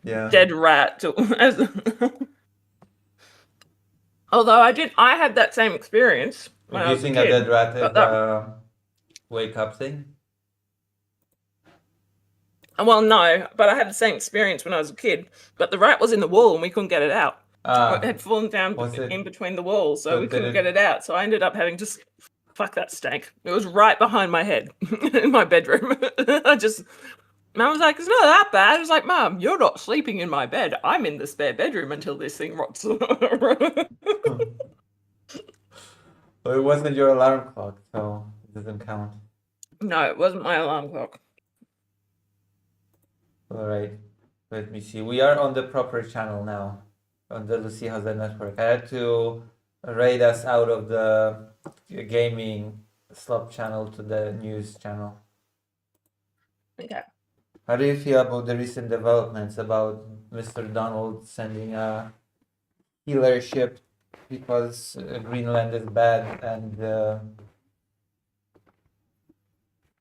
Yeah. dead rat. Although I had that same experience when Do I you was a think a kid. dead rat But is a wake up thing? well, no, but I had the same experience when I was a kid. But the rat was in the wall and we couldn't get it out. It Ah, had fallen down was it? in between the walls, so So we did couldn't get it? it out. So I ended up having to fuck that stank. It was right behind my head in my bedroom. Mum was like, "It's not that bad." I was like, "Mum, you're not sleeping in my bed. I'm in the spare bedroom until this thing rots." Well, it wasn't your alarm clock, so it doesn't count. No, it wasn't my alarm clock. All right. Let me see. We are on the proper channel now, on the Lucy Haze network. I had to raid us out of the gaming slop channel to the news channel. Okay. How do you feel about the recent developments about Mr. Donald sending a healer ship because Greenland is bad, and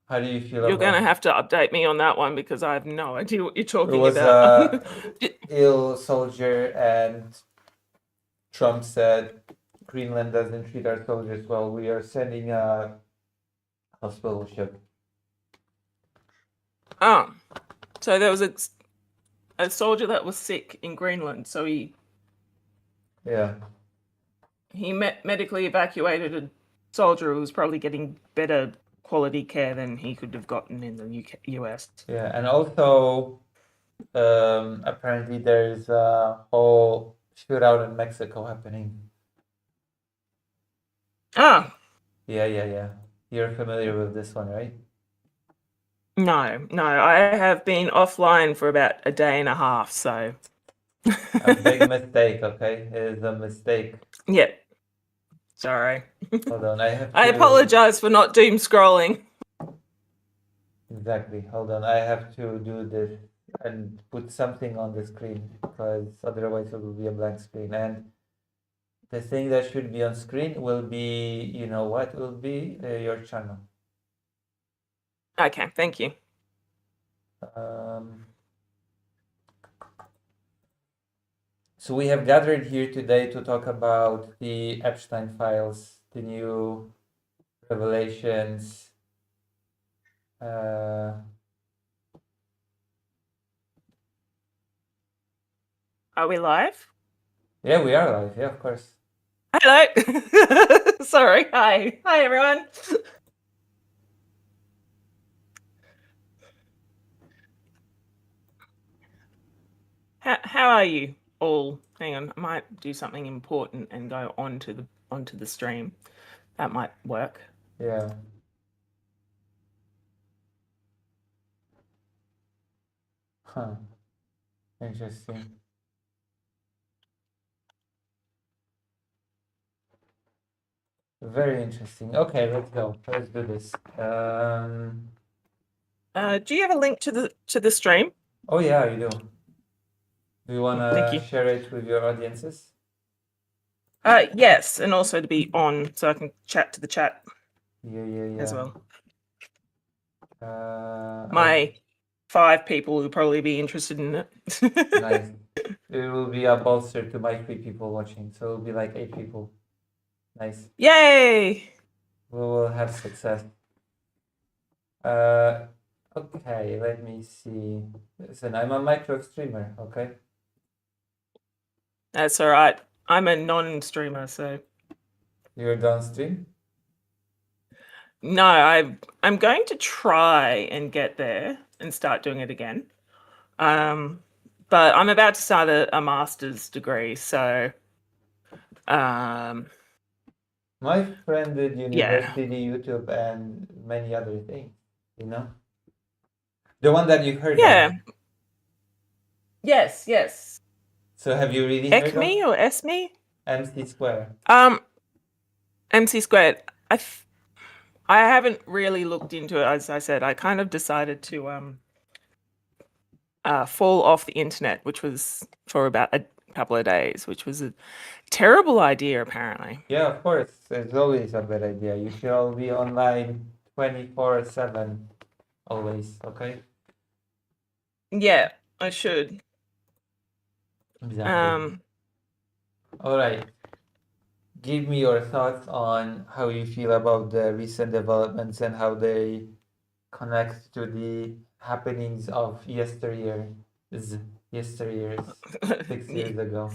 how do you feel You're going to about have to update me on that one because I have no idea what you're it? talking Was about. a ill soldier, and Trump said Greenland doesn't treat our soldiers well. We are sending a hospital ship. Oh, so there was a soldier that was sick in Greenland, so Yeah. he medically evacuated a soldier who was probably getting better quality care than he could have gotten in the US. Yeah, and also apparently there's a whole shootout in Mexico happening. Ah, Yeah. You're familiar with this one, right? no, I have been offline for about a day and a half, so. A big mistake, okay? It is a mistake. Yeah, sorry. Hold on, I have I to. apologize for not doom scrolling. Exactly. Hold on, I have to do this and put something on the screen because otherwise it will be a blank screen. And the thing that should be on screen will be, you know what, will be your channel. Okay, thank you. So we have gathered here today to talk about the Epstein files, the new revelations. Are we live? Yeah, we are live. Yeah, of course. Hello. Sorry. Hi. Hi, everyone. How are you all? Hang on. I might do something important and go onto the stream. That might work. Yeah. Huh. Interesting. Very interesting. Okay, let's go. Let's do this. Do you have a link to the stream? Oh yeah, you do. Do you Thank wanna you. share it with your audiences? Yes, and also to be on so I can chat to the chat Yeah. as well. I My 5 people who probably be interested in it. nice. It will be a bolster to my 3 people watching, so it'll be like 8 people. Nice. Yay! We will have success. Okay, let me see. Listen, I'm a micro streamer, okay? That's all right. I'm a non-streamer, so You're downstream? no, I'm going to try and get there and start doing it again. But I'm about to start a master's degree, so My friend did yeah. university, YouTube, and many other things, you know? The one that you heard Yeah. of. Yes. So have you really heard of ECME or ESME? MC Square? MC squared. I haven't really looked into it. As I said, I kind of decided to fall off the internet, which was for about a couple of days, which was a terrible idea, apparently. Yeah, of course. It's always a bad idea. You should all be online 24/7, always, okay? Yeah, I should. Exactly. All right. Give me your thoughts on how you feel about the recent developments and how they connect to the happenings of yesteryears, 6 years ago.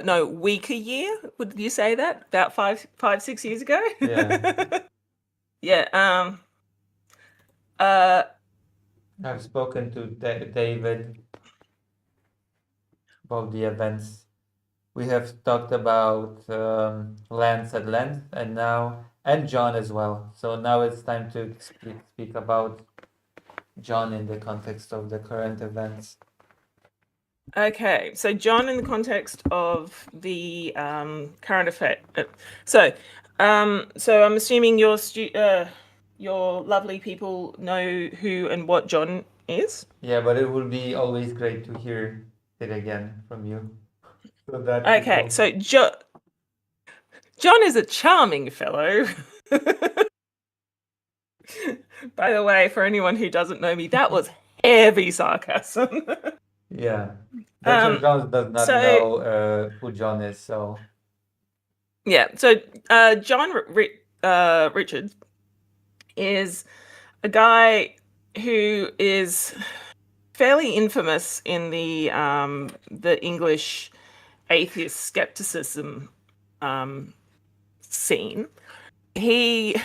No, week a year. Would you say that about 6 years ago? Yeah. Yeah. Uh. I've spoken to David about the events. We have talked about Lance at length, and John as well. So now it's time to speak about John in the context of the current events. Okay, so John, in the context of the current effect. So I'm assuming your lovely people know who and what John is. Yeah, but it would be always great to hear it again from you, so that Okay, people. so John is a charming fellow. By the way, for anyone who doesn't know me, that was heavy sarcasm. Yeah, Dr. Jones does not So know who John is, so yeah, so John Richards is a guy who is fairly infamous in the English atheist skepticism scene. I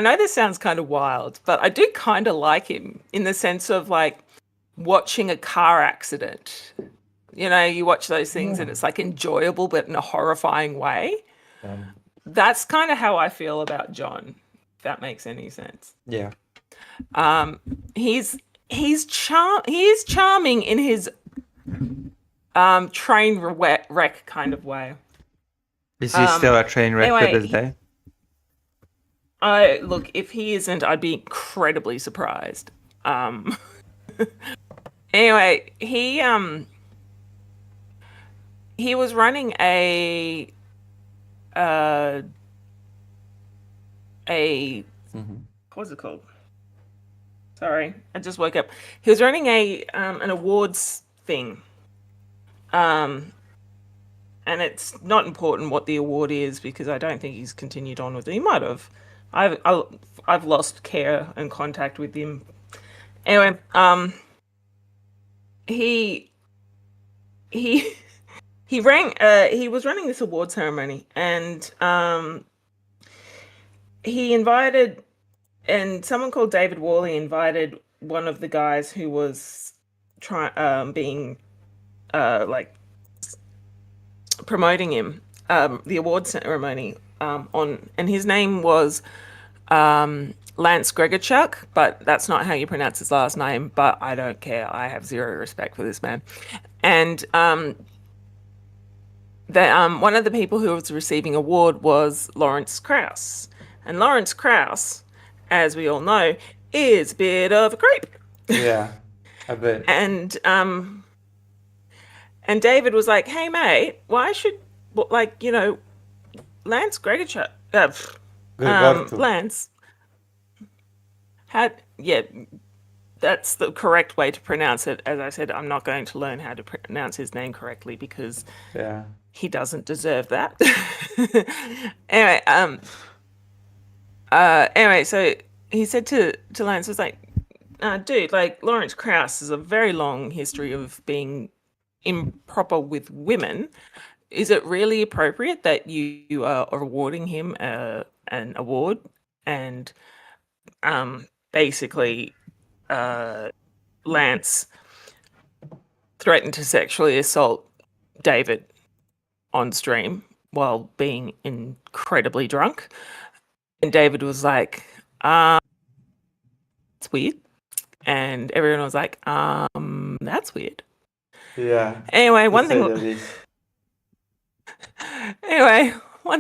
know this sounds kind of wild, but I do kind of like him in the sense of like watching a car accident. You know, you watch those things and it's like enjoyable, but in a horrifying way. um, That's kind of how I feel about John, if that makes any sense. yeah. He's he is charming in his train wreck kind of way. Is he still a train wreck anyway, to this day? Look, if he isn't, I'd be incredibly surprised. Anyway, he was running a what's it called? Sorry, I just woke up. He was running an awards thing. And it's not important what the award is because I don't think he's continued on with it. He might have. I've lost care and contact with him. Anyway, he he rang. He was running this award ceremony, and he invited, and someone called David Worley invited one of the guys who was being like promoting him, the award ceremony, on, and his name was Lance Gregorchuk, but that's not how you pronounce his last name. But I don't care. I have zero respect for this man. And one of the people who was receiving award was Lawrence Krauss, and Lawrence Krauss, as we all know, is a bit of a creep. Yeah, a bit. And David was like, "Hey, mate, why should Lance Gregorchuk, Lance had that's the correct way to pronounce it. As I said, I'm not going to learn how to pronounce his name correctly because he doesn't deserve that." Anyway, so he said to Lance, was like, "Dude, like Lawrence Krauss has a very long history of being improper with women. Is it really appropriate that you are awarding him an award?" And basically, Lance threatened to sexually assault David on stream while being incredibly drunk. And David was like, "It's weird." And everyone was like, "That's weird." Yeah. Anyway, one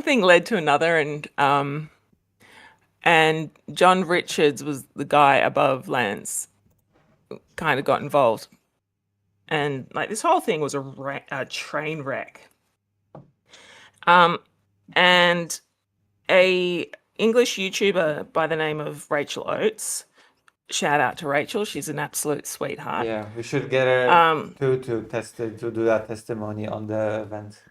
thing led to another, and John Richards was the guy above Lance, kind of got involved, and like this whole thing was a train wreck. And a English YouTuber by the name of Rachel Oates, shout out to Rachel. She's an absolute sweetheart. Yeah, we should get her to test it, to do that testimony on the event.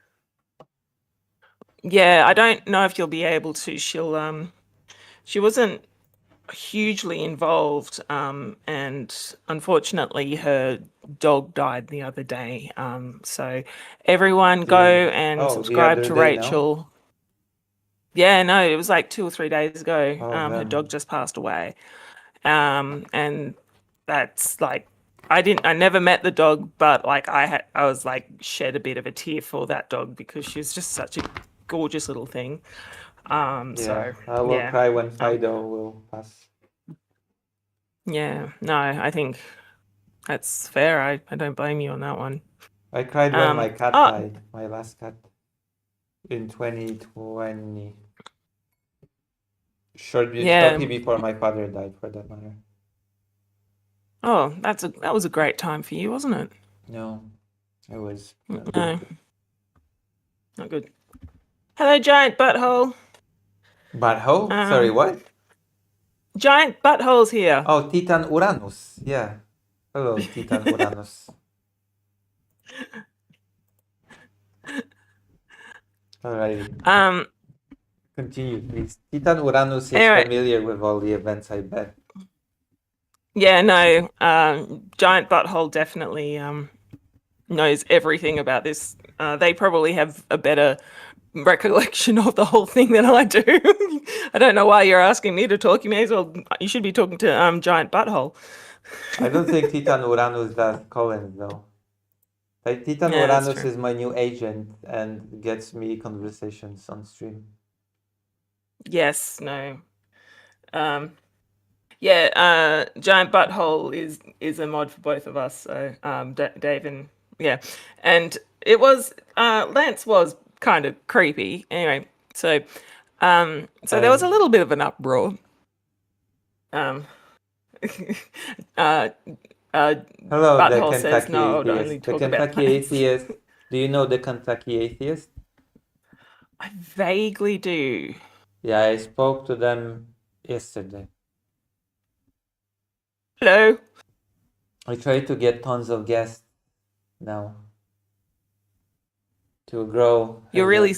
Yeah, I don't know if you'll be able to. She wasn't hugely involved, and unfortunately her dog died the other day. So everyone go and the subscribe other to day now? Rachel. Yeah, no, it was like 2 or 3 days ago. Oh, Her damn. dog just passed away. And that's like I never met the dog, but like I was like shed a bit of a tear for that dog because she's just such a gorgeous little thing. So I will yeah. cry when Fido will pass. Yeah, no, I think that's fair. I don't blame you on that one. I cried when my cat oh. died, my last cat, in 2020. Shortly before my father died, for that matter. Oh, that was a great time for you, wasn't it? No, it was no, not good. Hello, giant butthole. Butthole? Sorry, what? Giant buttholes here. Oh, Titan Uranus. Yeah. Hello, Titan Uranus. Alrighty. Continue, please. Titan Uranus is familiar with all the events, I bet. Yeah, no. Giant butthole definitely knows everything about this. They probably have a better recollection of the whole thing than I do. I don't know why you're asking me to talk. You should be talking to Giant Butthole. I don't think Titan Uranus does Collins though. Like, Titan Uranus is my new agent and gets me conversations on stream. Yes, no. Yeah, Giant Butthole is a mod for both of us. So Dave and and it was Lance was kind of creepy. Anyway, so there was a little bit of an uproar. Hello, Butthole the says Kentucky no, atheist. only The talk Kentucky atheist. Do you know the Kentucky atheist? I vaguely do. Yeah, I spoke to them yesterday. Hello. I try to get tons of guests now to grow. You're really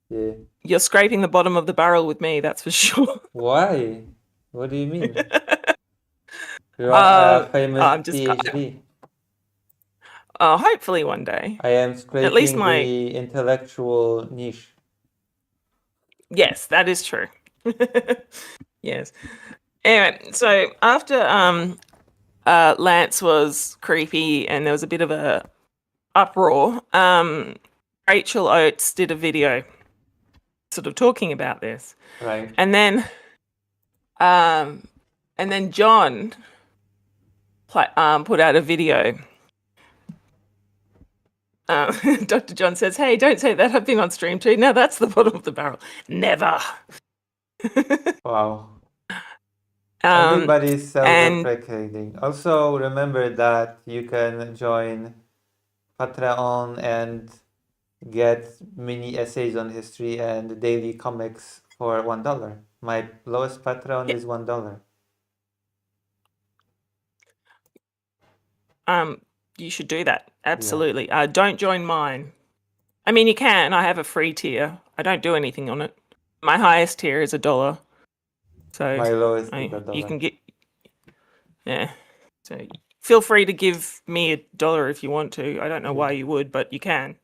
yeah. You're scraping the bottom of the barrel with me, that's for sure. Why? What do you mean? You're a famous PhD. Hopefully one day. I am scraping at least the intellectual niche. Yes, that is true. Yes. Anyway, so after Lance was creepy and there was a bit of a uproar, Rachel Oates did a video sort of talking about this. Right. And then John put out a video. Dr. John says, "Hey, don't say that. I've been on stream too. Now that's the bottom of the barrel. Never." Wow. Everybody's self-deprecating. Also, remember that you can join Patreon and get mini essays on history and daily comics for $1. My lowest Patreon is $1. You should do that. Absolutely. Yeah. Don't join mine. I mean, you can. I have a free tier. I don't do anything on it. My highest tier is $1. So my lowest is $1. You can get. Yeah. So feel free to give me $1 if you want to. I don't know why you would, but you can.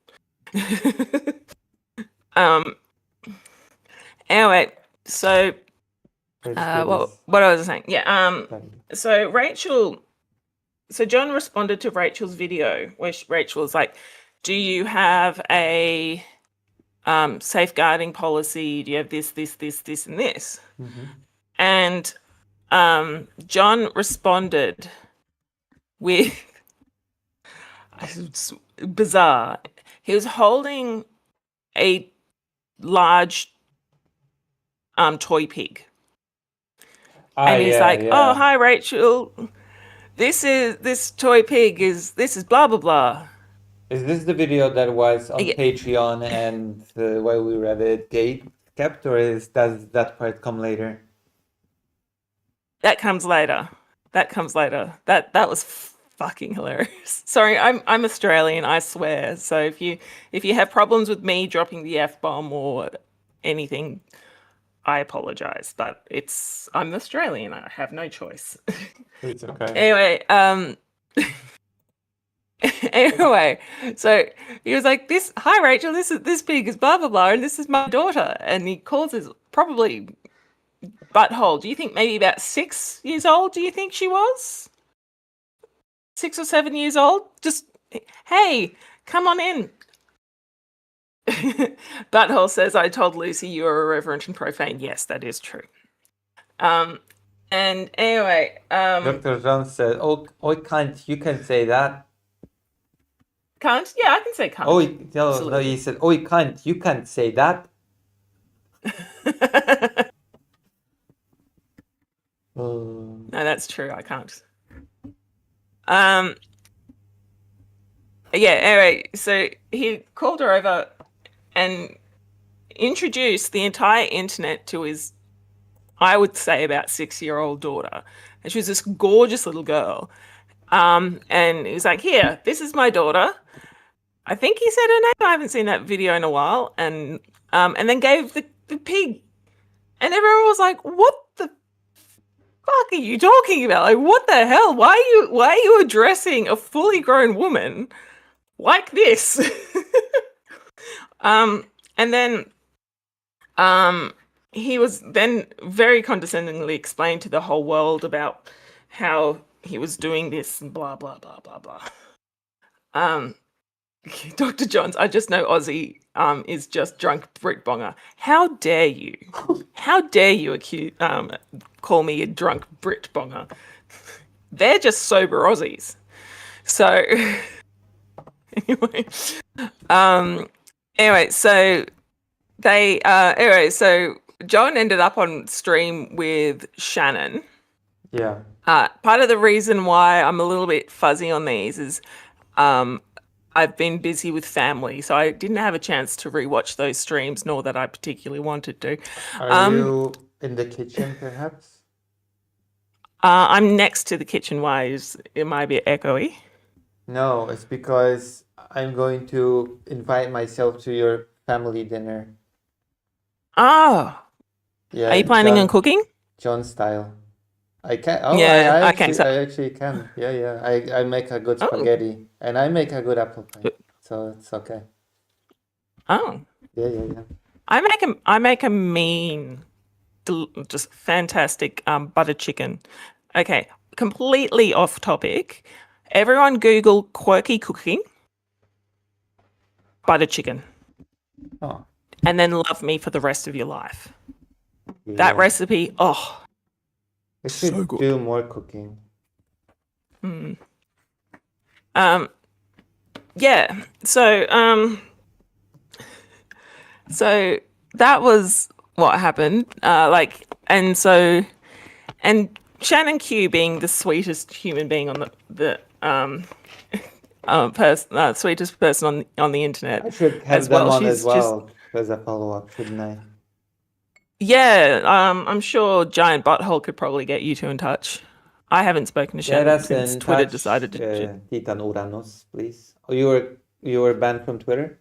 Anyway, so what I was saying, so John responded to Rachel's video where Rachel was like, "Do you have a safeguarding policy? Do you have this, and this?" Mm-hmm. And John responded with bizarre. He was holding a large toy pig. And he's like, "Oh, hi Rachel. This toy pig is blah blah blah." Is this the video that was on Patreon and while we read it kept, or does that part come later? That comes later. That comes later. That was fucking hilarious. Sorry, I'm Australian, I swear. So if you have problems with me dropping the F-bomb or anything, I apologize. But I'm Australian, I have no choice. It's okay. Anyway, anyway, so he was like, hi Rachel, this pig is blah blah blah, and this is my daughter. And he calls his probably butthole. Do you think maybe about 6 years old? Do you think she was 6 or 7 years old? Just, hey, come on in. Butthole says, I told Lucy you were irreverent and profane. Yes, that is true. And anyway, Dr. Jones said, "Oh, can't you can say that." Can't? Yeah, I can say can't. No, he said, "Oh, you can't say that." No, that's true. I can't. Yeah. Anyway, so he called her over and introduced the entire internet to his, I would say, about 6-year-old daughter, and she was this gorgeous little girl. And he was like, "Here, this is my daughter." I think he said her name. I haven't seen that video in a while. And then gave the pig, and everyone was like, "What the fuck are you talking about? Like, what the hell? Why are you addressing a fully grown woman like this?" And then he was then very condescendingly explained to the whole world about how he was doing this and blah blah blah blah blah. Dr. Johns, I just know Aussie is just drunk Brit bonger. How dare you? How dare you call me a drunk Brit bonger? They're just sober Aussies. So anyway, so so John ended up on stream with Shannon. Yeah. Part of the reason why I'm a little bit fuzzy on these is I've been busy with family, so I didn't have a chance to rewatch those streams, nor that I particularly wanted to. Are you in the kitchen, perhaps? I'm next to the kitchen. Why? It might be echoey? No, it's because I'm going to invite myself to your family dinner. Oh. Yeah. Are you planning on cooking? John style. I can. Oh, yeah, I actually can. Yeah. I make a good spaghetti, and I make a good apple pie, so it's okay. Oh. Yeah. I make a mean, just fantastic butter chicken. Okay, completely off topic. Everyone Google quirky cooking butter chicken. Oh. And then love me for the rest of your life. Yeah. That recipe, I should so good. do more cooking. Yeah. So that was what happened. And Shannon Q, being the sweetest human being on the sweetest person on the internet. I should have them on as well as a follow-up, shouldn't I? Yeah, I'm sure Giant Butthole could probably get you two in touch. I haven't spoken to Shannon since Twitter decided to. Titan Uranus, please. Oh, you were banned from Twitter?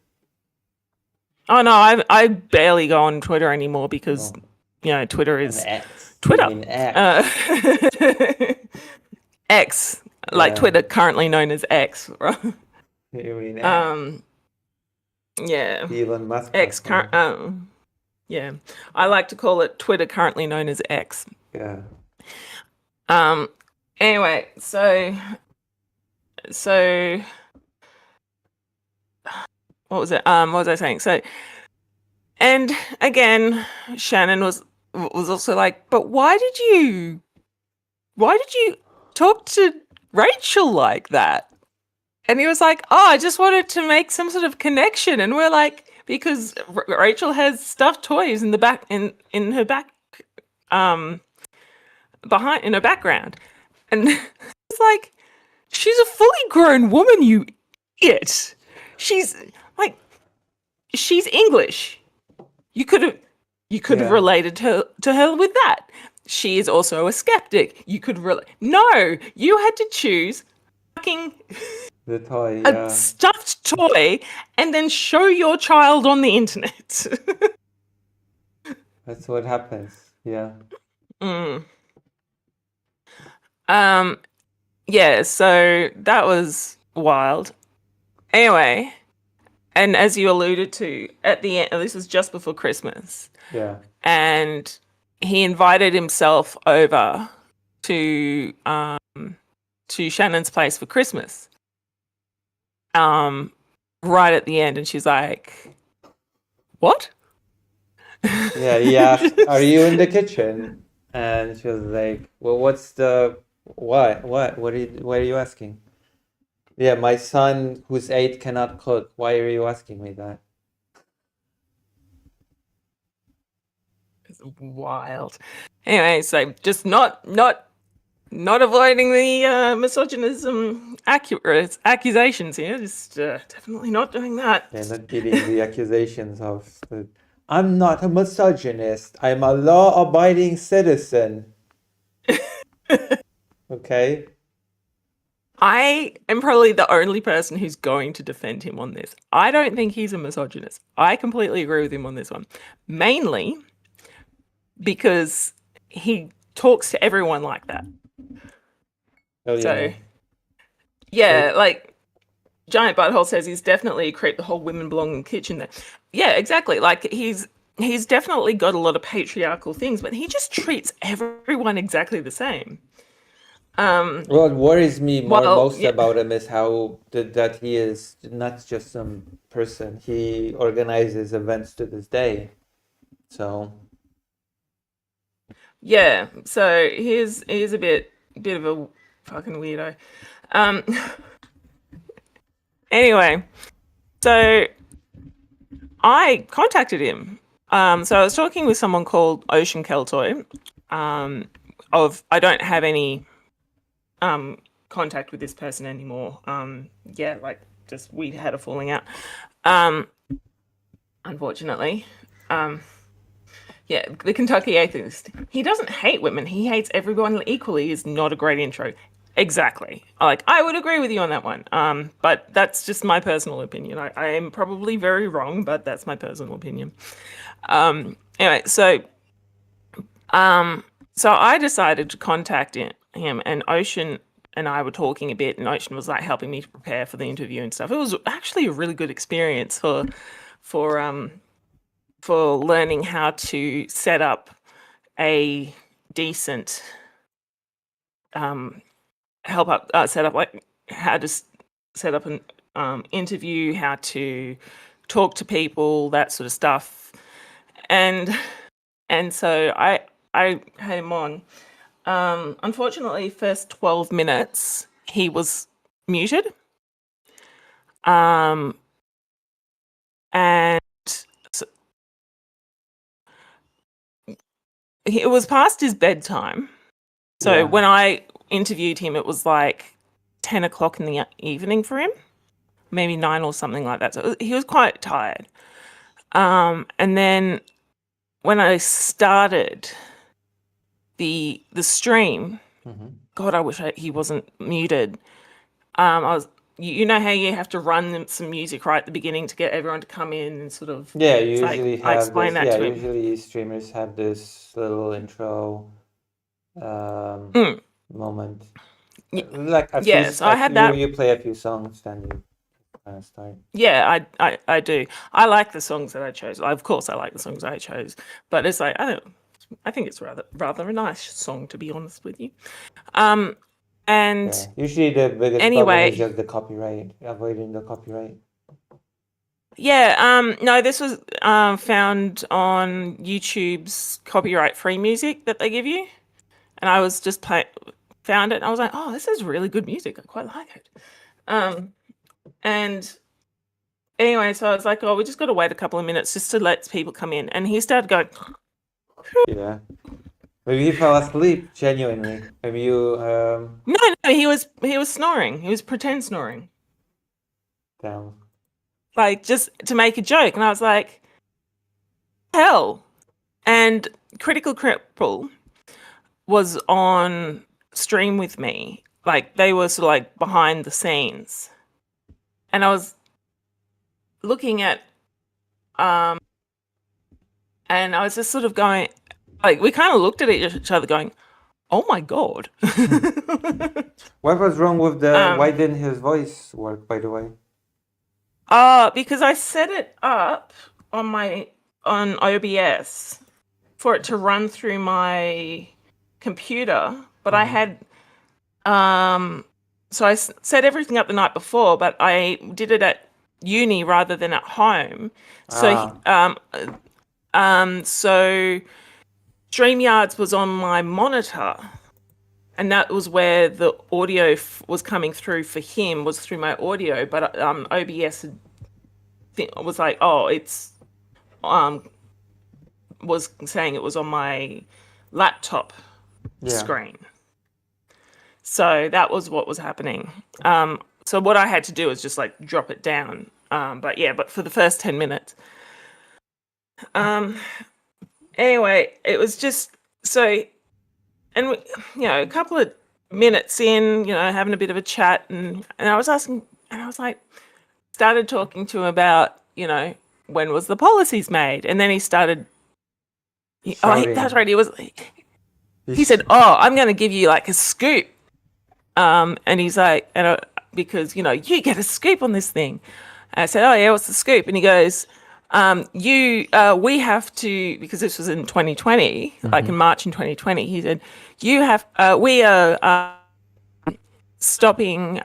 Oh no, I barely go on Twitter anymore because Twitter is Twitter. X, like Twitter, currently known as X, right? You mean X? Yeah. Elon Musk. X. Yeah, I like to call it Twitter, currently known as X. Yeah. Anyway, so what was it? What was I saying? So, and again, Shannon was also like, but why did you talk to Rachel like that? And he was like, oh, I just wanted to make some sort of connection. And we're like, because Rachel has stuffed toys in the back, in her back, behind in her background, and it's like, she's a fully grown woman, you idiot. She's English. You could have related to her with that. she is also a skeptic. You could really no. You had to choose fucking The toy, a yeah. stuffed toy and then show your child on the internet. That's what happens. Yeah. Mm. Yeah, so that was wild. Anyway, and as you alluded to, at the end, this was just before Christmas, Yeah. and he invited himself over to Shannon's place for Christmas. Right at the end, and she's like, "What?" Yeah, he asked, "Are you in the kitchen?" And she was like, "Well, what's the what? Why are you asking?" Yeah, my son who's 8 cannot cook. Why are you asking me that? It's wild. Anyway, so just not avoiding the misogynism accusations here. Just definitely not doing that. Yeah, not getting the accusations of the, I'm not a misogynist. I'm a law-abiding citizen. Okay? I am probably the only person who's going to defend him on this. I don't think he's a misogynist. I completely agree with him on this one. Mainly because he talks to everyone like that. Oh, yeah. So, yeah, like Giant Butthole says he's definitely a creep. The whole women belong in the kitchen there. Yeah, exactly. Like he's definitely got a lot of patriarchal things, but he just treats everyone exactly the same. What worries me most yeah. about him is how that he is not just some person. He organizes events to this day. So Yeah, so he's a bit of a fucking weirdo. Anyway, so I contacted him. So I was talking with someone called Ocean Keltoy. I don't have any contact with this person anymore. Yeah, like just we had a falling out. Unfortunately. Yeah, the Kentucky atheist. He doesn't hate women. He hates everyone equally is not a great intro. Exactly. Like, I would agree with you on that one. But that's just my personal opinion. I am probably very wrong, but that's my personal opinion. Anyway, so I decided to contact him, and Ocean and I were talking a bit, and Ocean was like helping me to prepare for the interview and stuff. It was actually a really good experience for learning how to set up a decent set up like how to set up an interview, how to talk to people, that sort of stuff, and so I had him on. Unfortunately, first 12 minutes he was muted, and so it was past his bedtime. So yeah. when I interviewed him, it was like 10 o'clock in the evening for him, maybe 9 or something like that. So he was quite tired. And then when I started the stream, God, I wish he wasn't muted. I was, you know how you have to run some music right at the beginning to get everyone to come in and sort of Yeah, you usually I have explained this. that Yeah, to him. usually streamers have this little intro moment. Like a few, Yeah, so I had that. you play a few songs, then you kind of start. Yeah, I do. I like the songs that I chose. Of course, I like the songs I chose, but it's like I think it's rather a nice song, to be honest with you. And Yeah. Usually the biggest problem is just the copyright, avoiding the copyright. Yeah, no, this was found on YouTube's copyright-free music that they give you, and I was just found it, and I was like, oh, this is really good music. I quite like it. And anyway, so I was like, oh, we just got to wait a couple of minutes just to let people come in, and he started going. Yeah. Maybe he fell asleep, genuinely. Maybe you No, he was snoring. He was pretend snoring. Damn. Like, just to make a joke. And I was like, hell. And Critical Cripple was on stream with me. Like they were sort of like behind the scenes. And I was looking at and I was just sort of going like we kind of looked at each other going, "Oh my god." What was wrong with why didn't his voice work, by the way? Because I set it up on OBS for it to run through my computer, but I had so I set everything up the night before, but I did it at uni rather than at home. So so StreamYards was on my monitor, and that was where the audio was coming through for him, was through my audio, but OBS was like, oh, it's was saying it was on my laptop screen. So that was what was happening. So what I had to do was just like drop it down. But for the first 10 minutes. Anyway, it was just so, and a couple of minutes in, having a bit of a chat, and I was asking, and I was like, started talking to him about, when was the policies made, and then he started. That's right. He said, "Oh, I'm going to give you like a scoop," and he's like, because you get a scoop on this thing. And I said, "Oh yeah, what's the scoop?" And he goes, we have to, because this was in 2020, like in March in 2020, he said, we are stopping,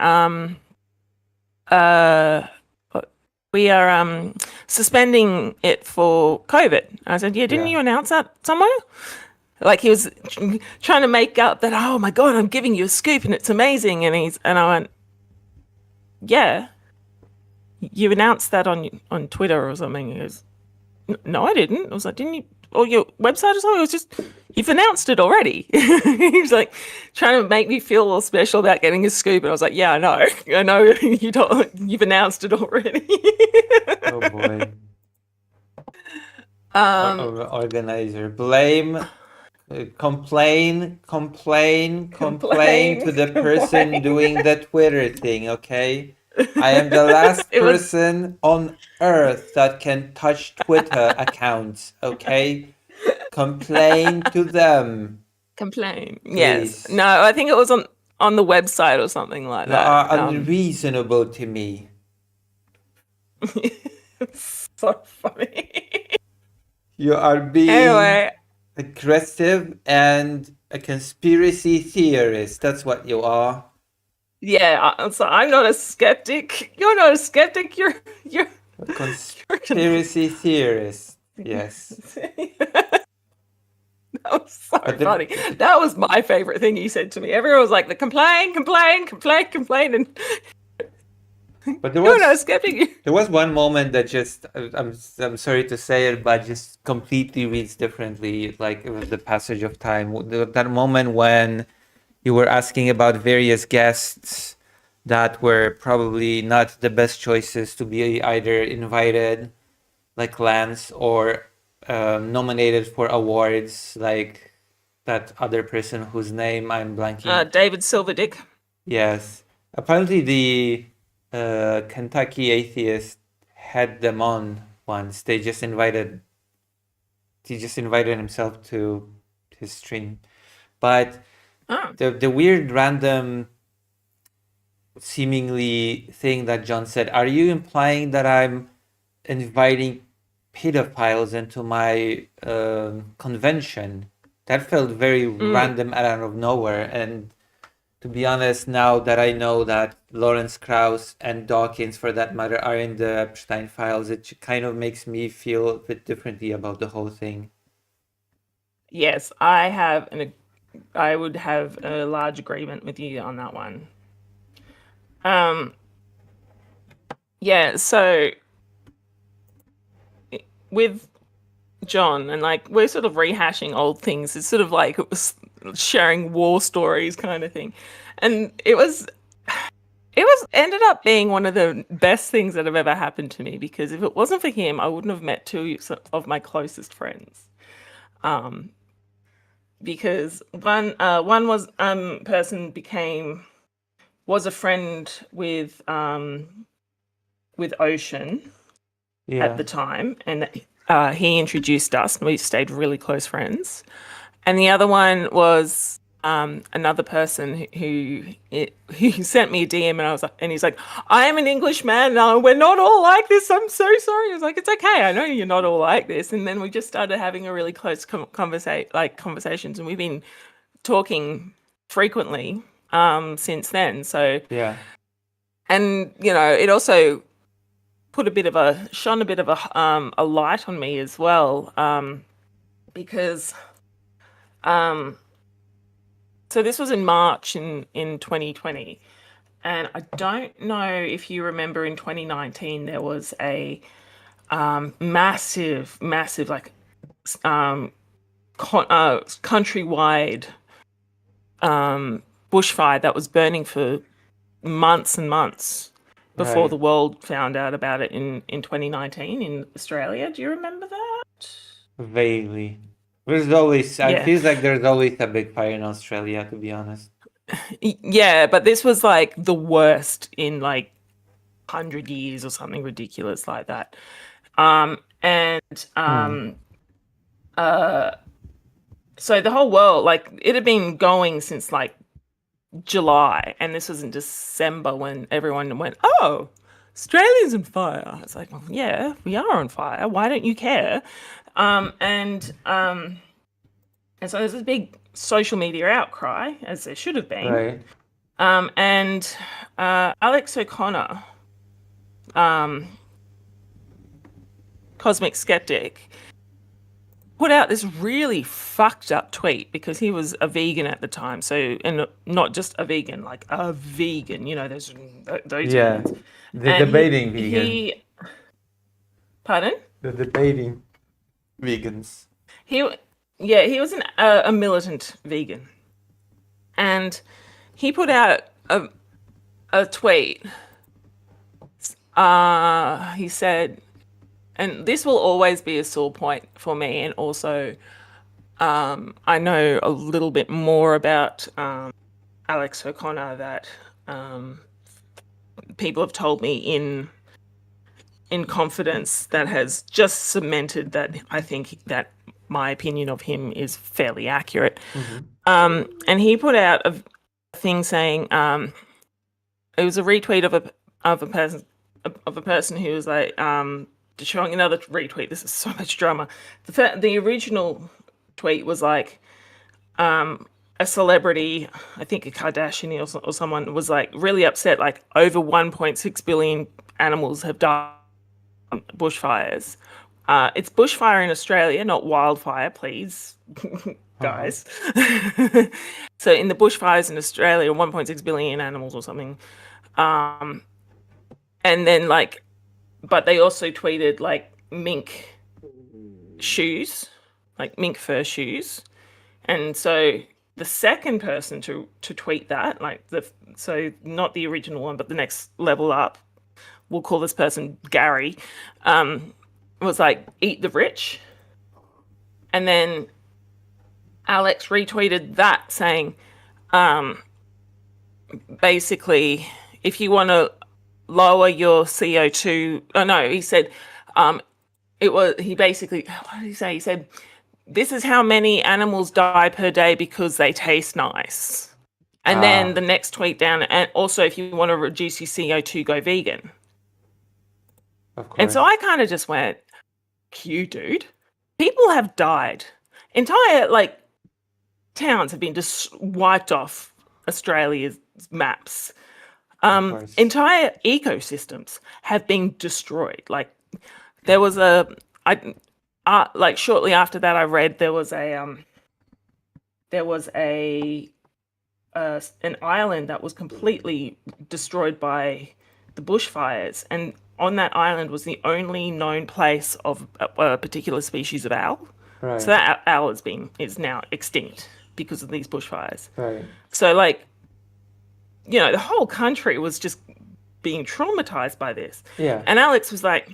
we are suspending it for COVID. I said, yeah, didn't you announce that somewhere? Like he was trying to make up that, oh my God, I'm giving you a scoop and it's amazing. And I went, yeah. You announced that on Twitter or something. He goes, no, I didn't. I was like, didn't you? Or your website or something? It was just, you've announced it already. He was like trying to make me feel all special about getting a scoop. And I was like, yeah, I know you've announced it already. Oh boy. Organizer, blame, complain to the person doing the Twitter thing, okay? I am the last person on earth that can touch Twitter accounts, okay? Complain to them. Complain, please. Yes. No, I think it was on the website or something like that. You are unreasonable to me. So funny. You are being aggressive and a conspiracy theorist. That's what you are. Yeah, so I'm not a skeptic. You're not a skeptic. You're a conspiracy theorist. Yes. That was so funny. That was my favorite thing he said to me. Everyone was like, "The complain," and but there was one moment that just I'm sorry to say it, but just completely reads differently. Like it was the passage of time. That moment when you were asking about various guests that were probably not the best choices to be either invited, like Lance, or nominated for awards, like that other person whose name I'm blanking. David Silverdick. Yes. Apparently the Kentucky Atheist had them on once. He just invited himself to his stream. But the weird random seemingly thing that John said, are you implying that I'm inviting pedophiles into my convention? That felt very random out of nowhere. And to be honest, now that I know that Lawrence Krauss and Dawkins, for that matter, are in the Epstein files, it kind of makes me feel a bit differently about the whole thing. Yes, I would have a large agreement with you on that one. Yeah, so with John, and like we're sort of rehashing old things. It's sort of like it was sharing war stories kind of thing. And it ended up being one of the best things that have ever happened to me, because if it wasn't for him, I wouldn't have met two of my closest friends. because one was person was a friend with Ocean at the time, and he introduced us, and we stayed really close friends. And the other one was another person who sent me a DM, and I was like, and he's like, "I am an Englishman. No, we're not all like this. I'm so sorry." I was like, "It's okay. I know you're not all like this." And then we just started having a really close conversations, and we've been talking frequently since then. So Yeah. and it also shone a bit of a light on me as well, because so this was in March in 2020, and I don't know if you remember in 2019 there was a massive like countrywide bushfire that was burning for months and months before Right. the world found out about it in 2019 in Australia. Do you remember that? Vaguely. There's always, I Yeah. feel like there's always a big fire in Australia, to be honest. Yeah, but this was like the worst in like 100 years or something ridiculous like that. So the whole world, like, it had been going since like July, and this was in December when everyone went, "Oh, Australia's on fire." It's like, well, yeah, we are on fire. Why don't you care? And so there's this big social media outcry, as there should have been. Right. And Alex O'Connor, Cosmic Skeptic, put out this really fucked up tweet because he was a vegan at the time. So, and not just a vegan, like a vegan, there's those Yeah. vegans. The And debating vegan. Pardon? The debating vegans. He was a militant vegan, and he put out a tweet. He said, and this will always be a sore point for me, and also I know a little bit more about Alex O'Connor that people have told me in confidence that has just cemented that I think that my opinion of him is fairly accurate. Mm-hmm. And he put out a thing saying it was a retweet of a person who was like showing another retweet. This is so much drama. The original tweet was like a celebrity, I think a Kardashian or someone, was like really upset, like over 1.6 billion animals have died from bushfires. It's bushfire in Australia, not wildfire, please, guys. So in the bushfires in Australia, 1.6 billion animals or something. And then but they also tweeted like mink shoes, like mink fur shoes. And so the second person to tweet that, so not the original one, but the next level up, we'll call this person Gary, was like, "Eat the rich." And then Alex retweeted that saying, basically, if you want to lower your CO2, oh no, he said, he basically, what did he say? He said, "This is how many animals die per day because they taste nice." And then the next tweet down, and also if you want to reduce your CO2, go vegan. Of course. And so I kind of just went, "Cute, dude. People have died. Entire towns have been just wiped off Australia's maps. Entire ecosystems have been destroyed. Like there was shortly after that, I read there was an island that was completely destroyed by the bushfires, and on that island was the only known place of a particular species of owl. Right. So that owl is now extinct because of these bushfires. Right. So the whole country was just being traumatized by this. Yeah. And Alex was like,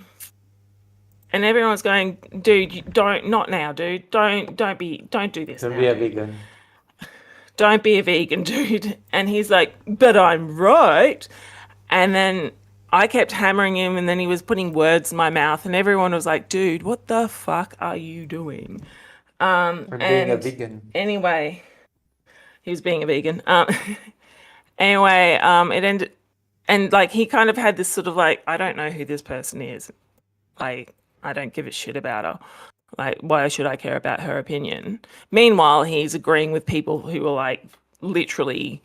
and everyone's going, dude, not now, dude. Don't do this Don't now, be a dude. vegan. Don't be a vegan, dude. And he's like, but I'm right. And then I kept hammering him, and then he was putting words in my mouth, and everyone was like, dude, what the fuck are you doing? I'm being a And vegan. anyway, he was being a vegan. Anyway, it ended, and like he kind of had this sort of like, I don't know who this person is. Like, I don't give a shit about her. Like, why should I care about her opinion? Meanwhile, he's agreeing with people who are like literally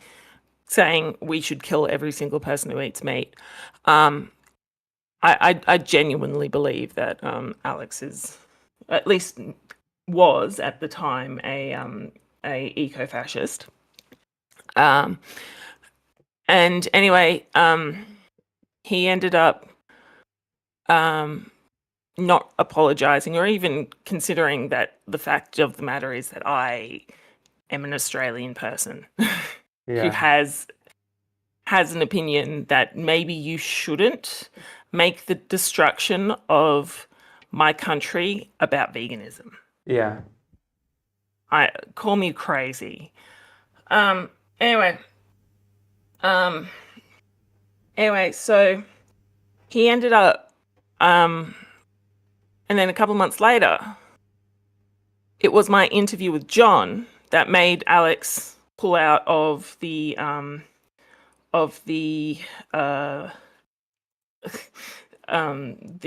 saying we should kill every single person who eats meat. I genuinely believe that Alex is, at least was at the time, a eco-fascist. And anyway, he ended up not apologizing or even considering that the fact of the matter is that I am an Australian person who has an opinion that maybe you shouldn't make the destruction of my country about veganism. Yeah. Call me crazy. Anyway, so he ended up, and then a couple of months later, it was my interview with John that made Alex pull out of the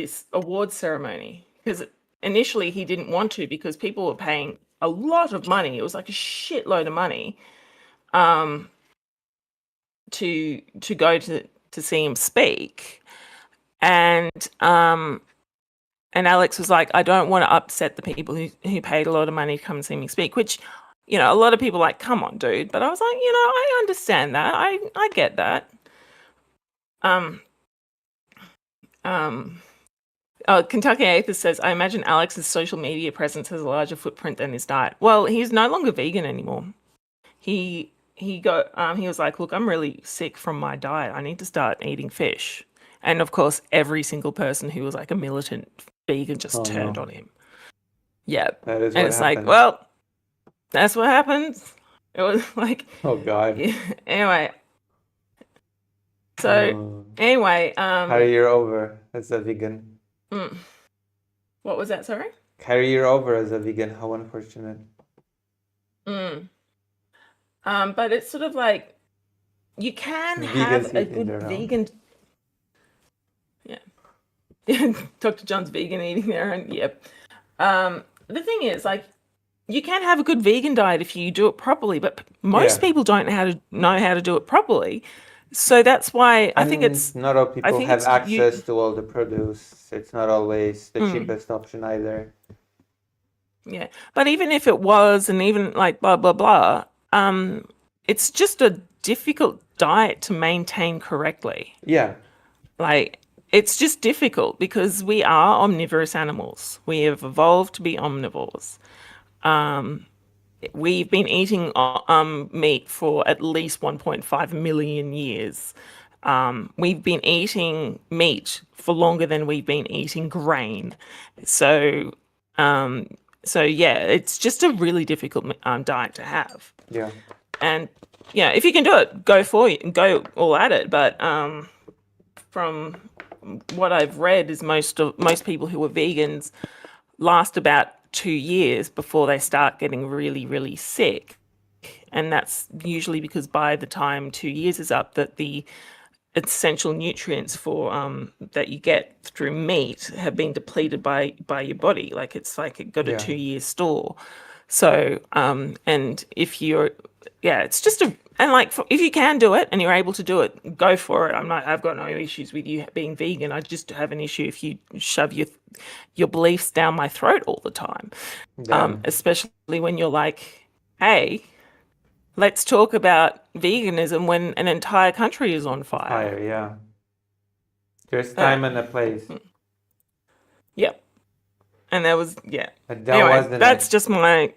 this award ceremony, because initially he didn't want to, because people were paying a lot of money. It was like a shitload of money to go to see him speak, and Alex was like, I don't want to upset the people who paid a lot of money to come and see me speak, which, you know, a lot of people are like, come on, dude. But I was like, you know, I understand that. I get that. Kentucky Atheist says, I imagine Alex's social media presence has a larger footprint than his diet. Well, he's no longer vegan anymore. He was like, look, I'm really sick from my diet. I need to start eating fish. And of course, every single person who was like a militant vegan just turned on him. Yeah. That is and what it's happened. like, well, that's what happens. It was like, oh God. Anyway. So anyway, carry her over as a vegan. What was that, sorry? Carry her over as a vegan. How unfortunate. But it's sort of like, you can have a good vegan. Yeah. Dr. John's vegan eating there, and yep. The thing is, like, you can have a good vegan diet if you do it properly, but most people don't know how to do it properly. So that's why I think it's not all people have access to all the produce. It's not always the cheapest option either. Yeah, but even if it was, and even like blah blah blah, it's just a difficult diet to maintain correctly. Yeah, like, it's just difficult because we are omnivorous animals. We have evolved to be omnivores. We've been eating meat for at least 1.5 million years. We've been eating meat for longer than we've been eating grain. So yeah, it's just a really difficult diet to have. Yeah. And yeah, if you can do it, go for it and go all at it. But from what I've read, is most people who are vegans last about 2 years before they start getting really, really sick. And that's usually because by the time 2 years is up, that the essential nutrients for that you get through meat have been depleted by your body. Like, it's like it got a 2-year store. So and if you're it's just if you can do it and you're able to do it, go for it. I've got no issues with you being vegan. I just have an issue if you shove your beliefs down my throat all the time. Especially when you're like, hey, let's talk about veganism when an entire country is on fire. Yeah. There's time and a place. Yep. And there was, anyway, that's just my,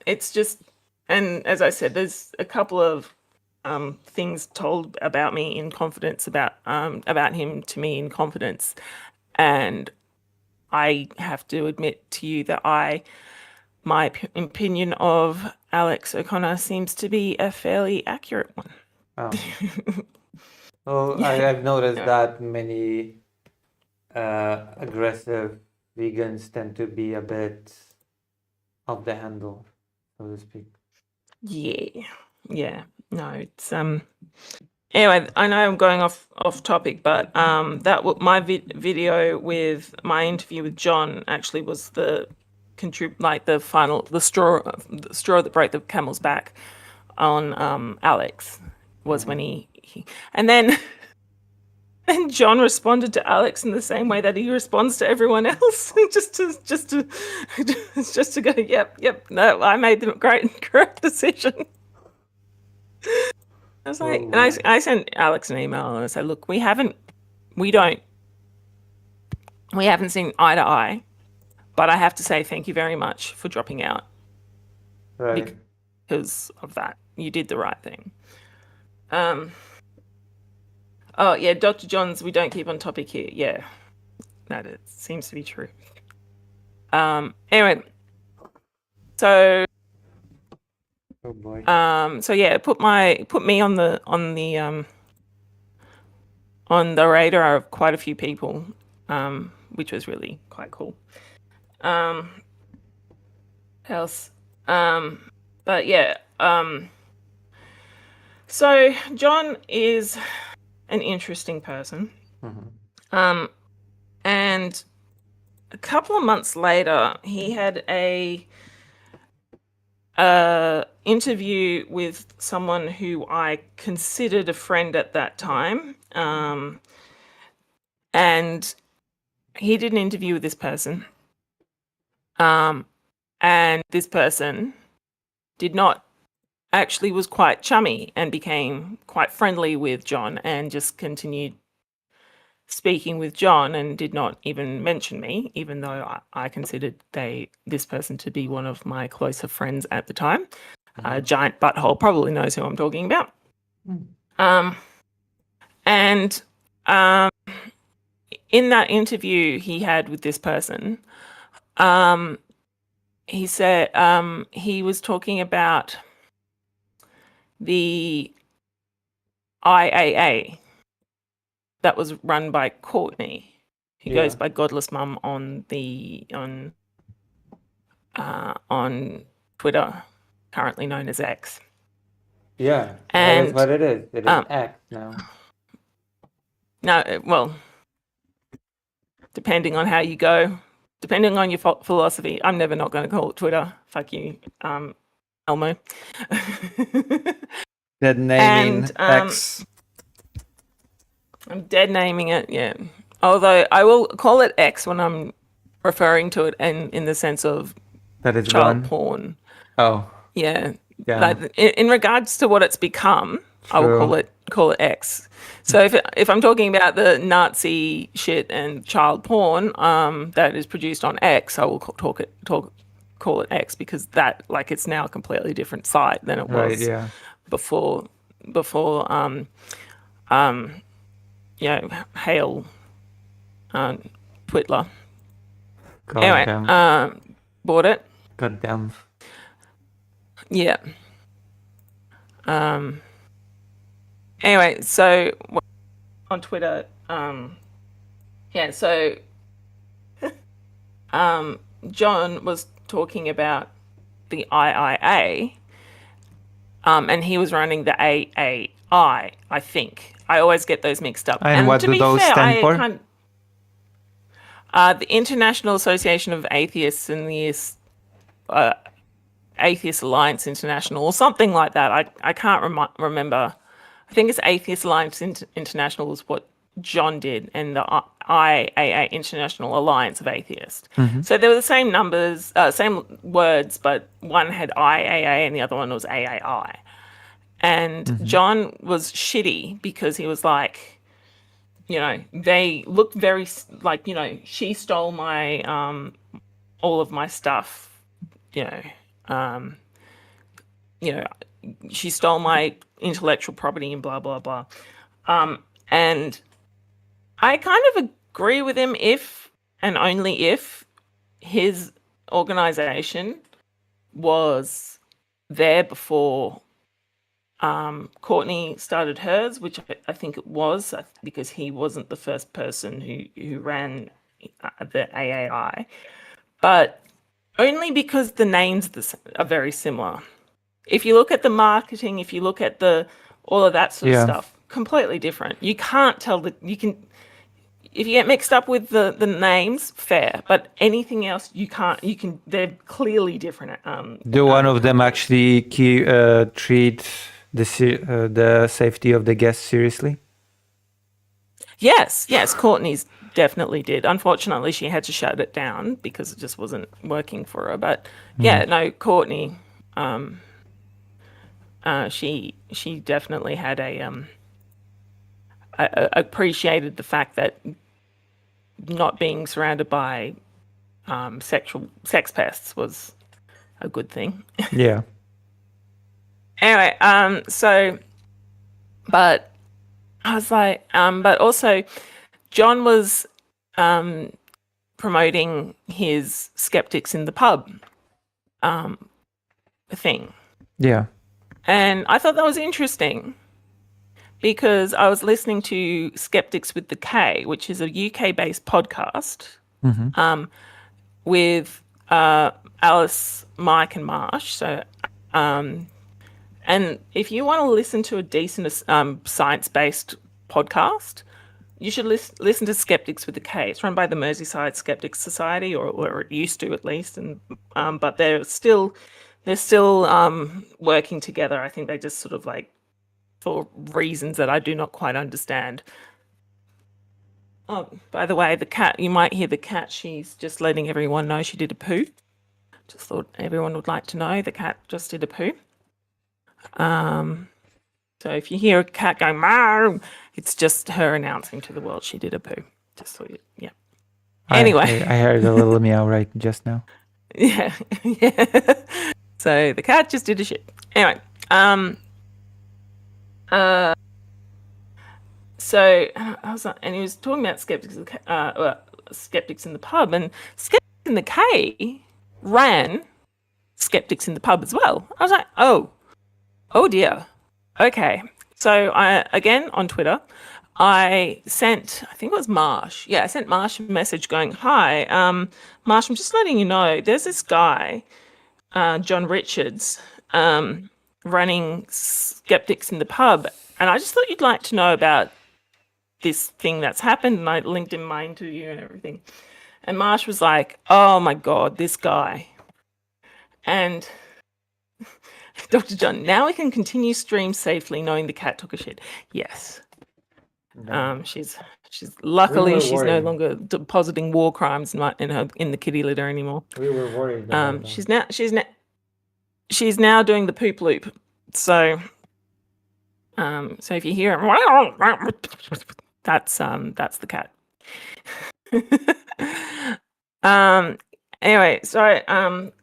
it's just, and as I said, there's a couple of things told about me in confidence, about him to me in confidence. and I have to admit to you that my opinion of Alex O'Connor seems to be a fairly accurate one. Oh. Well, Yeah. I've noticed Yeah. that many aggressive vegans tend to be a bit off the handle, so to speak. Yeah. No, it's Anyway, I know I'm going off topic, but my video with my interview with John actually was the straw that broke the camel's back on Alex was when he and then and John responded to Alex in the same way that he responds to everyone else, just to go, yep, no, I made the correct decision. I was like, Oh and my. I sent Alex an email and I said, look, we haven't seen eye to eye, but I have to say thank you very much for dropping out Right. because of that. You did the right thing. Oh yeah, Dr. Johns, we don't keep on topic here. Yeah, that it seems to be true. Anyway, so Oh boy. so yeah, put me on the radar of quite a few people, which was really quite cool. Else, but yeah, so John is an interesting person. And a couple of months later, he had a interview with someone who I considered a friend at that time. And he did an interview with this person. And this person was quite chummy and became quite friendly with John and just continued speaking with John and did not even mention me, even though I considered this person to be one of my closer friends at the time. Giant Butthole probably knows who I'm talking about. And in that interview he had with this person, he said he was talking about the IAA that was run by Courtney, who goes by Godless Mum on Twitter, currently known as X. Yeah, and that is what it is. It is X now. No, well, depending on how you go, depending on your philosophy, I'm never not going to call it Twitter. Fuck you, Elmo. Dead naming X. I'm dead naming it, yeah. Although I will call it X when I'm referring to it in the sense of that is child porn. Oh. Yeah. Like in regards to what it's become, I will call it X. So if I'm talking about the Nazi shit and child porn that is produced on X, I will call it X, because that, like, it's now a completely different site than it was before Hail Twitler. Anyway, bought it. Goddamn. Yeah. Anyway, so on Twitter, so John was talking about the IIA, and he was running the AAI, I think. I always get those mixed up. And what do those stand for? The International Association of Atheists and the Atheist Alliance International, or something like that. I can't remember. I think it's Atheist Alliance International is what John did, and the IAA, International Alliance of Atheists. So they were the same numbers, same words, but one had IAA and the other one was AAI. And John was shitty because he was like, they looked very like, she stole my all of my stuff, she stole my intellectual property and blah blah blah. And I kind of agree with him if and only if his organization was there before Courtney started hers, which I think it was, because he wasn't the first person who ran the AAI, but only because the names are very similar. If you look at the marketing, if you look at all of that sort of stuff, completely different. You can't tell if you get mixed up with the names, fair, but anything else they're clearly different. Do one of them actually treat the safety of the guests seriously? Yes, Courtney's definitely did. Unfortunately, she had to shut it down because it just wasn't working for her. But yeah, no, Courtney, she definitely had appreciated the fact that not being surrounded by sex pests was a good thing. Yeah. Anyway, but I was like, but also John was promoting his Skeptics in the Pub thing. Yeah. And I thought that was interesting because I was listening to Skeptics with the K, which is a UK-based podcast with Alice, Mike, and Marsh. So, and if you want to listen to a decent science-based podcast, you should listen to Skeptics with the K. It's run by the Merseyside Skeptics Society, or it used to at least, and but they're still working together. I think they just sort of like, for reasons that I do not quite understand. Oh, by the way, the cat, you might hear the cat. She's just letting everyone know she did a poo. Just thought everyone would like to know the cat just did a poo. So if you hear a cat going meow, it's just her announcing to the world she did a poo. Just so you, yeah. Anyway, I heard a little meow right just now. Yeah. So the cat just did a shit. Anyway, so I was like, and he was talking about Skeptics in the Pub, and Skeptics in the K ran Skeptics in the Pub as well. I was like, oh dear. Okay. So again on Twitter, I sent, I think it was Marsh. Yeah, I sent Marsh a message going, hi, Marsh, I'm just letting you know, there's this guy, John Richards, running Skeptics in the Pub, and I just thought you'd like to know about this thing that's happened, and I linked in my interview and everything. And Marsh was like, oh my God, this guy. And Dr. John, now we can continue stream safely knowing the cat took a shit. Yes. No. She's luckily she's no longer depositing war crimes in the kitty litter anymore. We were worried. She's now doing the poop loop. So so if you hear it, that's the cat. Anyway, so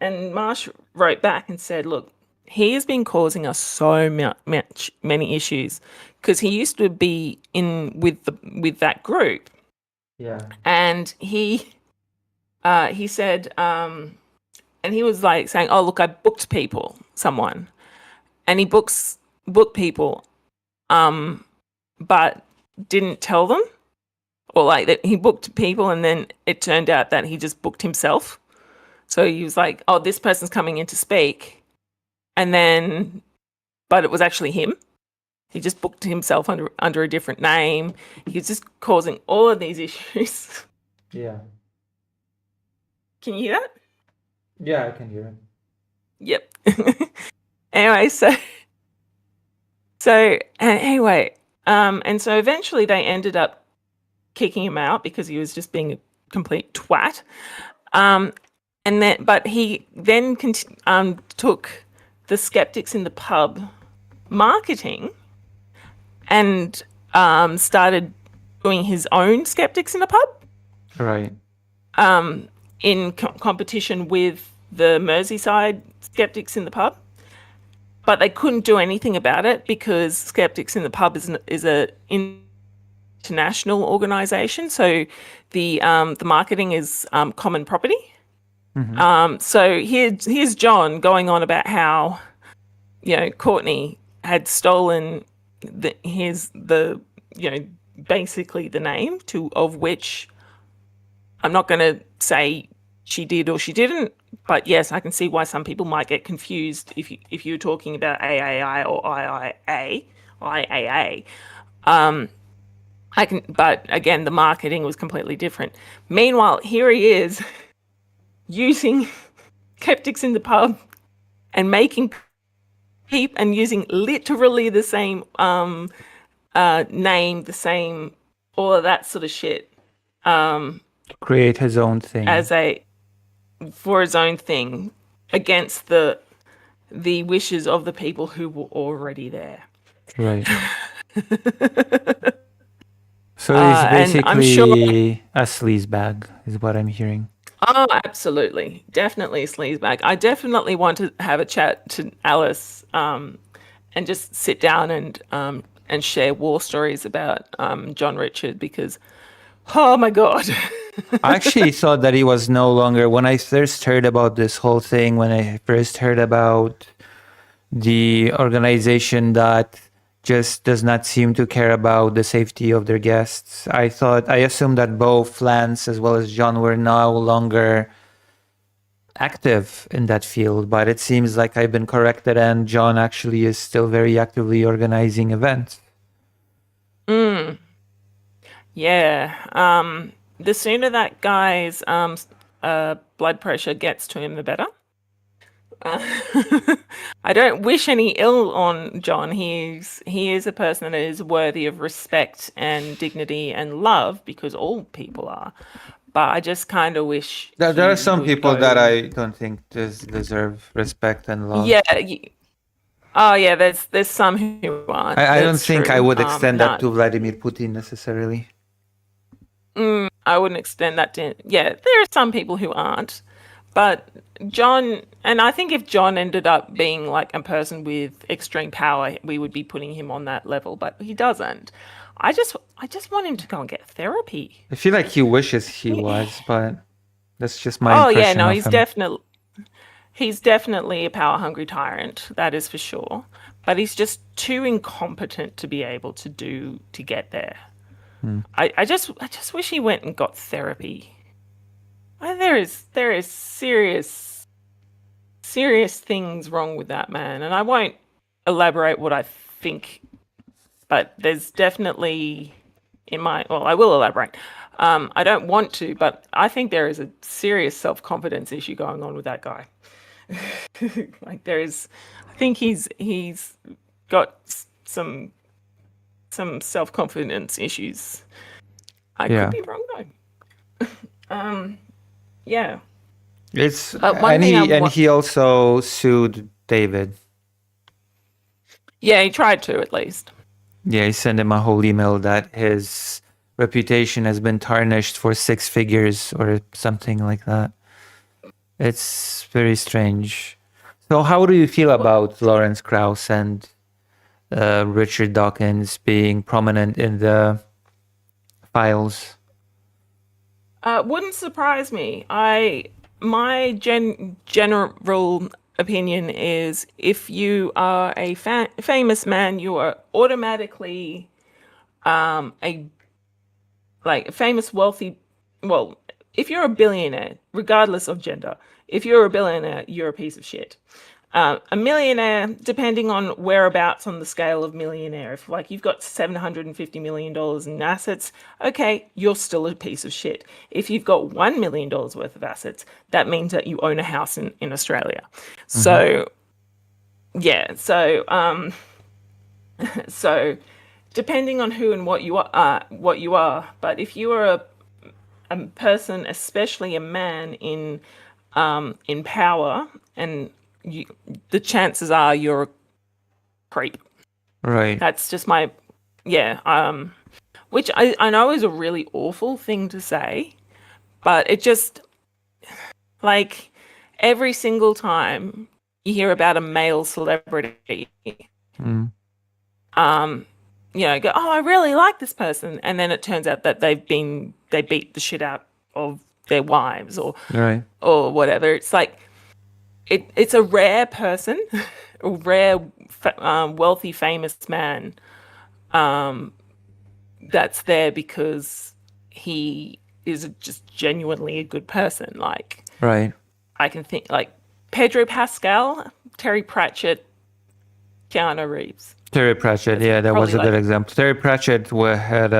and Marsh wrote back and said, look, he has been causing us so many issues because he used to be in with that group. Yeah. And he said, and he was like saying, oh, look, I booked someone, and he booked people, but didn't tell them, or like that he booked people and then it turned out that he just booked himself. So he was like, oh, this person's coming in to speak. And then, but it was actually him. He just booked himself under a different name. He was just causing all of these issues. Yeah. Can you hear that? Yeah, I can hear it. Yep. Anyway, and so eventually they ended up kicking him out because he was just being a complete twat. But he then took the Skeptics in the Pub marketing and started doing his own Skeptics in the Pub. Right. In competition with the Merseyside Skeptics in the Pub. But they couldn't do anything about it because Skeptics in the Pub is a international organization, so the marketing is Common Property. So here's John going on about how, Courtney had stolen basically the name of which I'm not going to say she did or she didn't, but yes, I can see why some people might get confused if you're talking about AAI or IAA. But again, the marketing was completely different. Meanwhile, here he is using skeptics in the pub and making and using literally the same name, the same, all of that sort of shit. Create his own thing. For his own thing against the wishes of the people who were already there. Right. So he's basically a sleazebag, is what I'm hearing. Oh, absolutely. Definitely a sleazebag. I definitely want to have a chat to Alice and just sit down and share war stories about John Richard, because, oh my God. I actually thought that he was no longer, when I first heard about this whole thing, when I first heard about the organization that just does not seem to care about the safety of their guests, I assumed that both Lance as well as John were no longer active in that field, but it seems like I've been corrected and John actually is still very actively organizing events. Yeah. The sooner that guy's blood pressure gets to him, the better. I don't wish any ill on John. He is a person that is worthy of respect and dignity and love, because all people are. But I just kind of wish there are some people that I don't think deserve respect and love. Yeah. There's some who aren't. I don't think I would extend that to Vladimir Putin necessarily. I wouldn't extend that to... Yeah, there are some people who aren't. But John... And I think if John ended up being like a person with extreme power, we would be putting him on that level. But he doesn't. I just want him to go and get therapy. I feel like he wishes he was, but that's just my impression. Oh, yeah, no, of he's definitely a power-hungry tyrant. That is for sure. But he's just too incompetent to be able to get there. I just wish he went and got therapy. There is serious things wrong with that man, and I won't elaborate what I think, but there's definitely I will elaborate. I don't want to, but I think there is a serious self-confidence issue going on with that guy. Like I think he's got some self-confidence issues. I could be wrong though. Yeah. He also sued David. Yeah, he tried to, at least. Yeah, he sent him a whole email that his reputation has been tarnished for 6 figures or something like that. It's very strange. So how do you feel about Lawrence Krauss and Richard Dawkins being prominent in the files? Wouldn't surprise me. My general opinion is, if you are a famous man, you are automatically a famous, wealthy. Well, if you're a billionaire, regardless of gender, if you're a billionaire, you're a piece of shit. A millionaire, depending on whereabouts on the scale of millionaire, if you've got $750 million in assets, okay, you're still a piece of shit. If you've got $1 million worth of assets, that means that you own a house in Australia. Mm-hmm. So, yeah, so depending on who and what you are, but if you are a person, especially a man in power, and the chances are you're a creep. Right. That's just my, which I know is a really awful thing to say, but it just, every single time you hear about a male celebrity, go, oh, I really like this person, and then it turns out that they beat the shit out of their wives Right. or whatever. It's like it's a rare person, a rare wealthy famous man that's there because he is just genuinely a good person. Like Right. I can think like Pedro Pascal, Terry Pratchett, Keanu Reeves. Terry Pratchett, yeah, that was probably a good like- example. Terry Pratchett had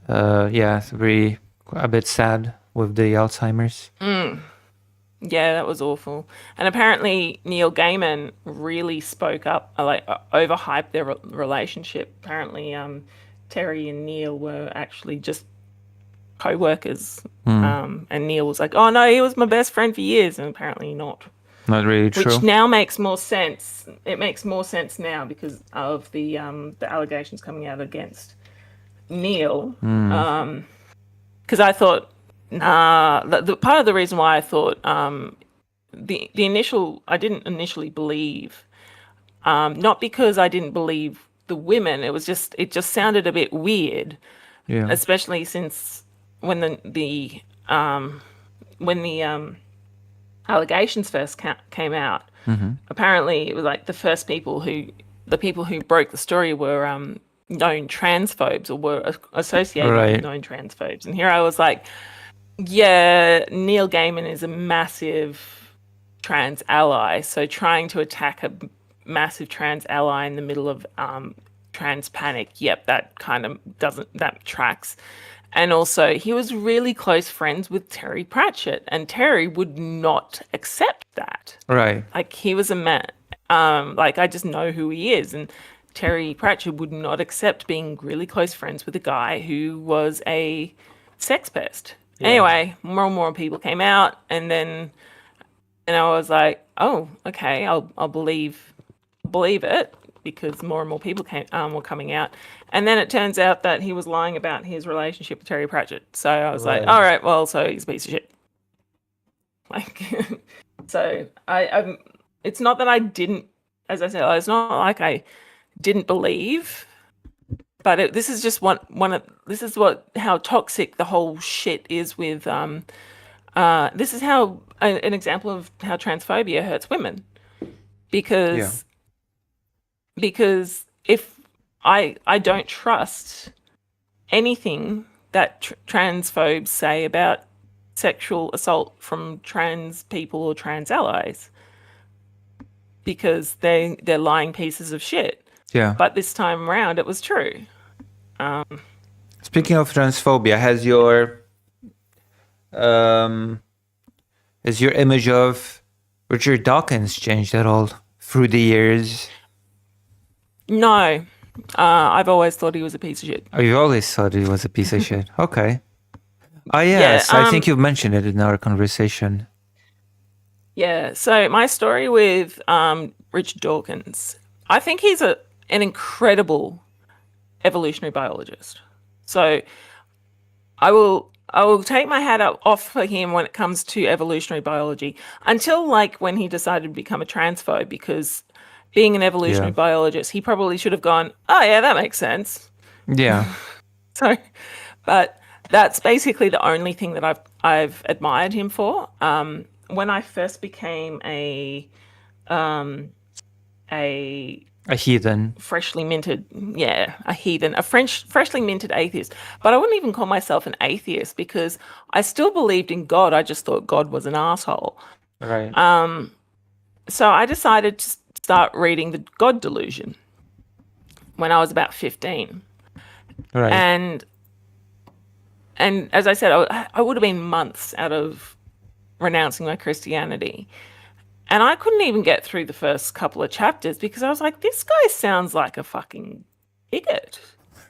very a bit sad with the Alzheimer's. Yeah, that was awful. And apparently Neil Gaiman really spoke up, overhyped their relationship. Apparently, Terry and Neil were actually just co-workers. And Neil was like, "Oh no, he was my best friend for years," and apparently not. Not really true. Which now makes more sense. It makes more sense now because of the allegations coming out against Neil. Because I thought, the part of the reason why I thought the initial, I didn't initially believe, not because I didn't believe the women. It just sounded a bit weird, Yeah. especially since when the allegations first came out. Apparently, it was like the people who broke the story were known transphobes or were associated Right. with known transphobes. And here I was like, yeah, Neil Gaiman is a massive trans ally, so trying to attack a massive trans ally in the middle of trans panic, yep, that tracks. And also, he was really close friends with Terry Pratchett, and Terry would not accept that. Right. Like, he was a man. I just know who he is, and Terry Pratchett would not accept being really close friends with a guy who was a sex pest. Yeah. Anyway, more and more people came out, and I was like, oh, okay, I'll believe it, because more and more people were coming out. And then it turns out that he was lying about his relationship with Terry Pratchett. So I was like, all right, well, so he's a piece of shit. Like, so I'm. It's not that I didn't, as I said, it's not like I didn't believe, but this is just this is how toxic the whole shit is with. This is how an example of how transphobia hurts women, because if I don't trust anything that transphobes say about sexual assault from trans people or trans allies, because they're lying pieces of shit. Yeah. But this time around, it was true. Speaking of transphobia, has your image of Richard Dawkins changed at all through the years? No, I've always thought he was a piece of shit. Oh, you always thought he was a piece of shit. Okay. Oh, yes. I think you've mentioned it in our conversation. Yeah. So my story with Richard Dawkins, I think he's an incredible evolutionary biologist. So I will take my hat off for him when it comes to evolutionary biology, until like when he decided to become a transphobe, because being an evolutionary biologist, he probably should have gone, oh yeah, that makes sense. Yeah. So, but that's basically the only thing that I've admired him for. When I first became a heathen. Freshly minted, a heathen, freshly minted atheist. But I wouldn't even call myself an atheist, because I still believed in God. I just thought God was an asshole. Right. So I decided to start reading The God Delusion when I was about 15. Right. And as I said, I would have been months out of renouncing my Christianity. And I couldn't even get through the first couple of chapters, because I was like, this guy sounds like a fucking bigot.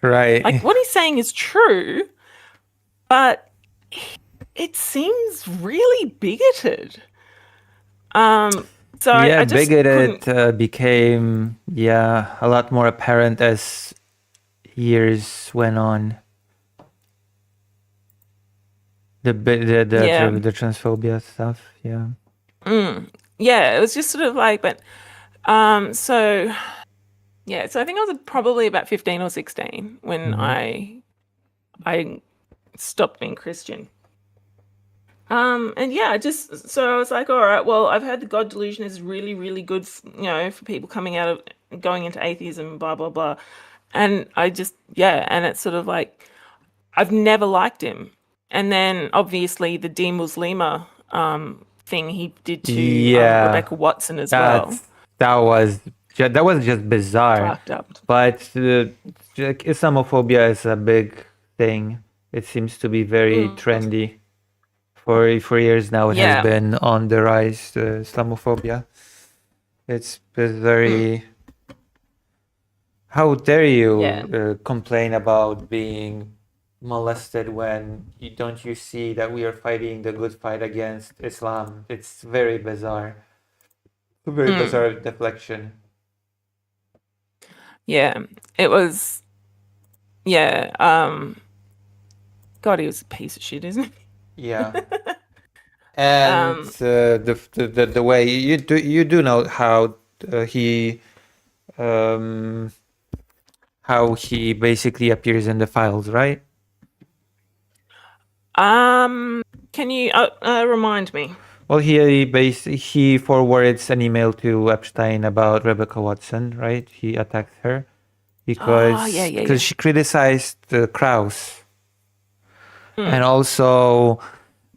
Right. Like, what he's saying is true, but it seems really bigoted. So I just bigoted became a lot more apparent as years went on. The transphobia stuff, Yeah, it was just sort of like, but so Yeah, so I think I was probably about 15 or 16 when Mm-hmm. I stopped being Christian. And yeah, so I was like, all right, well, I've heard the God delusion is really, really good, for people coming out of going into atheism, blah blah blah. And and it's sort of like I've never liked him. And then obviously the D Muslima thing he did to Yeah, Rebecca Watson as well. that's that was just bizarre. Fucked up. But Islamophobia is a big thing. It seems to be very Mm, trendy. For years now, it has yeah. been on the rise. Islamophobia. It's Mm, very. How dare yeah. you complain about being molested when don't you see that we are fighting the good fight against Islam? It's very bizarre. A very Mm, bizarre deflection. yeah. It was. Yeah. God, he was a piece of shit, isn't Yeah. he? And um. the way you do know he um how he basically appears in the files, right? Can you remind me? Well, he forwards an email to Epstein about Rebecca Watson, right? He attacks her Oh, yeah, because yeah, because yeah. she criticized Krauss, and Mm. also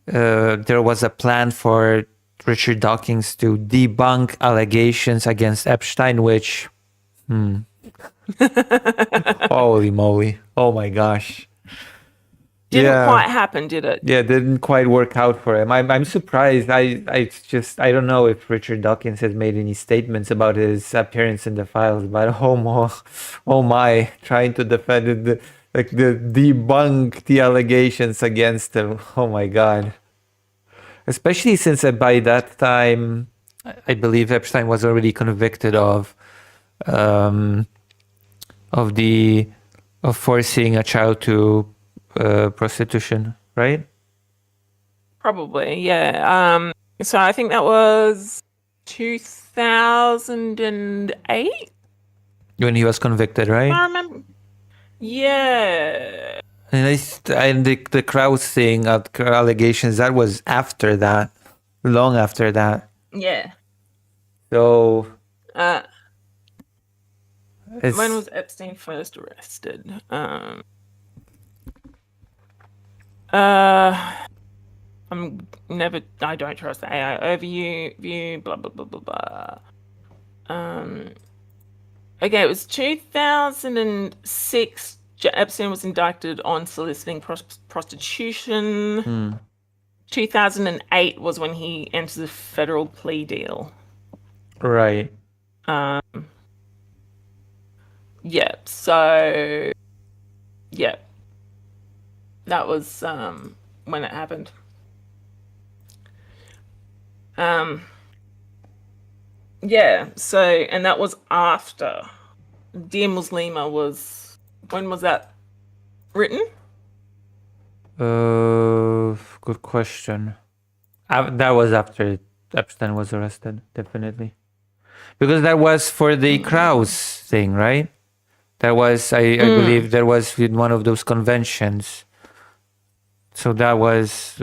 there was a plan for Richard Dawkins to debunk allegations against Epstein, which, holy moly, oh my gosh, Didn't yeah. quite happen, did it? Yeah, didn't quite work out for him. I'm surprised. I don't know if Richard Dawkins has made any statements about his appearance in the files, but oh my, trying to defend it, the debunk the allegations against him. Oh my God. Especially since by that time, I believe Epstein was already convicted um, of the of forcing a child to prostitution, right? Probably, yeah. So I think that was 2008, When he was convicted, if right? I remember. Yeah. And the Krauss thing, allegations, that was after that, long after that. Yeah. So Uh, when it's was Epstein first arrested? Uh, I don't trust the AI overview, blah, blah, blah, blah, blah. Okay, it was 2006. Epstein was indicted on soliciting prostitution. 2008 was when he entered a federal plea deal. right. Yeah, so yeah, that was when it happened. Yeah, so and that was after Dear Muslima was. When was that written? Good question. That was after Epstein was arrested, definitely, because that was for the Krauss thing, right? That was, I believe, that was with one of those conventions. So that was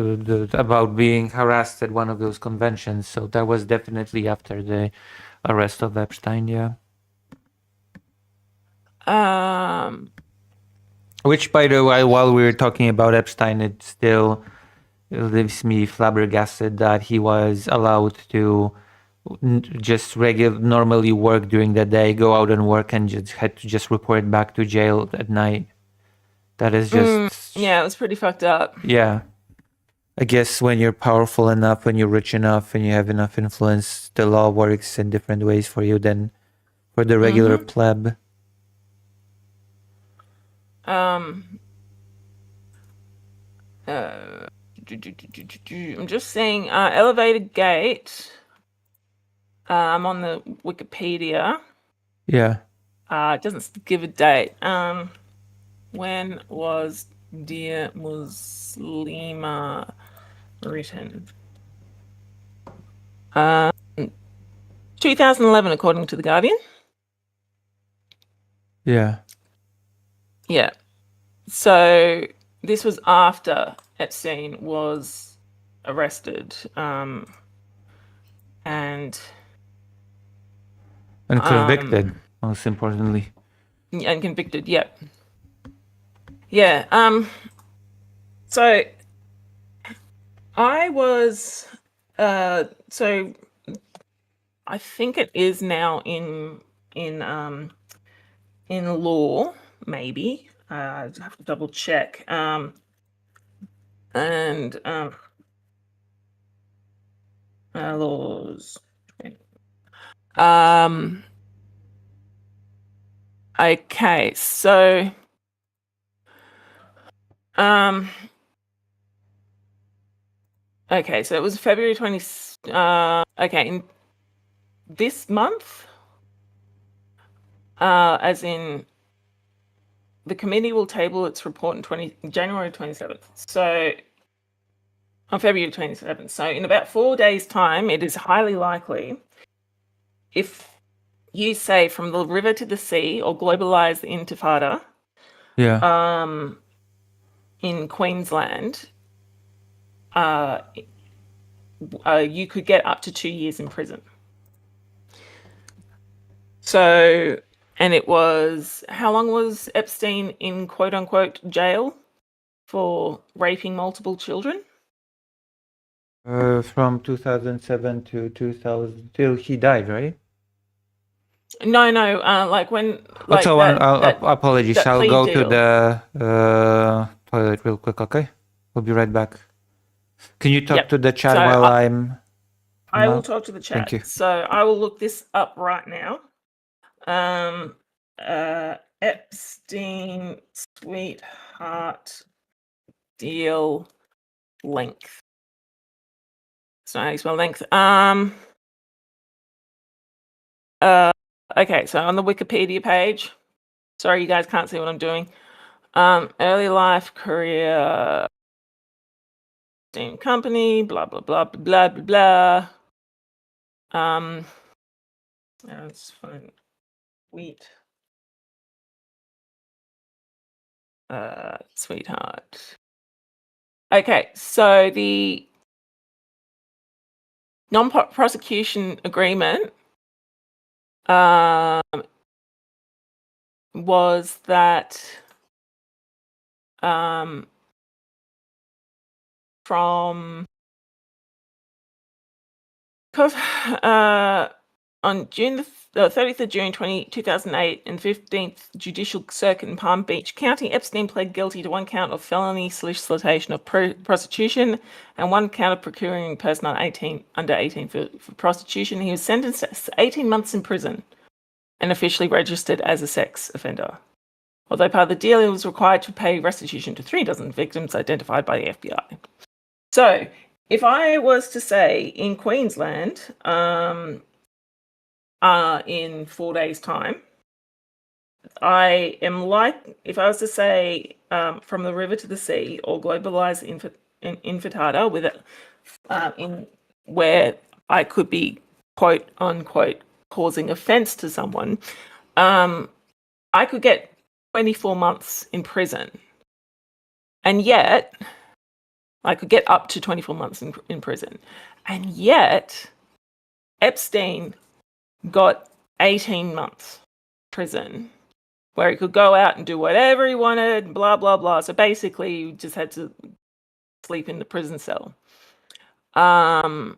about being harassed at one of those conventions. So that was definitely after the arrest of Epstein, yeah. Which, by the way, while we were talking about Epstein, it still leaves me flabbergasted that he was allowed to just normally work during the day, go out and work, and just had to just report back to jail at night. That is just, Yeah, it was pretty fucked up. yeah. I guess when you're powerful enough, when you're rich enough, and you have enough influence, the law works in different ways for you than for the regular pleb. I'm just saying, elevator gate. I'm on the Wikipedia. Yeah. It doesn't give a date. When was Dear Muslima written? 2011, according to The Guardian. Yeah. Yeah. So this was after Epstein was arrested, and Convicted, most importantly. and convicted. Yep. Yeah. So I was. So I think it is now in law. Maybe I have to double check. And laws. Okay, so okay, so it was February 20. Okay, in this month, as in the committee will table its report in January 27th. So on February 27th. So in about 4 days' time, it is highly likely, if you say from the river to the sea or globalize the intifada, in Queensland, you could get up to 2 years in prison. So, and it was, how long was Epstein in quote unquote jail for raping multiple children? From 2007 to 2000 till he died, right? No, like when, like so apologies. that I'll plea go deal. to the toilet real quick, okay? We'll be right back. Can you talk to the chat So while I will talk to the chat. Thank you. So I will look this up right now. Epstein sweetheart deal length. So how you spell length. Okay, so on the Wikipedia page, sorry you guys can't see what I'm doing. Early life, career, Epstein company, blah blah blah blah blah blah. That's fine. Wheat. Sweetheart. Okay, so the non-prosecution agreement was that from on June the 30th of June 2008 and 15th Judicial Circuit in Palm Beach County, Epstein pled guilty to one count of felony solicitation of prostitution and one count of procuring a person under 18 for prostitution. He was sentenced to 18 months in prison and officially registered as a sex offender. Although part of the deal, he was required to pay restitution to 3 dozen victims identified by the FBI. So, if I was to say in Queensland, in 4 days' time, I am like, if I was to say from the river to the sea or globalize infatada with it, in where I could be quote unquote causing offense to someone, I could get 24 months in prison. And yet, I could get up to 24 months in prison. And yet, Epstein got 18 months prison, where he could go out and do whatever he wanted, blah, blah, blah. So basically, you just had to sleep in the prison cell. And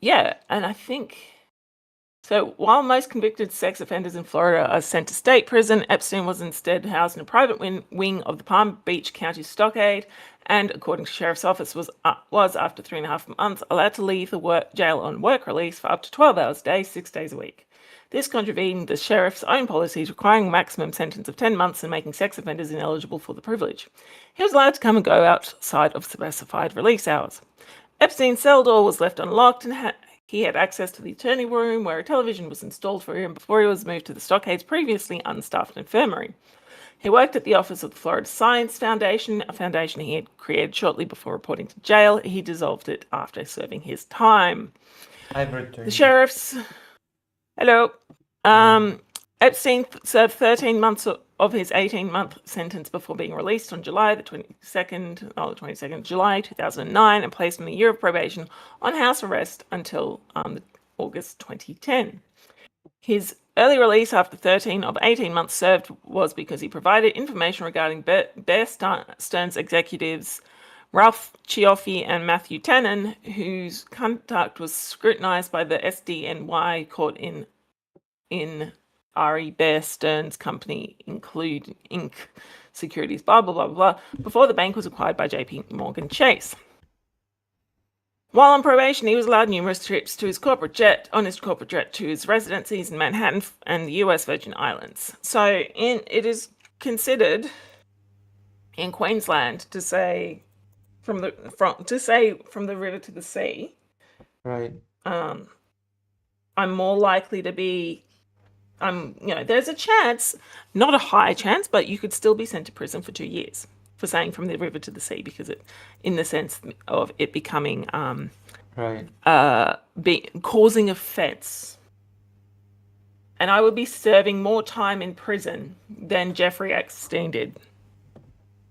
yeah, and I think, so while most convicted sex offenders in Florida are sent to state prison, Epstein was instead housed in a private wing of the Palm Beach County Stockade, and according to Sheriff's Office, was after 3.5 months allowed to leave the jail on work release for up to 12 hours a day, 6 days a week. This contravened the sheriff's own policies requiring a maximum sentence of 10 months and making sex offenders ineligible for the privilege. He was allowed to come and go outside of specified release hours. Epstein's cell door was left unlocked and he had access to the attorney room where a television was installed for him before he was moved to the Stockade's previously unstaffed infirmary. He worked at the office of the Florida Science Foundation, a foundation he had created shortly before reporting to jail. He dissolved it after serving his time. I've returned. The sheriffs... Hello. Epstein served 13 months of his 18-month sentence before being released on July 22nd, July 2009, and placed on a year of probation on house arrest until August 2010. His early release after 13 of 18 months served was because he provided information regarding Bear Stearns executives Ralph Cioffi and Matthew Tannen, whose conduct was scrutinized by the SDNY court in Bear Stearns Company, include Inc. Securities, blah, blah, blah, blah, before the bank was acquired by JP Morgan Chase. While on probation, he was allowed numerous trips to his corporate jet to his residencies in Manhattan and the US Virgin Islands. So it is considered in Queensland to say from the river to the sea. Right. I'm more likely to be. There's a chance, not a high chance, but you could still be sent to prison for 2 years for saying from the river to the sea, because it, in the sense of it becoming Right. causing offence. And I would be serving more time in prison than Jeffrey Epstein did.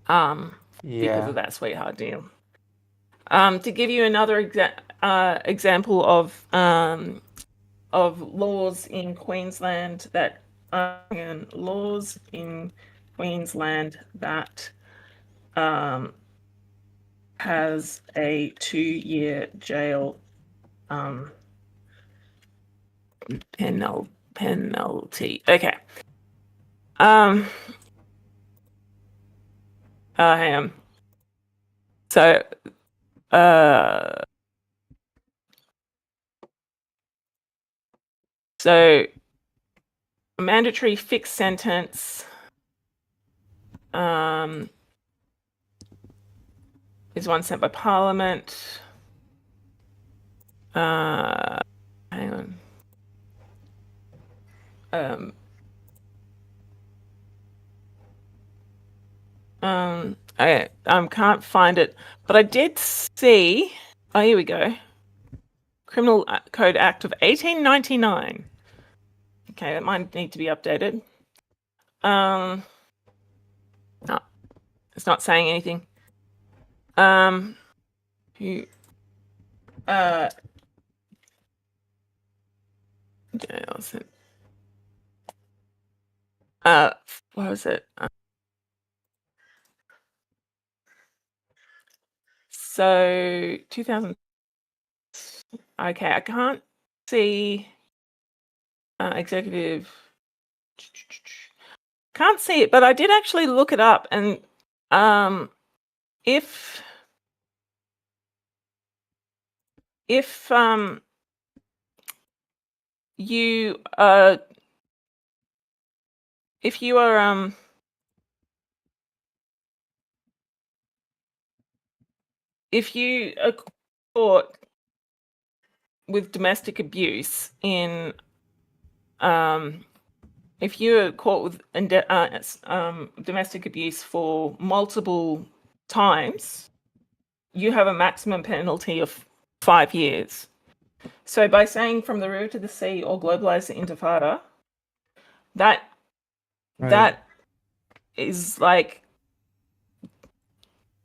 Because Yeah. of that sweetheart deal. To give you another example of laws in Queensland that has a 2-year jail penalty. Okay. Hang on. So, a mandatory fixed sentence is one sent by Parliament. Hang on. I can't find it, but I did see. Oh, here we go. Criminal Code Act of 1899. Okay, that might need to be updated. No, it's not saying anything. What was it? So 2000. Okay, I can't see executive. Can't see it, but I did actually look it up, and if you are caught with domestic abuse if you're caught with domestic abuse for multiple times, you have a maximum penalty of 5 years. So by saying from the river to the sea or globalize the intifada, that is like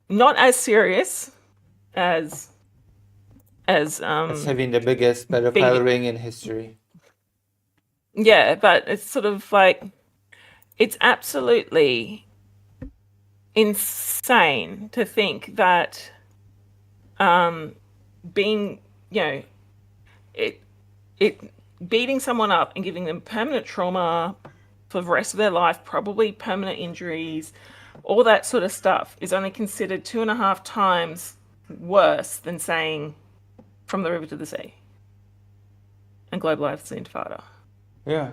not as serious as having the biggest pedophile ring in history. Yeah, but it's sort of like, it's absolutely insane to think that being, beating someone up and giving them permanent trauma for the rest of their life, probably permanent injuries, all that sort of stuff, is only considered 2.5 times worse than saying from the river to the sea and globalize the intifada. Yeah,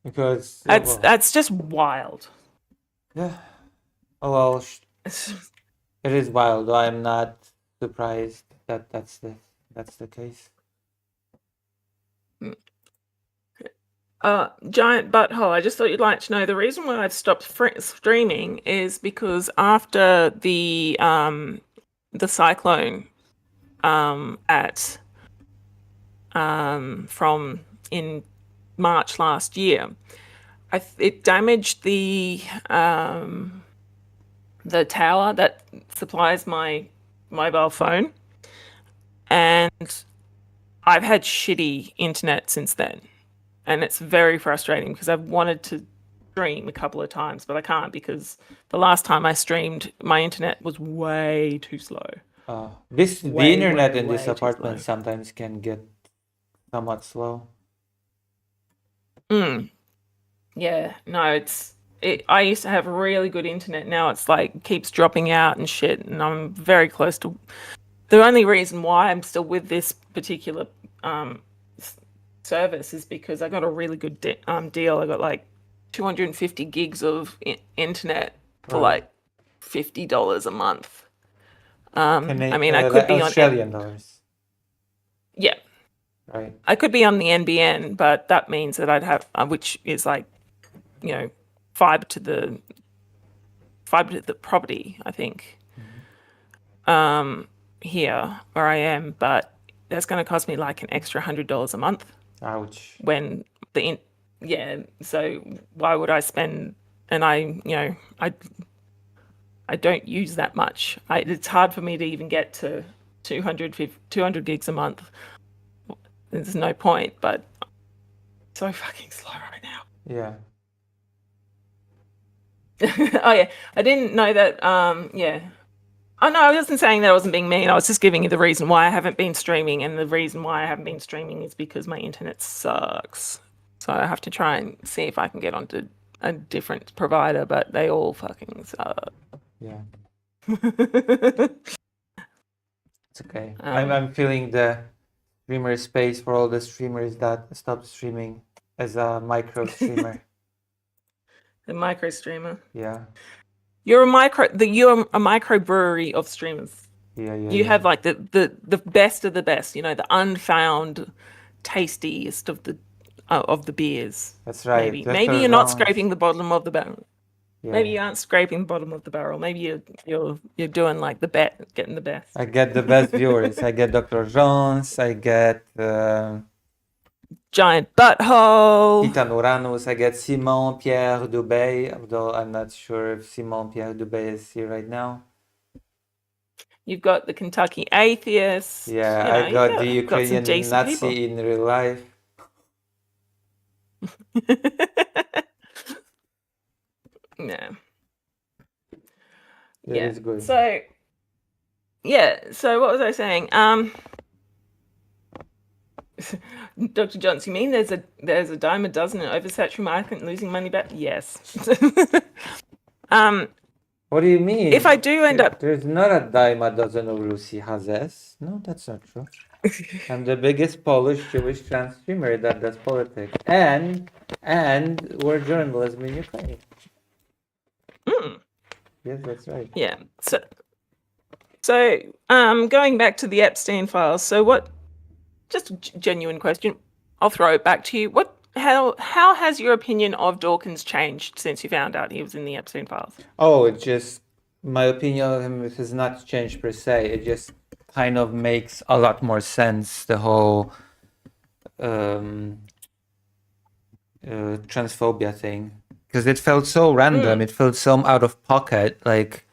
because that's just wild. Yeah. Oh well, it is wild. Though I'm not surprised that that's the case. Giant butthole. I just thought you'd like to know the reason why I've stopped streaming is because after the cyclone from in March last year. It damaged the tower that supplies my mobile phone, and I've had shitty internet since then, and it's very frustrating because I've wanted to stream a couple of times, but I can't because the last time I streamed, my internet was way too slow. The Way, internet way, in this way too apartment slow. sometimes can get somewhat slow. Yeah, no, I used to have really good internet. Now it's like keeps dropping out and shit, and I'm very close to. The only reason why I'm still with this particular service is because I got a really good deal. I got like 250 gigs of internet for Right. like $50 a month. I mean, I could Like be on Australian dollars, yeah, right? I could be on the NBN, but that means that I'd have, which is like, you know, fiber to the property, I think, here where I am, but that's going to cost me like an extra $100 a month Ouch. when yeah. So why would I spend? And I don't use that much. It's hard for me to even get to 200 gigs a month. There's no point, but it's so fucking slow right now. Yeah. Oh yeah, I didn't know that. Yeah. Oh no, I wasn't saying that I wasn't being mean. I was just giving you the reason why I haven't been streaming, and the reason why I haven't been streaming is because my internet sucks. So I have to try and see if I can get onto a different provider, but they all fucking suck. Yeah. It's okay. I'm feeling the streamer space for all the streamers that stopped streaming as a micro streamer. The micro streamer. Yeah. You're a micro brewery of streamers. Yeah. You have like the best of the best, the unfound tastiest of the beers. That's right. Maybe Dr. you're not John's. scraping the bottom of the barrel. Yeah. Maybe you aren't scraping the bottom of the barrel. Maybe you're doing like getting the best. I get the best viewers. I get Dr. Jones. I get Giant butthole. Titan Uranus. I get Simon Pierre Dubé, although I'm not sure if Simon Pierre Dubé is here right now. You've got the Kentucky atheist. Yeah, I got the got some Ukrainian decent Nazi people. in real life. Yeah. It is good. So what was I saying? Dr. Johnson, you mean there's a dime a dozen in oversaturated market losing money back? Yes. What do you mean? If I do end up... There's not a dime a dozen of Lucy Hazes. No, that's not true. I'm the biggest Polish Jewish trans streamer that does politics. And we're journalism in Ukraine. Yes, that's right. Yeah. So going back to the Epstein files, so what, just a genuine question, I'll throw it back to you. How has your opinion of Dawkins changed since you found out he was in the Epstein files? Oh, it just, my opinion of him has not changed per se. It just kind of makes a lot more sense, the whole transphobia thing. Because it felt so random. It felt so out of pocket. Like,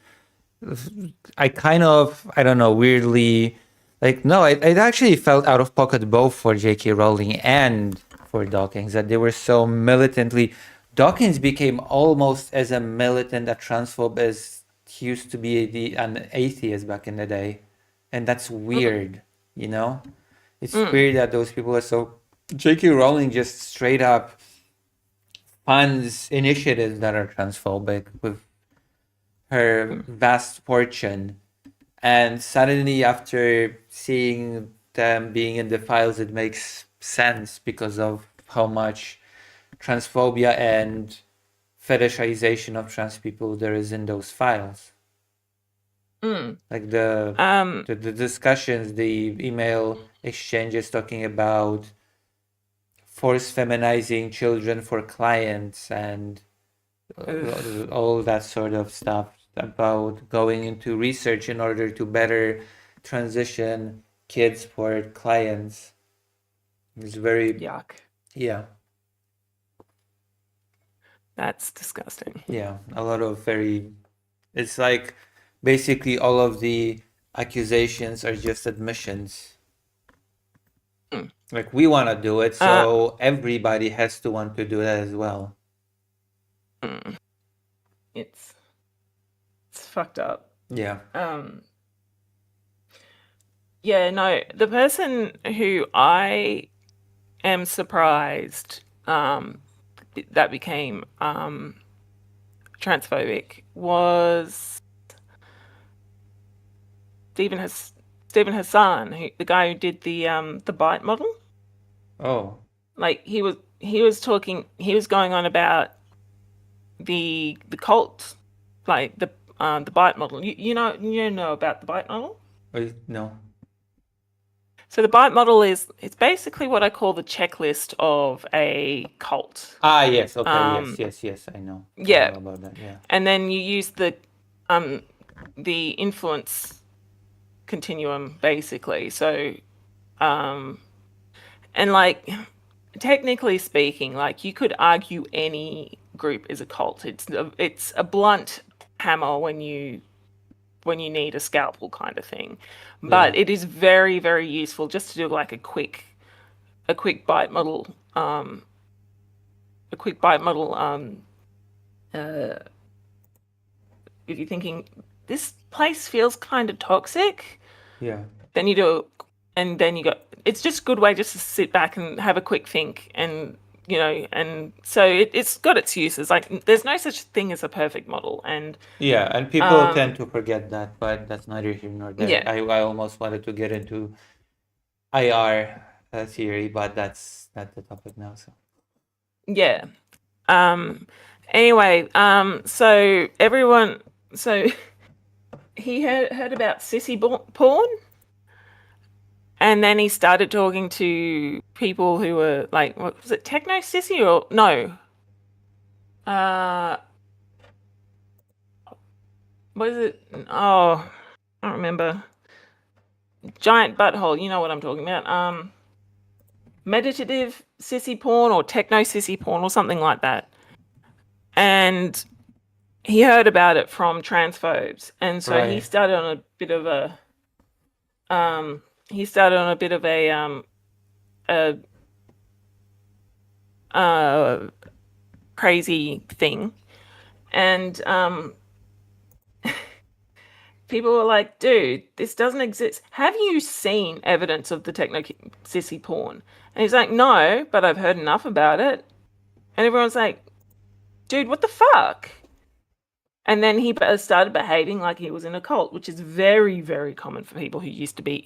I don't know, weirdly, like, no, it actually felt out of pocket both for J.K. Rowling and for Dawkins, that they were so militantly... Dawkins became almost as a militant, a transphobe, as he used to be an atheist back in the day. And that's weird, It's weird that those people are so... J.K. Rowling just straight up funds initiatives that are transphobic with her vast fortune. And suddenly, after seeing them being in the files, it makes sense because of how much transphobia and fetishization of trans people there is in those files. Like the discussions, the email exchanges talking about force feminizing children for clients and all that sort of stuff, about going into research in order to better transition kids for clients. It's very yuck. Yeah. That's disgusting. Yeah, a lot of very. It's like basically all of the accusations are just admissions. Mm. Like we want to do it, Uh, so everybody has to want to do that as well. mm. It's fucked up. Yeah. Yeah, no, the person who I am surprised that became transphobic was Stephen Hassan, the guy who did the bite model. Oh. Like he was going on about the cult, like the bite model. You know about the bite model. No. So the bite model it's basically what I call the checklist of a cult. Ah, yes. Okay. Yes. I know. I Yeah, know about that. Yeah. and then you use the influence continuum basically. So and like technically speaking, like you could argue any group is a cult. It's a blunt hammer when you need a scalpel kind of thing, but Yeah. it is very very useful just to do like a quick bite model. A quick bite model. If you're thinking this place feels kind of toxic, Yeah. then you do, and then you go. It's just a good way just to sit back and have a quick think, and and so it's got its uses. Like there's no such thing as a perfect model, and Yeah, and people tend to forget that, but that's neither here nor there. yeah, I almost wanted to get into IR theory, but that's not the topic now. So yeah. Anyway, so he heard about sissy porn, and then he started talking to people who were like, what was it, techno sissy or no? What is it? Oh, I don't remember. Giant butthole. You know what I'm talking about. Meditative sissy porn or techno sissy porn or something like that. And he heard about it from transphobes, and so he right. started on a bit of a he started on a bit of a crazy thing, and people were like, dude, this doesn't exist. Have you seen evidence of the techno sissy porn? And he's like, no, but I've heard enough about it. And everyone's like, dude, what the fuck? And then he started behaving like he was in a cult, which is very, very common for people who used to be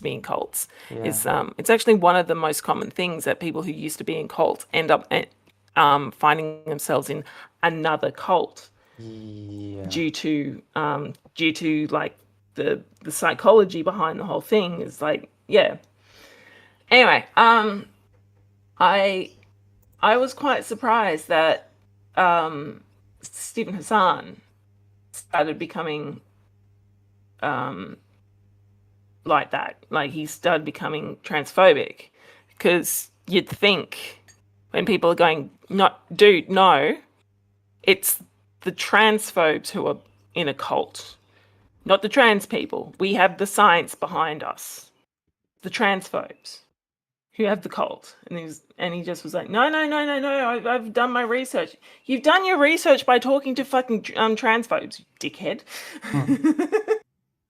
in cults. Yeah. It's actually one of the most common things that people who used to be in cults end up finding themselves in another cult Yeah. due to like the psychology behind the whole thing is like, yeah. Anyway, I was quite surprised that Stephen Hassan started becoming like that. Like he started becoming transphobic, because you'd think when people are going, not dude, no, it's the transphobes who are in a cult, not the trans people. We have the science behind us. The transphobes who have the cult. And he just was like, no, I've done my research. You've done your research by talking to fucking transphobes, you dickhead.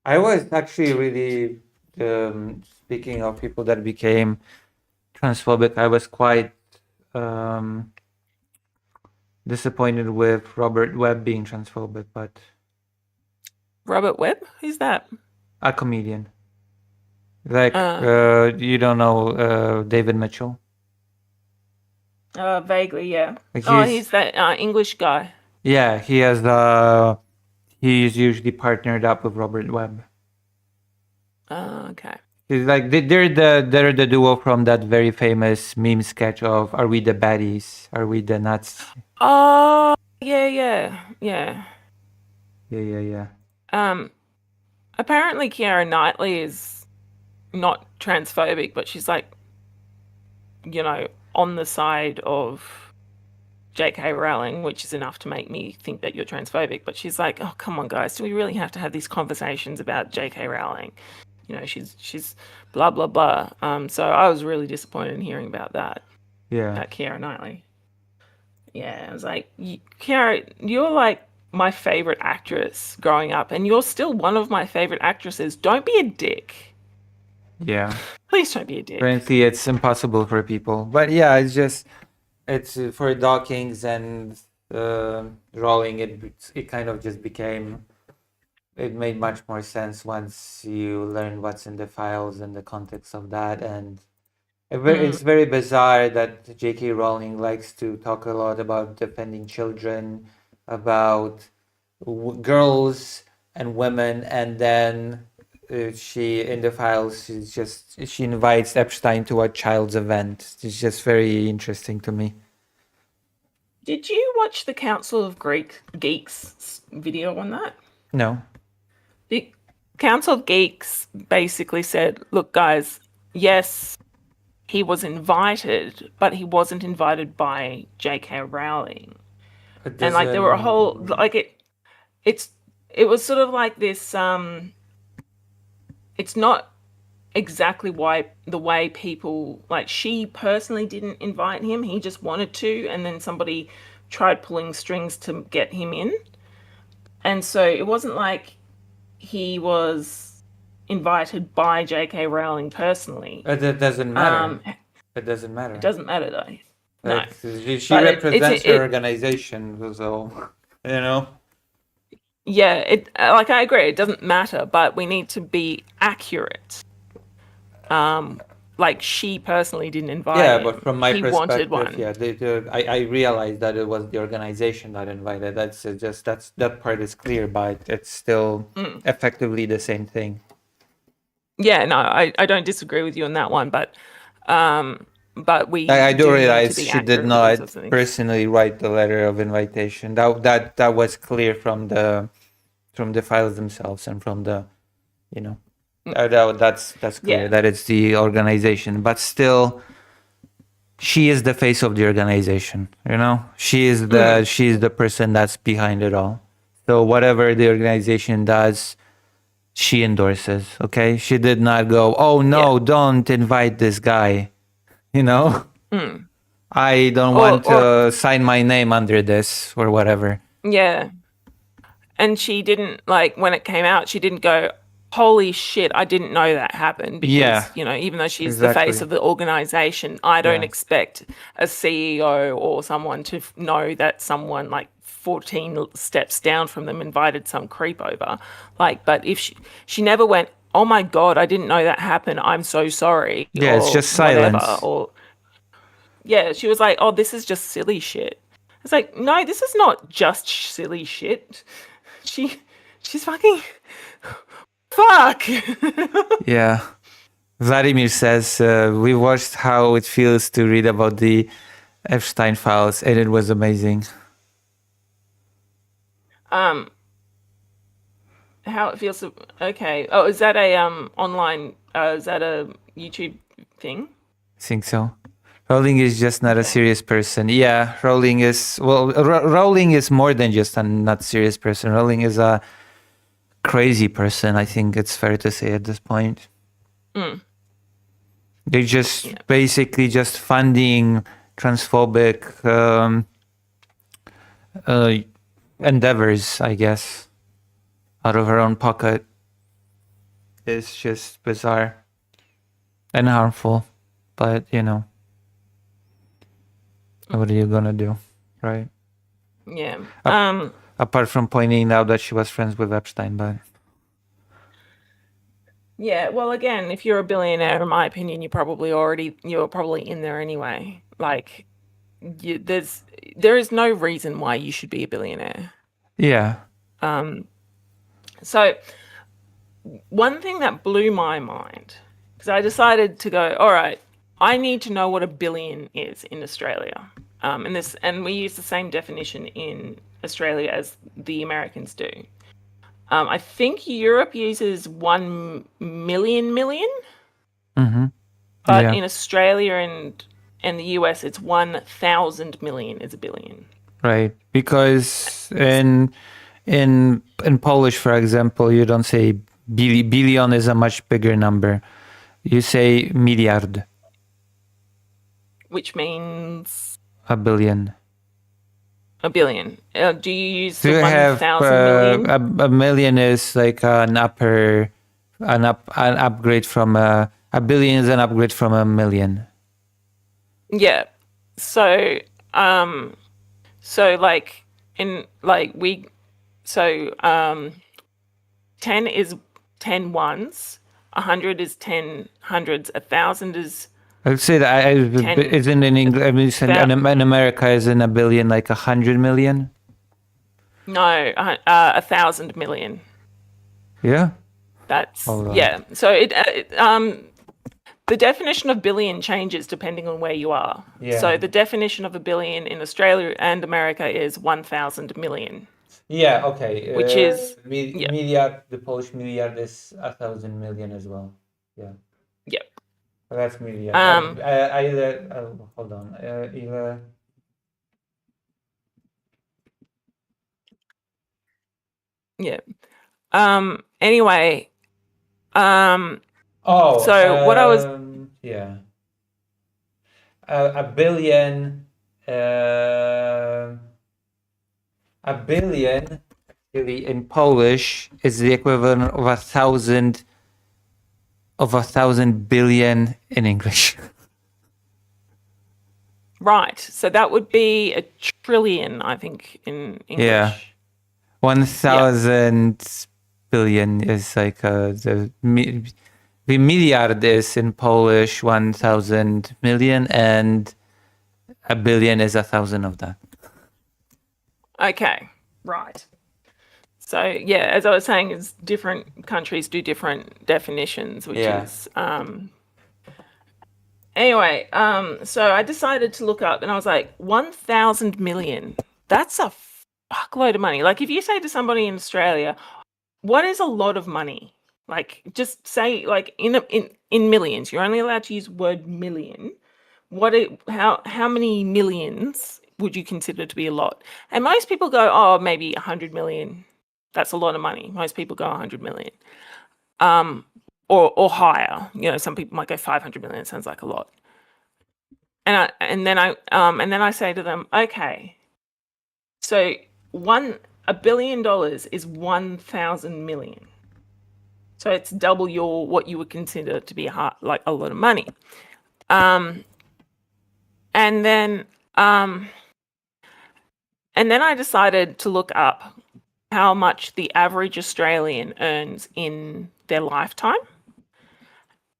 I was actually really speaking of people that became transphobic. I was quite disappointed with Robert Webb being transphobic, but Robert Webb? Who's that? a comedian. Like you don't know David Mitchell? Vaguely, yeah. Like He's that English guy. yeah, he's usually partnered up with Robert Webb. Okay. It's like they're the duo from that very famous meme sketch of "Are we the baddies? Are we the nuts?" Oh, yeah. Yeah. Apparently Keira Knightley is not transphobic, but she's like, on the side of, J.K. Rowling, which is enough to make me think that you're transphobic. But she's like, oh, come on, guys, do we really have to have these conversations about J.K. Rowling? You know, she's blah blah blah. So I was really disappointed in hearing about that. Yeah. About Keira Knightley. Yeah, I was like, Keira, you're like my favorite actress growing up, and you're still one of my favorite actresses. Don't be a dick. Yeah. Please don't be a dick. Apparently, it's impossible for people. But yeah, it's for Dawkins and Rowling. It kind of just became. It made much more sense once you learn what's in the files and the context of that. And it's very bizarre that J.K. Rowling likes to talk a lot about defending children, about girls and women, and then she in the files she invites Epstein to a child's event. It's just very interesting to me. Did you watch the Council of Greek Geeks video on that? No. The Council of Geeks basically said, look, guys, yes, he was invited, but he wasn't invited by J.K. Rowling. And like there were a whole like it was sort of like this it's not exactly why the way people like she personally didn't invite him. He just wanted to, and then somebody tried pulling strings to get him in. And so it wasn't like he was invited by J.K. Rowling personally. It doesn't matter. It doesn't matter. It doesn't matter though. No. She represents her organization, so you know. Yeah, like I agree, it doesn't matter, but we need to be accurate. Like she personally didn't invite him. But from my perspective, wanted one. I realized that it was the organization that invited. That part is clear, but it's still effectively the same thing. Yeah, no, I don't disagree with you on that one, but we. I do realize she did not personally write the letter of invitation. That was clear from the files themselves and from the, you know. That's clear that it's the organization, but still, she is the face of the organization. You know, she's the person that's behind it all. So whatever the organization does, she endorses. Okay, she did not go, oh no, don't invite this guy. You know, I don't want to sign my name under this or whatever. Yeah, and she didn't like when it came out. She didn't go, holy shit, I didn't know that happened. Because, you know, even though she's the face of the organization, I don't expect a CEO or someone to know that someone like 14 steps down from them invited some creep over. Like, but if she never went, oh my God, I didn't know that happened. I'm so sorry. Yeah, it's just silence. She was like, oh, this is just silly shit. It's like, no, this is not just silly shit. She's fucking... Fuck! Yeah. Vladimir says, we watched How It Feels to read about the Epstein files, and it was amazing. How It Feels to... Okay. Oh, is that a online... is that a YouTube thing? I think so. Rowling is just not a serious person. Yeah, Rowling is... Well, Rowling is more than just a not serious person. Rowling is a crazy person, I think it's fair to say at this point. They're just basically just funding transphobic endeavors, I guess, out of her own pocket. It's just bizarre and harmful, but you know, what are you gonna do, right? Yeah. Apart from pointing out that she was friends with Epstein, but... Yeah, well, again, if you're a billionaire, in my opinion, you're probably in there anyway. Like, there is no reason why you should be a billionaire. Yeah. So, one thing that blew my mind, because I decided to go, all right, I need to know what a billion is in Australia. And we use the same definition in Australia as the Americans do. I think Europe uses 1 million. Mm-hmm. But in Australia in the US, it's 1,000 million is a billion. Right, because in Polish, for example, you don't say billion is a much bigger number. You say miliard, Which means a billion. a billion. Do you use So the you have 1,000 million? a million is like an upgrade from a billion is an upgrade from a million. Yeah. So, like in like we, so 10 is 10 ones, 100 is 10 hundreds, 1,000 is I would say that isn't in English. I mean, in America, isn't a billion like 100 million? no, 1,000 million. Yeah. That's All right. yeah. So the definition of billion changes depending on where you are. Yeah. So the definition of a billion in Australia and America is 1,000 million. Yeah. Okay. Which is yeah. Milliard. The Polish milliard is 1,000 million as well. Yeah. Yep. That's milliard. Hold on. Yeah. Anyway. Oh. So what I was. Yeah. A billion. A billion. Actually, in Polish, is the equivalent of 1,000 billion in English. Right. So that would be a trillion, I think, in English. Yeah. 1,000 billion is like the milliard is in Polish 1,000 million, and a billion is 1,000 of that. Okay. Right. So yeah, as I was saying, is different countries do different definitions, which is anyway. So I decided to look up, and I was like, 1,000 million. That's a fuckload of money. Like if you say to somebody in Australia, what is a lot of money? Like just say like in millions. You're only allowed to use the word million. How many millions would you consider to be a lot? And most people go, oh, maybe 100 million. That's a lot of money. Most people go 100 million. Or higher. You know, some people might go 500 million. It sounds like a lot. And then I say to them, okay, so $1 billion is 1,000 million. So it's double what you would consider to be a lot of money. And then I decided to look up how much the average Australian earns in their lifetime.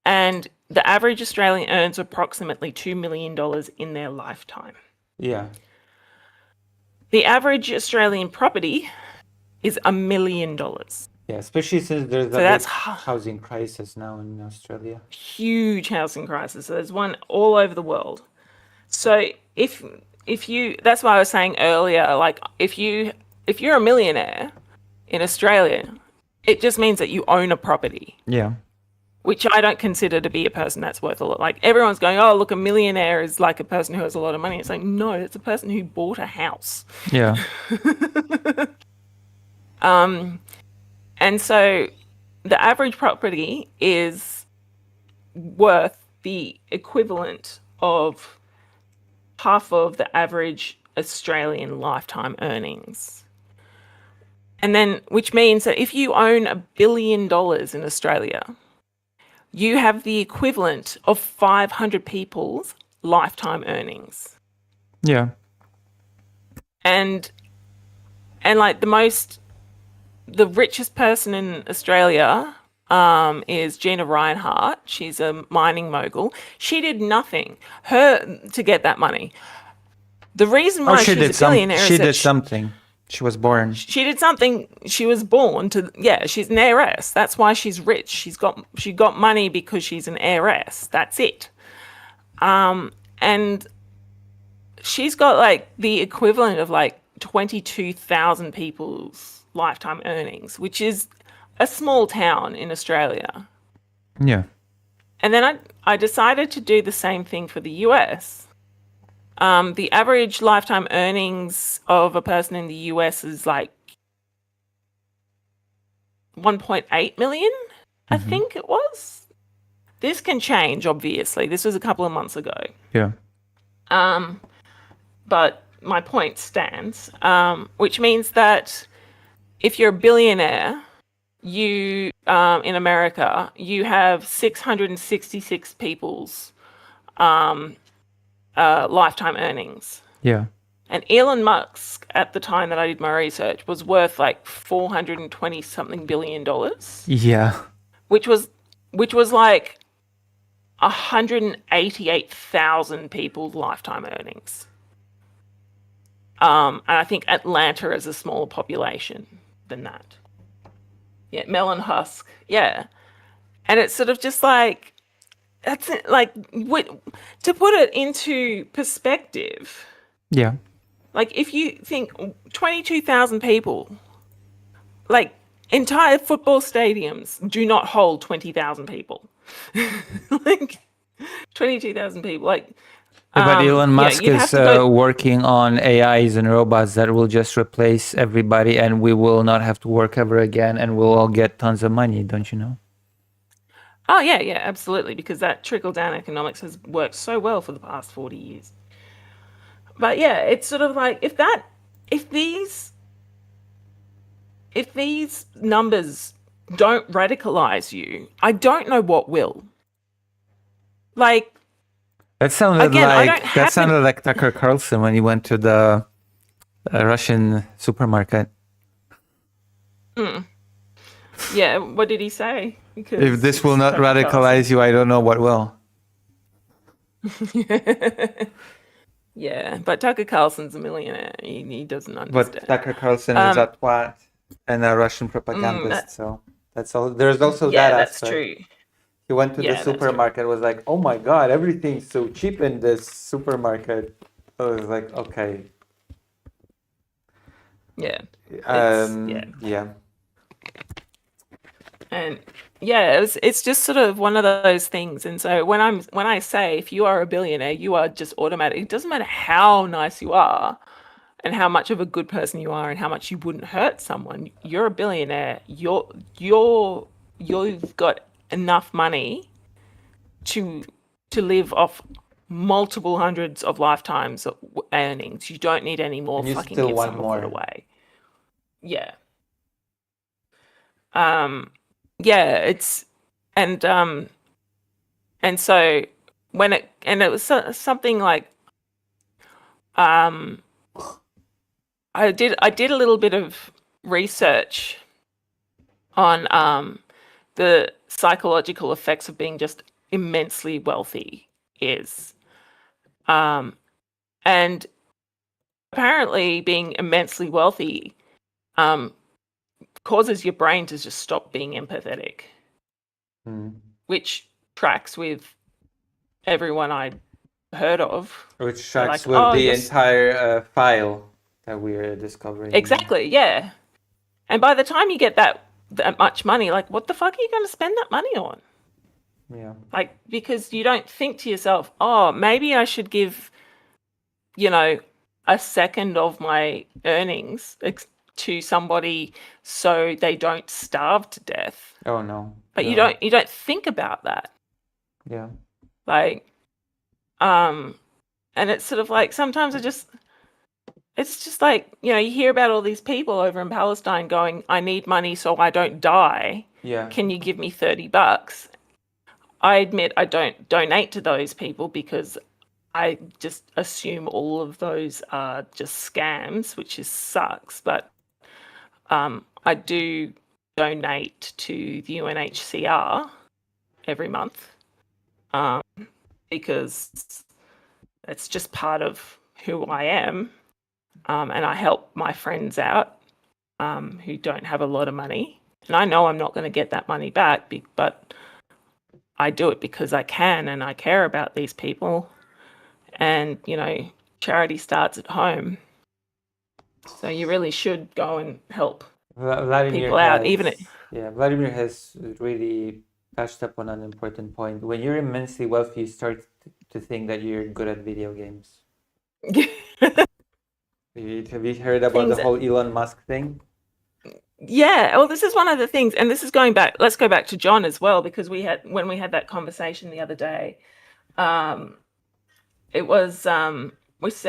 And the average Australian earns approximately $2 million in their lifetime. Yeah. The average Australian property is $1 million. Yeah, especially since there's a big housing crisis now in Australia. Huge housing crisis. So there's one all over the world. So if you, that's why I was saying earlier, like if you're a millionaire in Australia, it just means that you own a property. Yeah. Which I don't consider to be a person that's worth a lot. Like everyone's going, oh, look, a millionaire is like a person who has a lot of money. It's like, no, it's a person who bought a house. Yeah. And so the average property is worth the equivalent of half of the average Australian lifetime earnings. And then, which means that if you own $1 billion in Australia, you have the equivalent of 500 people's lifetime earnings. Yeah. And like the richest person in Australia is Gina Reinhardt. She's a mining mogul. She did nothing to get that money. The reason why she's a billionaire is she did something. She was born. She did something. She was born to. Yeah, she's an heiress. That's why she's rich. She got money because she's an heiress. That's it. And she's got like the equivalent of like 22,000 people's lifetime earnings, which is a small town in Australia. Yeah. And then I decided to do the same thing for the US. The average lifetime earnings of a person in the US is like 1.8 million, I think it was. This can change, obviously. This was a couple of months ago. Yeah. But my point stands, which means that if you're a billionaire, you in America, you have 666 people's lifetime earnings. Yeah. And Elon Musk, at the time that I did my research, was worth like 420 something billion dollars, Yeah. which was like 188,000 people's lifetime earnings. And I think Atlanta has a smaller population than that. Yeah, Melon Husk. Yeah. And it's sort of just like, that's it, like, to put it into perspective, Yeah. like if you think 22,000 people, like entire football stadiums do not hold 20,000 people. Like 22,000 people, like But Elon Musk you'd is have to go. working on AIs and robots that will just replace everybody, and we will not have to work ever again, and we'll all get tons of money. Don't you know? Oh yeah, absolutely, because that trickle down economics has worked so well for the past 40 years. But yeah, it's sort of like if these numbers don't radicalize you, I don't know what will. Like, That sounded again, I don't that have sounded like Tucker Carlson when he went to the Russian supermarket. Yeah, what did he say? Because If this will not Tucker radicalize you, I don't know what will. Carlson. Yeah, but Tucker Carlson's a millionaire. He doesn't understand. But Tucker Carlson is a twat and a Russian propagandist, so that's all. There's also yeah, that that's aspect. true. He went to Yeah, the that's true. supermarket, was like, "Oh my God, everything's so cheap in this supermarket." I was like, "Okay, Yeah, yeah, and yeah, it's just sort of one of those things. And so when I say if you are a billionaire, you are just automatic. It doesn't matter how nice you are, and how much of a good person you are, and how much you wouldn't hurt someone. You're a billionaire. You've got enough money to live off multiple hundreds of lifetimes of earnings. You don't need any more. And you Fucking still give want some of more. it away. Yeah. Yeah, it's and so when it was something like I did a little bit of research on the psychological effects of being just immensely wealthy is and apparently being immensely wealthy causes your brain to just stop being empathetic, which tracks with everyone I heard of. Which They're tracks like, with "Oh, the yes." entire file that we're discovering. Exactly, yeah. And by the time you get that much money, like, what the fuck are you going to spend that money on? Yeah. Like, because you don't think to yourself, oh, maybe I should give, a second of my earnings to somebody so they don't starve to death. Oh no. But No. you don't think about that. Yeah. Like, and it's sort of like sometimes it's just like, you hear about all these people over in Palestine going, I need money so I don't die. Yeah. Can you give me $30? I admit I don't donate to those people because I just assume all of those are just scams, which sucks. But I do donate to the UNHCR every month because it's just part of who I am. And I help my friends out who don't have a lot of money. And I know I'm not going to get that money back, but I do it because I can and I care about these people. And, charity starts at home. So you really should go and help people out. Vladimir has really touched upon an important point. When you're immensely wealthy, you start to think that you're good at video games. Have you heard about the things. whole Elon Musk thing? Yeah, well, this is one of the things, and this is going back. Let's go back to John as well, because when we had that conversation the other day, um, it was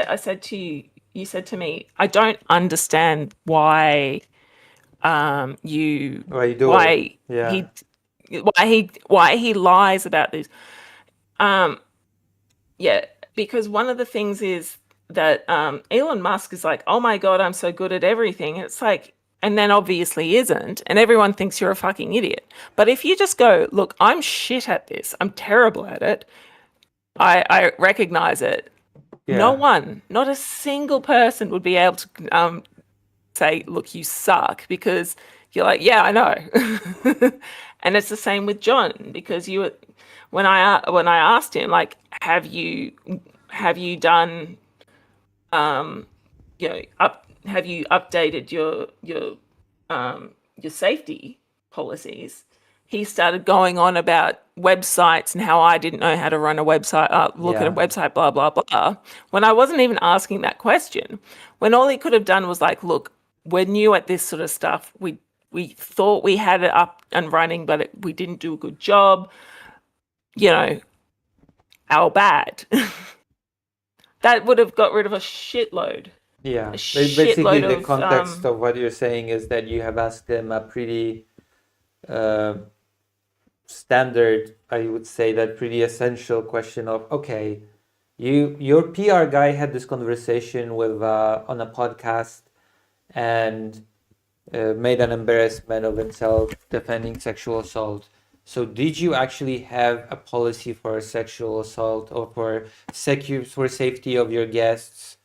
I said to you, you said to me, I don't understand you Why you do it? Yeah. he why he lies about this. Um, yeah, because one of the things is that Elon Musk is like, oh my God, I'm so good at everything. It's like, and then obviously isn't. And everyone thinks you're a fucking idiot. But if you just go, look, I'm shit at this, I'm terrible at it, I recognize it. No Yeah. one, not a single person would be able to say, look, you suck, because you're like, yeah, I know. And it's the same with John, because when I asked him, like, have you done have you updated your safety policies? He started going on about websites and how I didn't know how to run a website, look at a Yeah. website, blah, blah, blah. When I wasn't even asking that question, when all he could have done was like, look, we're new at this sort of stuff. We thought we had it up and running, but we didn't do a good job. You know, our bad. That would have got rid of Yeah. a Basically, shitload the of context of what you're saying is that you have asked them a pretty uh, standard, I would say, that pretty essential question of, okay, your PR guy had this conversation with on a podcast and made an embarrassment of himself defending sexual assault. So did you actually have a policy for sexual assault or for safety of your guests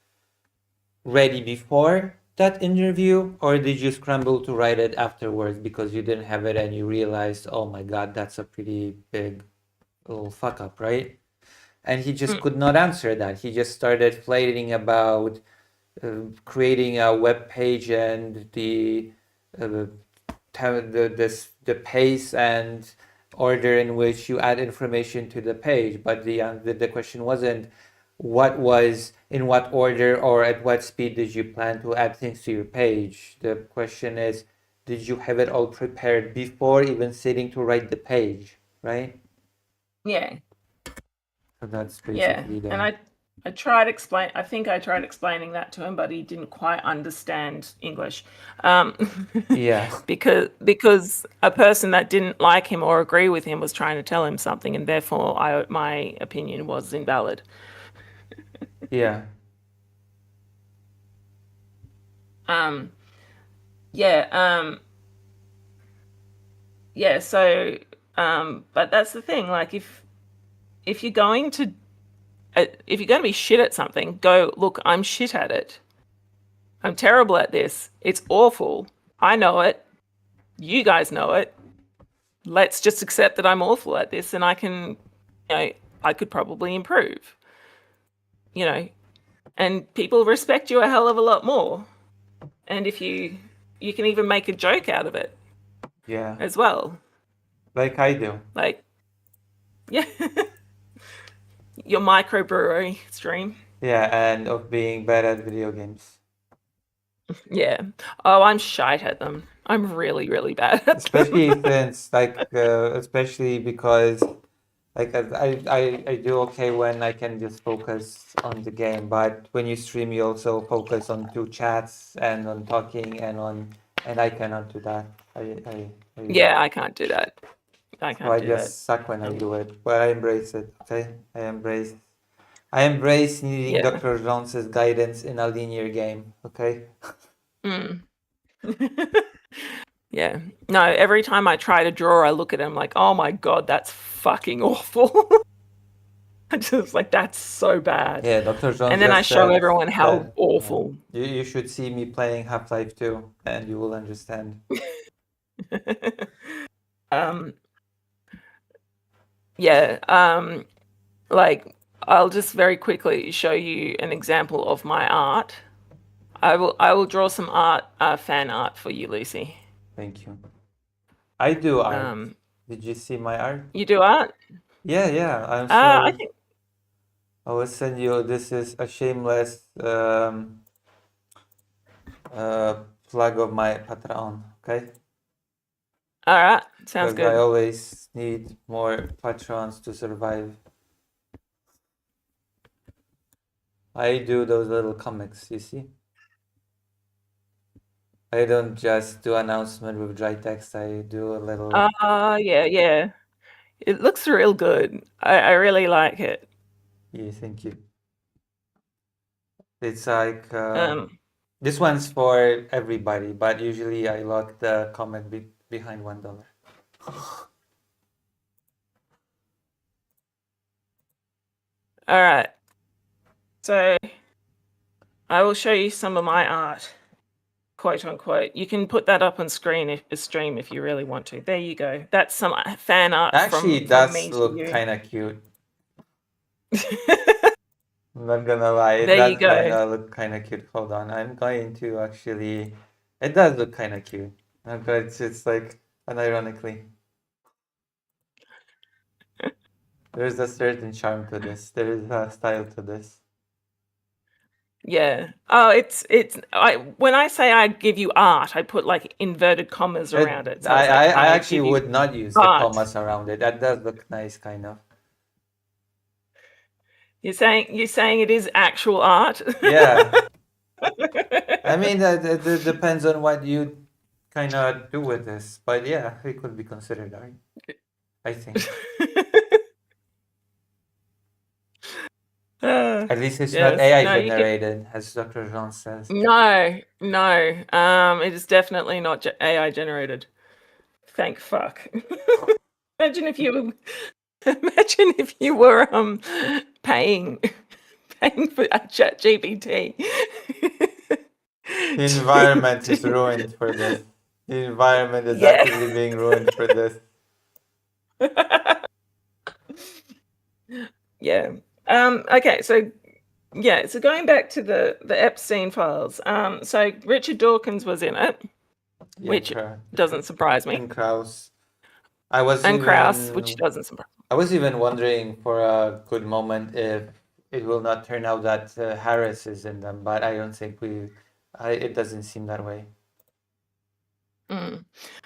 ready before that interview, or did you scramble to write it afterwards because you didn't have it and you realized, oh my God, that's a pretty big little fuck up, right? And he just mm, could not answer that. He just started flailing about creating a web page and uh, the pace and order in which you add information to the page. But the question wasn't in what order or at what speed did you plan to add things to your page. The question is, did you have it all prepared before even sitting to write the page, right? yeah. So that's Yeah, basically and the I tried explain. I think I tried explaining that to him, but he didn't quite understand English, um, yeah. because a person that didn't like him or agree with him was trying to tell him something, and therefore my opinion was invalid. Yeah. Um, yeah, yeah. So, but that's the thing. Like, if you're going to if you're going to be shit at something, go, look, I'm shit at it. I'm terrible at this. It's awful. I know it. You guys know it. Let's just accept that I'm awful at this, and I could probably improve, you know, and people respect you a hell of a lot more. And if you can even make a joke out of it Yeah. as well. Like I do. Like, yeah, your microbrewery stream. Yeah, and of being bad at video games. Yeah. Oh, I'm shite at them. I'm really, really bad at them. Especially since especially because I do okay when I can just focus on the game, but when you stream you also focus on two chats and on talking and I cannot do that. I Yeah, I can't do that. I so can't I do that. just suck when I do it. But I embrace it, okay? I embrace needing Yeah. Dr. Jones's guidance in a linear game, okay? Mm. Yeah. No, every time I try to draw, I look at him like, oh my God, that's fucking awful. I just like, that's so bad. Yeah, Dr. Jones And then I just show said everyone how that awful. you should see me playing Half-Life 2 and you will understand. um, yeah. Like, I'll just very quickly show you an example of my art. I will draw some fan art for you, Lucy. Thank you. I do art. Um, Did you see my art? you do art? Yeah, I'm I so think I will send you. This is a shameless plug of my Patreon. Okay. All right, sounds Because I good. always need more patrons to survive. I do those little comics, you see. I don't just do announcement with dry text. I do a little. Yeah. It looks real good. I really like it. Yeah, thank you. It's like Um, this one's for everybody, but usually I lock the comment behind $1. all right. So I will show you some of my art, quote unquote. You can put that up on stream if you really want to. There you go. That's some fan art Actually, it from does me to look you. kind of cute. I'm not gonna lie, it There you does kind go. of look kind of cute. Hold on, I'm going to actually. It does look kind of cute. But it's like unironically. There's a certain charm to this. There is a style to this. Yeah. Oh, it's when I say I give you art, I put like inverted commas around it. So it's like I I actually give you would not use the art. commas around it. That does look nice, kind of. You're saying it is actual art? Yeah. I mean, that depends on what you kind of do with this, but yeah, it could be considered art. I think. At least it's not Yes. AI No, you can. generated, as Dr. Jean says. No. It is definitely not AI generated. Thank fuck. Imagine if you imagine if you were paying for a chat GPT. The environment is ruined for this. The environment is Yeah. actively being ruined for this. Yeah. Okay, so yeah, so going back to the Epstein files. So Richard Dawkins was in it, Yeah, which doesn't surprise me. And Kraus. I was And even Krauss, which doesn't surprise me. I was even wondering for a good moment if it will not turn out that Harris is in them, but I don't think it doesn't seem that way.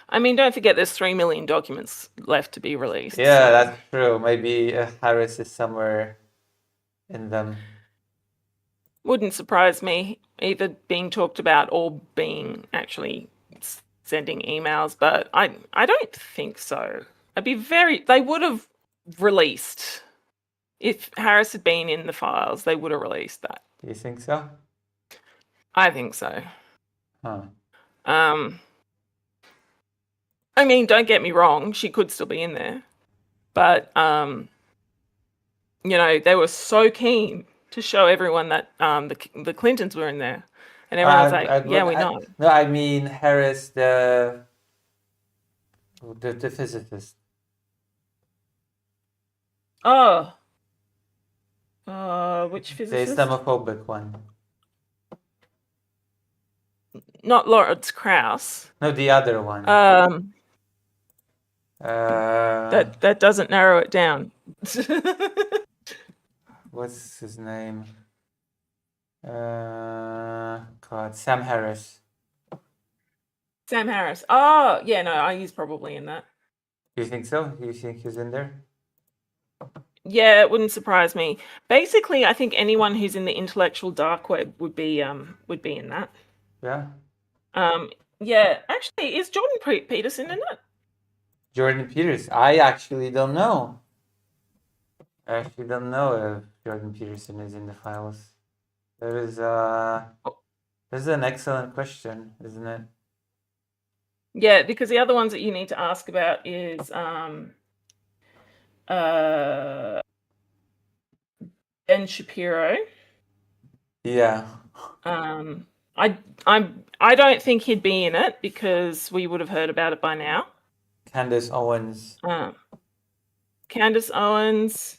I mean, don't forget there's 3 million documents left to be released. Yeah, so. that's true. Maybe Harris is somewhere in them. Wouldn't surprise me, either being talked about or being actually sending emails, but I don't think so. They would have released, if Harris had been in the files, they would have released that. Do you think so? I think so. Huh. I mean, don't get me wrong, she could still be in there. But they were so keen to show everyone that the Clintons were in there. And everyone's like, yeah, we know. No, I mean Harris, the physicist. Oh. Which The physicist? Islamophobic one. Not Lawrence Krauss. No, the other one. That doesn't narrow it down. What's his name? God, Sam Harris. Sam Harris. Oh, yeah, no, he's probably in that. You think so? You think he's in there? Yeah, it wouldn't surprise me. Basically, I think anyone who's in the intellectual dark web would be in that. Yeah. Yeah, actually, is Jordan Peterson in it? Jordan Peterson. I actually don't know. I actually don't know if Jordan Peterson is in the files. There's an excellent question, isn't it? Yeah, because the other ones that you need to ask about is Ben Shapiro. Yeah. I don't think he'd be in it because we would have heard about it by now. Candace Owens. Candace Owens.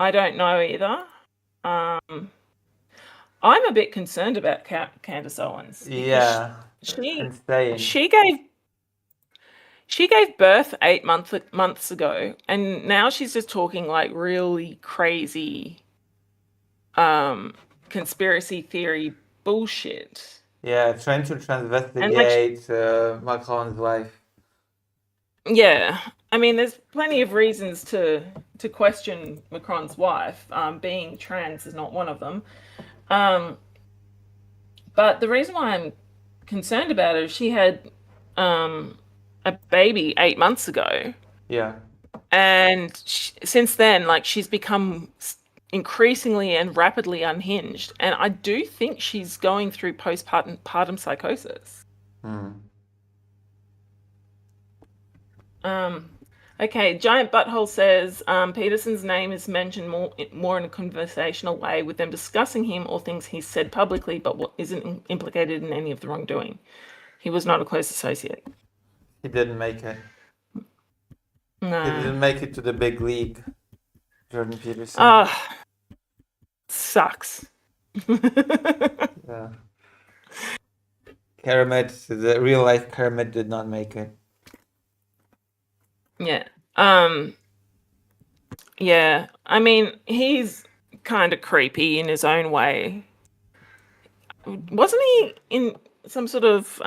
I don't know either. I'm a bit concerned about Candace Owens. Yeah. She Insane. she gave She gave birth 8 months ago, and now she's just talking like really crazy conspiracy theory bullshit. Yeah, trying to And transvestigate Macron's wife. yeah, I mean, there's plenty of reasons to question Macron's wife. Being trans is not one of them. But the reason why I'm concerned about her is she had a baby 8 months ago. Yeah. And since then, like, she's become increasingly and rapidly unhinged. And I do think she's going through postpartum psychosis. Okay, Giant Butthole says Peterson's name is mentioned more in a conversational way with them discussing him or things he's said publicly, but isn't implicated in any of the wrongdoing. He was not a close associate. He didn't make it. No. He didn't make it to the big league, Jordan Peterson. Sucks. Yeah. Kermit, the real life Kermit, did not make it. Yeah. Yeah. I mean, he's kind of creepy in his own way. Wasn't he in some sort of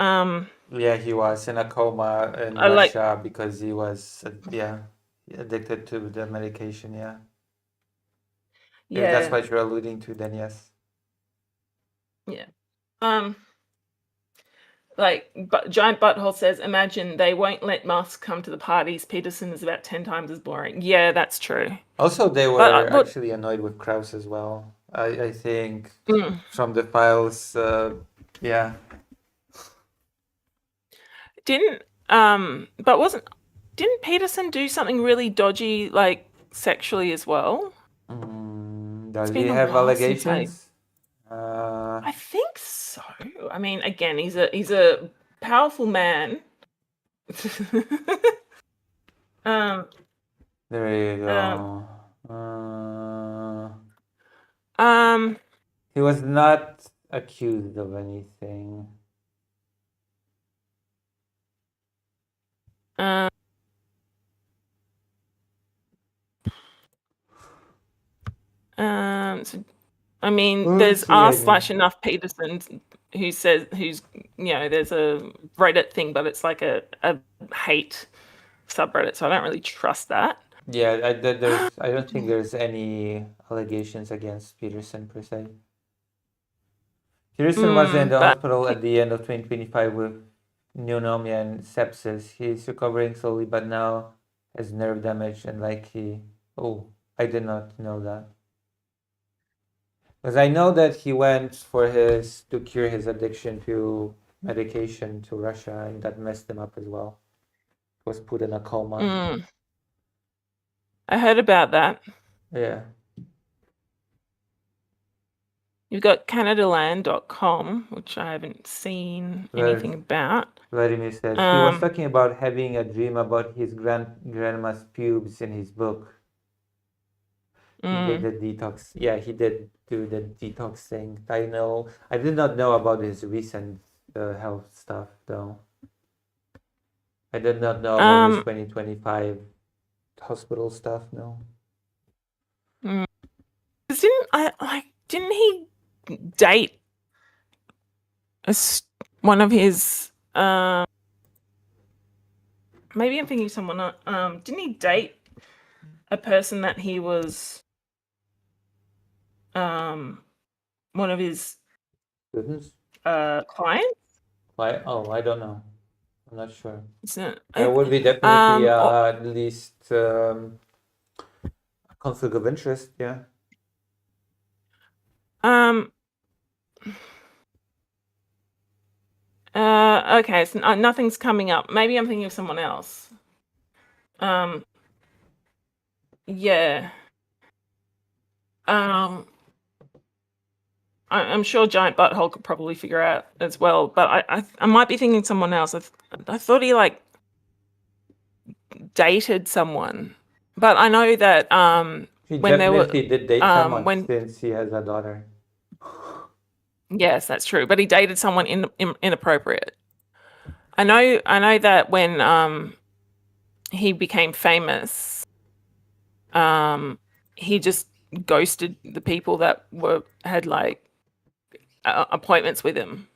Yeah, he was in a coma in Russia because he was addicted to the medication. Yeah. If that's what you're alluding to, then yes. Yeah. Giant Butthole says, imagine they won't let Musk come to the parties. Peterson is about 10 times as boring. Yeah, that's true. Also, they were actually annoyed with Krauss as well. I think from the files, yeah. Didn't Peterson do something really dodgy, like sexually as well? Does he have allegations? I think so. I mean, again, he's a powerful man. There you go. He was not accused of anything. I mean, there's r/enough Peterson who's there's a Reddit thing, but it's like a hate subreddit, so I don't really trust that. Yeah, I don't think there's any allegations against Peterson per se. Peterson was in the hospital at the end of 2025 with pneumonia and sepsis. He's recovering slowly, but now has nerve damage and I did not know that. Because I know that he went to cure his addiction to medication to Russia, and that messed him up as well. He was put in a coma. I heard about that. Yeah. You've got CanadaLand.com, which I haven't seen anything about. Vladimir says he was talking about having a dream about his grandma's pubes in his book. He did the detox. Yeah, he did do the detox thing. I know. I did not know about his recent health stuff though. I did not know about his 2025 hospital stuff. No. Didn't he date one of his? Maybe I'm thinking of someone. Didn't he date a person that he was? One of his students? Clients? Why? Oh, I don't know. I'm not sure. There would be definitely at least a conflict of interest, yeah. Okay, so nothing's coming up. Maybe I'm thinking of someone else. Yeah. I'm sure Giant Butthole could probably figure out as well, but I might be thinking someone else. I thought he dated someone, but I know that he definitely did date someone since he has a daughter. Yes, that's true, but he dated someone inappropriate. I know that when he became famous, he just ghosted the people that had like appointments with him,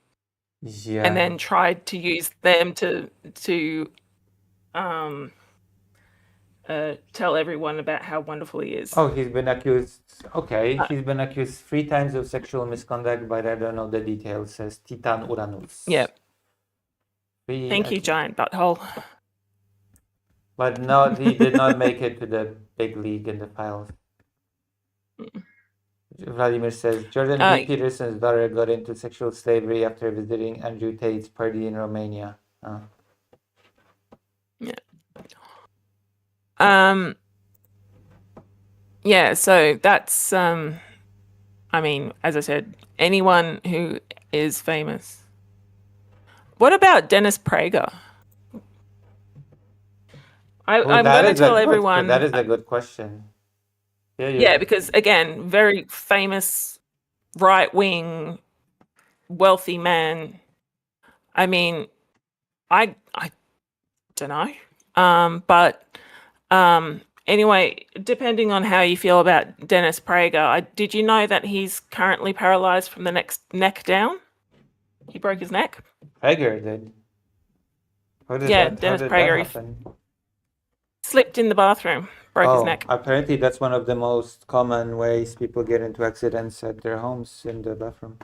Yeah. and then tried to use them to tell everyone about how wonderful he is. Oh, he's been accused. Okay, he's been accused 3 times of sexual misconduct, but I don't know the details. Says Titan Uranus. Yeah. Three Thank you, giant butthole. But no, he did not make it to the big league in the files. Vladimir says Jordan B. Peterson's daughter got into sexual slavery after visiting Andrew Tate's party in Romania. Yeah. Yeah, so that's I mean, as I said, anyone who is famous. What about Dennis Prager? I'm going to tell everyone. That is a good question. Yeah, because again, very famous, right-wing, wealthy man. I mean, I don't know, but anyway, depending on how you feel about Dennis Prager, did you know that he's currently paralyzed from the neck down? He broke his neck. Prager did. Dennis Prager. He slipped in the bathroom, broke his neck. Apparently, that's one of the most common ways people get into accidents at their homes, in the bathroom.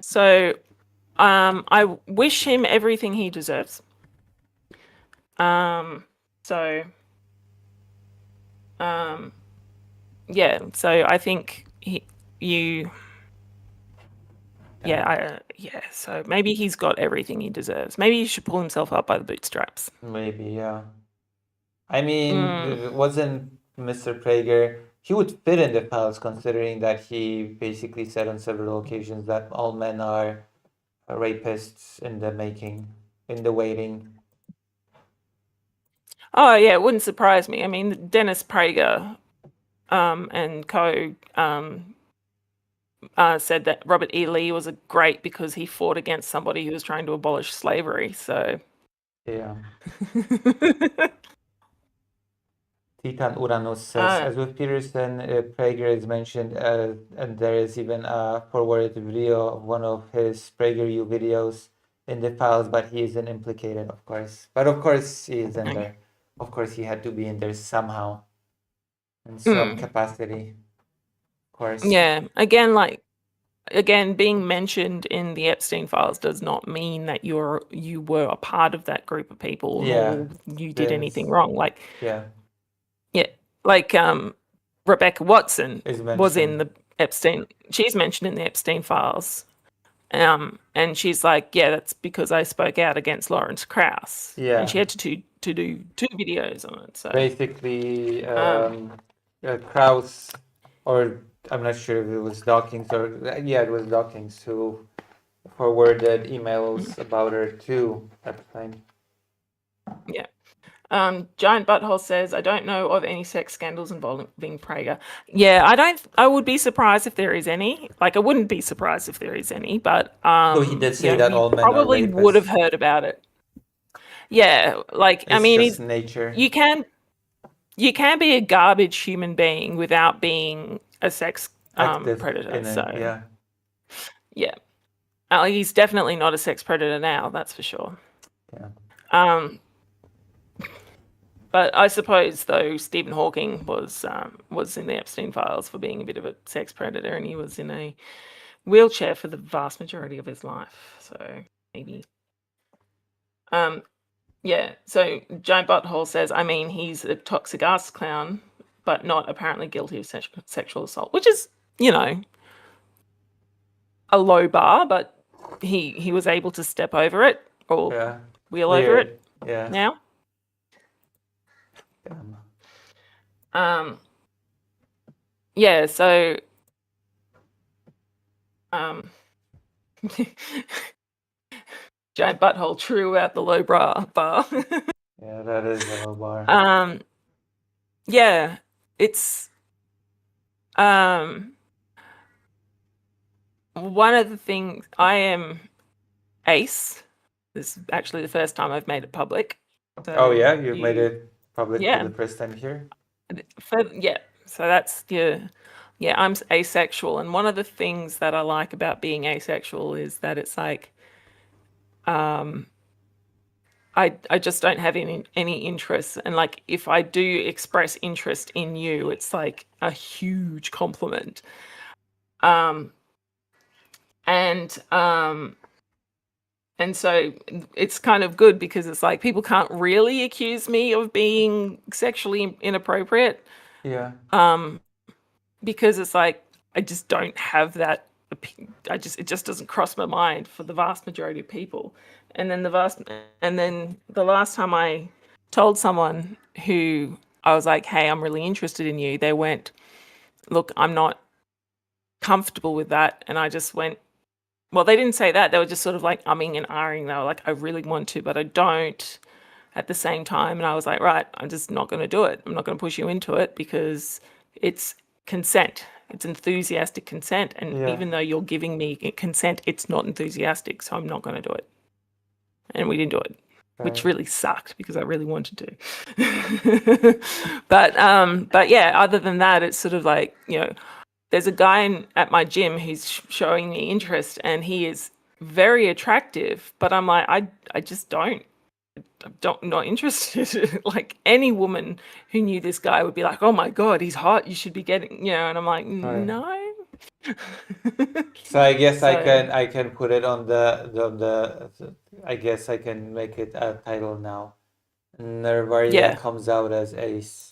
So, I wish him everything he deserves. Yeah. So I think so maybe he's got everything he deserves. Maybe he should pull himself up by the bootstraps. Maybe, yeah. I mean, it wasn't Mr. Prager. He would fit in the files, considering that he basically said on several occasions that all men are rapists in the making, in the waiting. Oh yeah, it wouldn't surprise me. I mean, Dennis Prager and co said that Robert E. Lee was great because he fought against somebody who was trying to abolish slavery. So yeah. Titan Uranus says, as with Peterson, Prager is mentioned, and there is even a forwarded video of one of his PragerU videos in the files, but he isn't implicated, of course. But of course, he is in there. Of course, he had to be in there somehow, in some capacity. Of course. Yeah. Again, being mentioned in the Epstein files does not mean that you were a part of that group of people, or you did anything wrong. Like, like Rebecca Watson was in the Epstein. She's mentioned in the Epstein files, and she's like, yeah, that's because I spoke out against Lawrence Krauss. Yeah, and she had to do 2 videos on it. So basically, Krauss, or I'm not sure if it was Dawkins, or it was Dawkins who forwarded emails about her too at the time. Yeah. Giant Butthole says, I don't know of any sex scandals involving Prager. Yeah, I would be surprised if there is any. Like, I wouldn't be surprised if there is any, but so he did say that all men probably would have heard about it. Yeah, like, it's just nature. You can be a garbage human being without being a sex predator. He's definitely not a sex predator now, that's for sure. Yeah. But I suppose, though, Stephen Hawking was in the Epstein files for being a bit of a sex predator, and he was in a wheelchair for the vast majority of his life. So maybe. Yeah. So Giant Butthole says, I mean, he's a toxic ass clown, but not apparently guilty of sexual assault, which is, a low bar, but he was able to step over it or wheel over it. Yeah. Now. Yeah, so Giant Butthole true out the low bar. Yeah, that is a low bar. Yeah, it's one of the things. I am ace. This is actually the first time I've made it public. So Oh yeah, you made it public for yeah. the first time here. So that's I'm asexual, and one of the things that I like about being asexual is that it's like I just don't have any interest, and like if I do express interest in you, it's like a huge compliment. Um and um and so it's kind of good because it's like people can't really accuse me of being sexually inappropriate. Yeah. Because it's like I just don't have that. It just doesn't cross my mind for the vast majority of people. And then the last time I told someone who I was like, "Hey, I'm really interested in you," they went, "Look, I'm not comfortable with that," and I just went. Well, they didn't say that. They were just sort of like umming and ahhing. They were like, "I really want to, but I don't." At the same time, and I was like, right, I'm just not going to do it. I'm not going to push you into it because it's consent. It's enthusiastic consent, and Yeah. even though you're giving me consent, it's not enthusiastic, so I'm not going to do it. And we didn't do it, which Right. really sucked because I really wanted to. But yeah, other than that, it's sort of like, there's a guy at my gym who's showing me interest, and he is very attractive, but I'm like, I just not interested. Like any woman who knew this guy would be like, "Oh my god, he's hot. You should be getting," and I'm like, Right. "No." So I guess I So can put it on I guess I can make it a title now. Nervaria yeah, comes out as ace.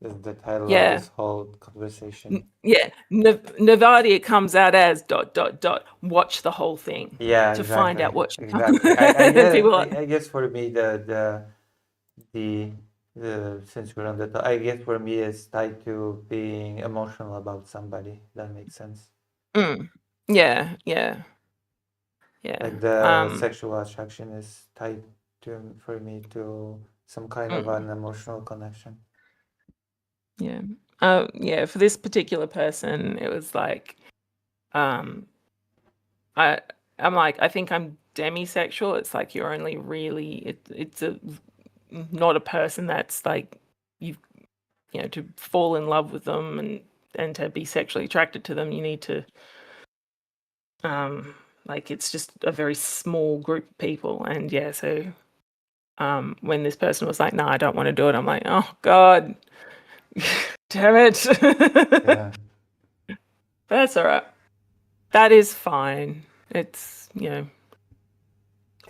Is the title of yeah, this whole conversation. yeah. Navadia comes out as dot dot dot. Watch the whole thing Yeah, to find out exactly. what. Exactly. And people are like, I guess for me the since we're on I guess for me it's tied to being emotional about somebody. That makes sense. mm, yeah, yeah, yeah. Like the sexual attraction is tied to for me to some kind of an emotional connection. Yeah. Yeah, for this particular person, it was like, um, I I'm like, I think I'm demisexual. It's like you're only really it's a not a person that's like you to fall in love with them and to be sexually attracted to them, you need to like it's just a very small group of people. And yeah, so when this person was like, "No, I don't want to do it," I'm like, "Oh God, damn it!" Yeah. But that's all right. That is fine. It's Titan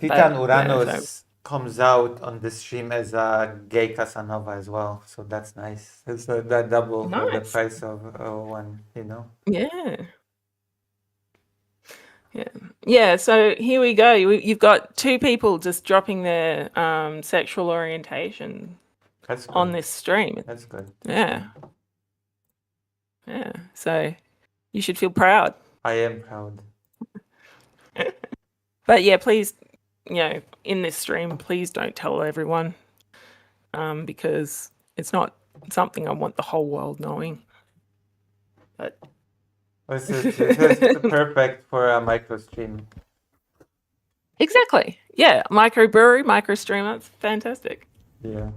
but yeah, so Uranus comes out on the stream as a gay Casanova as well, so that's nice. It's that double for the nice. price of one, you know? Yeah. Yeah. Yeah, so here we go. You've got two people just dropping their sexual orientation That's on good. this stream. That's good. Yeah. Yeah. So you should feel proud. I am proud. But yeah, please, in this stream, please don't tell everyone because it's not something I want the whole world knowing. But This is perfect for a micro stream. exactly. Yeah. Microbrewery, micro stream, that's fantastic. Yeah.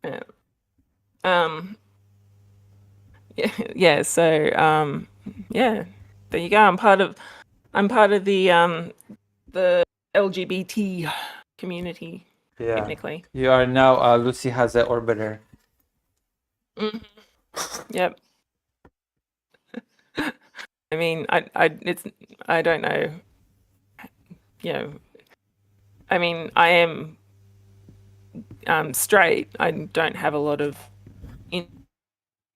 Yeah. Yeah, so yeah. There you go. I'm part of the LGBT community, Yeah. technically. You are now Lucy has an orbiter. Mhm. Yep. I mean, I don't know. I mean, I am straight. I don't have a lot of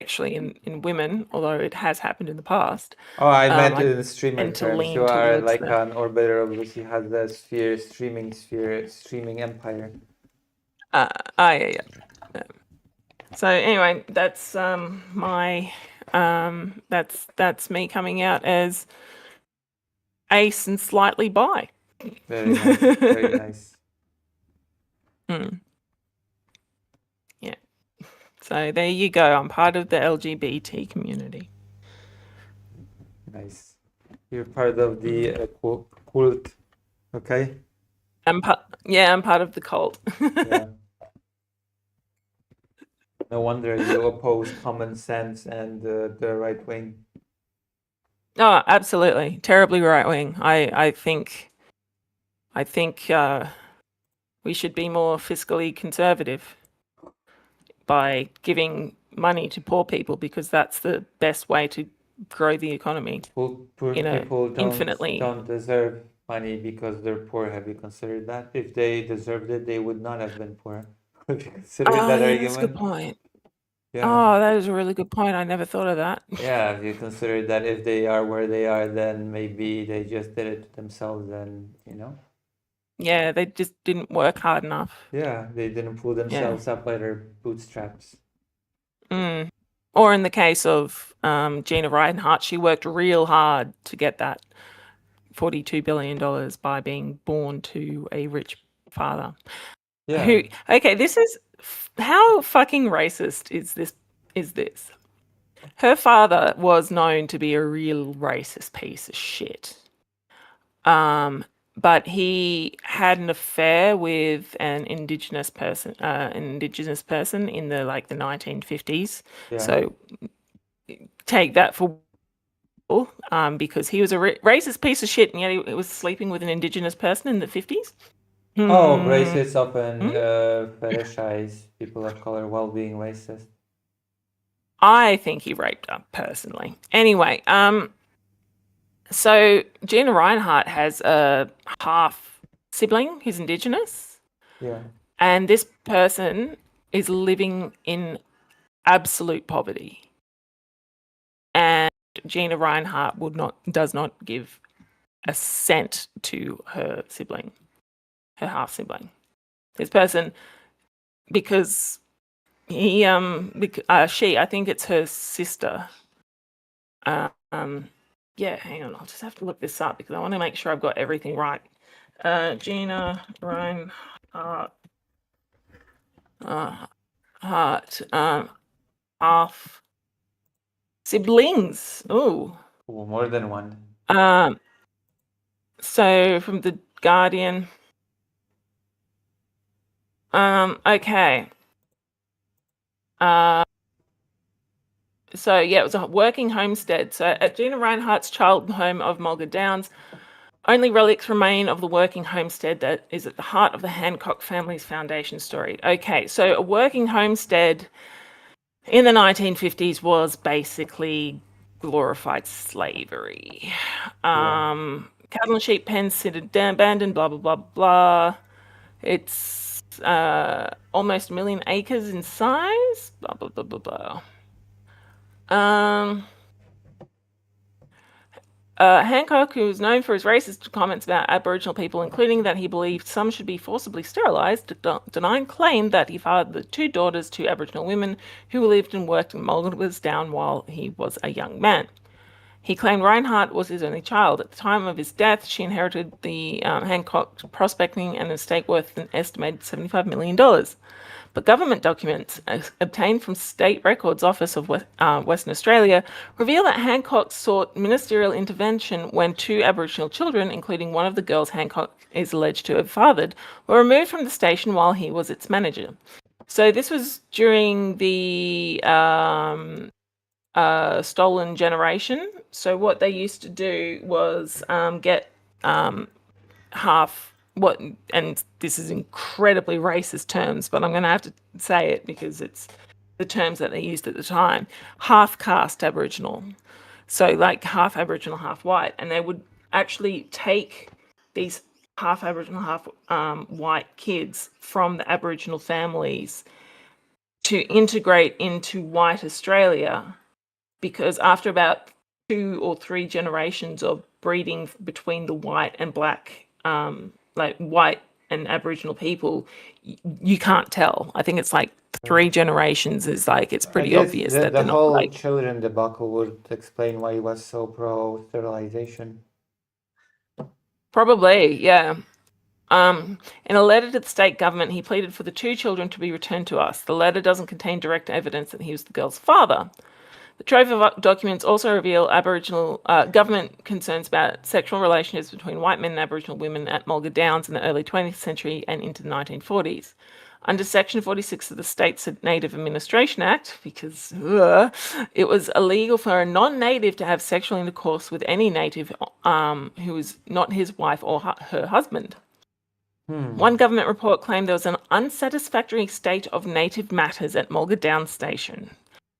actually in women, although it has happened in the past. Oh, I meant I in the streamer tend to terms. lean You are towards like the an orbiter of Lucy has a streaming empire. yeah. So anyway, that's my that's me coming out as ace and slightly bi. Very nice. Very nice. Yeah. So there you go. I'm part of the LGBT community. Nice. You're part of the cult. Okay. I'm part of the cult. Yeah. No wonder you oppose common sense and the right wing. Oh, absolutely. Terribly right wing. I think we should be more fiscally conservative by giving money to poor people, because that's the best way to grow the economy. Poor You know, people infinitely. don't deserve money because they're poor. Have you considered that? If they deserved it, they would not have been poor. Have you considered Oh, that yeah, that's a good argument? point. Yeah. Oh, that is a really good point. I never thought of that. Yeah, if you consider that if they are where they are, then maybe they just did it to themselves and, Yeah, they just didn't work hard enough. yeah, they didn't pull Yeah. themselves up by their bootstraps. Mm. Or in the case of Gina Reinhardt, she worked real hard to get that $42 billion by being born to a rich father. Yeah. Okay, this is how fucking racist is this? Her father was known to be a real racist piece of shit. But he had an affair with an indigenous person in the the 1950s. Yeah. So take that for because he was a racist piece of shit, and yet he was sleeping with an indigenous person in the 50s. Oh, racists often fetishize people of color while being racist. I think he raped her personally. Anyway, so Gina Reinhardt has a half sibling who's indigenous. Yeah. And this person is living in absolute poverty. And Gina Reinhardt does not give a cent to her sibling, her half sibling. This person, because she, I think it's her sister. Yeah, hang on, I'll just have to look this up because I want to make sure I've got everything right. Gina Reinhardt, half siblings. Oh, more than one. So from the Guardian. Okay. So yeah, it was a working homestead. So at Gina Reinhardt's childhood home of Mulga Downs, only relics remain of the working homestead that is at the heart of the Hancock family's foundation story. Okay, so a working homestead in the 1950s was basically glorified slavery. Cattle and sheep pens sit abandoned, blah, blah, blah, blah. It's almost 1 million acres in size, blah, blah, blah, blah, blah. Hancock, who was known for his racist comments about Aboriginal people, including that he believed some should be forcibly sterilised, denied claim that he fathered the 2 daughters to Aboriginal women who lived and worked in Mulga's Down while he was a young man. He claimed Reinhardt was his only child. At the time of his death, she inherited the Hancock prospecting and estate worth an estimated $75 million. But government documents obtained from State Records Office of Western Australia reveal that Hancock sought ministerial intervention when 2 Aboriginal children, including one of the girls Hancock is alleged to have fathered, were removed from the station while he was its manager. So this was during the stolen generation. So what they used to do was get half what, and this is incredibly racist terms, but I'm going to have to say it because it's the terms that they used at the time, half caste Aboriginal. So like half Aboriginal, half white. And they would actually take these half Aboriginal, half white kids from the Aboriginal families to integrate into white Australia, because after about 2 or 3 generations of breeding between the white and black, like white and Aboriginal people, you can't tell. I think it's like 3 generations is like, it's pretty obvious that the they're whole not like... children debacle would explain why he was so pro sterilization. Probably, yeah. In a letter to the state government, he pleaded for the 2 children to be returned to us. The letter doesn't contain direct evidence that he was the girl's father. The trove of documents also reveal Aboriginal government concerns about sexual relationships between white men and Aboriginal women at Mulga Downs in the early 20th century and into the 1940s. Under Section 46 of the State's Native Administration Act, because it was illegal for a non-native to have sexual intercourse with any native who was not his wife or her husband. One government report claimed there was an unsatisfactory state of native matters at Mulga Downs Station.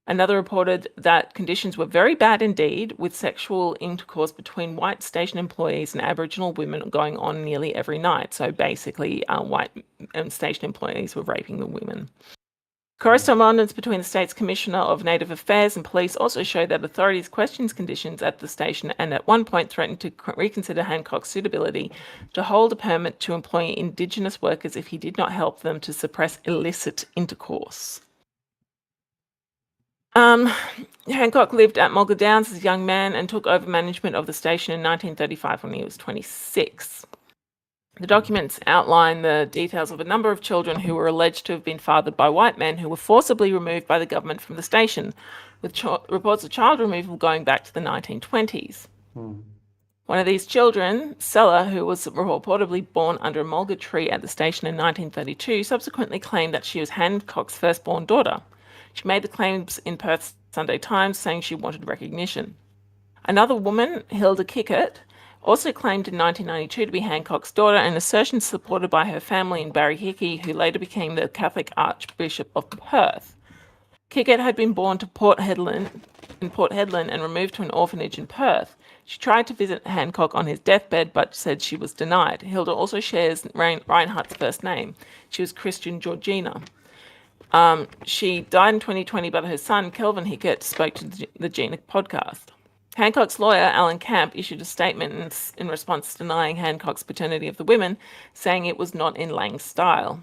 Another reported that conditions were very bad indeed, with sexual intercourse between white station employees and Aboriginal women going on nearly every night. So basically, white station employees were raping the women. Correspondence between the state's Commissioner of Native Affairs and police also showed that authorities questioned conditions at the station and at one point threatened to reconsider Hancock's suitability to hold a permit to employ Indigenous workers if he did not help them to suppress illicit intercourse. Hancock lived at Mulga Downs as a young man and took over management of the station in 1935 when he was 26. The documents outline the details of a number of children who were alleged to have been fathered by white men who were forcibly removed by the government from the station, with reports of child removal going back to the 1920s. One of these children, Sella, who was reportedly born under a mulga tree at the station in 1932, subsequently claimed that she was Hancock's firstborn daughter. She made the claims in Perth's Sunday Times, saying she wanted recognition. Another woman, Hilda Kickett, also claimed in 1992 to be Hancock's daughter, an assertion supported by her family in Barry Hickey, who later became the Catholic Archbishop of Perth. Kickett had been born to Port Hedland and removed to an orphanage in Perth. She tried to visit Hancock on his deathbed, but said she was denied. Hilda also shares Reinhardt's first name. She was Christian Georgina. She died in 2020, but her son, Kelvin Hickett, spoke to the Gina podcast. Hancock's lawyer, Alan Camp, issued a statement in response denying Hancock's paternity of the women, saying it was not in Lang's style.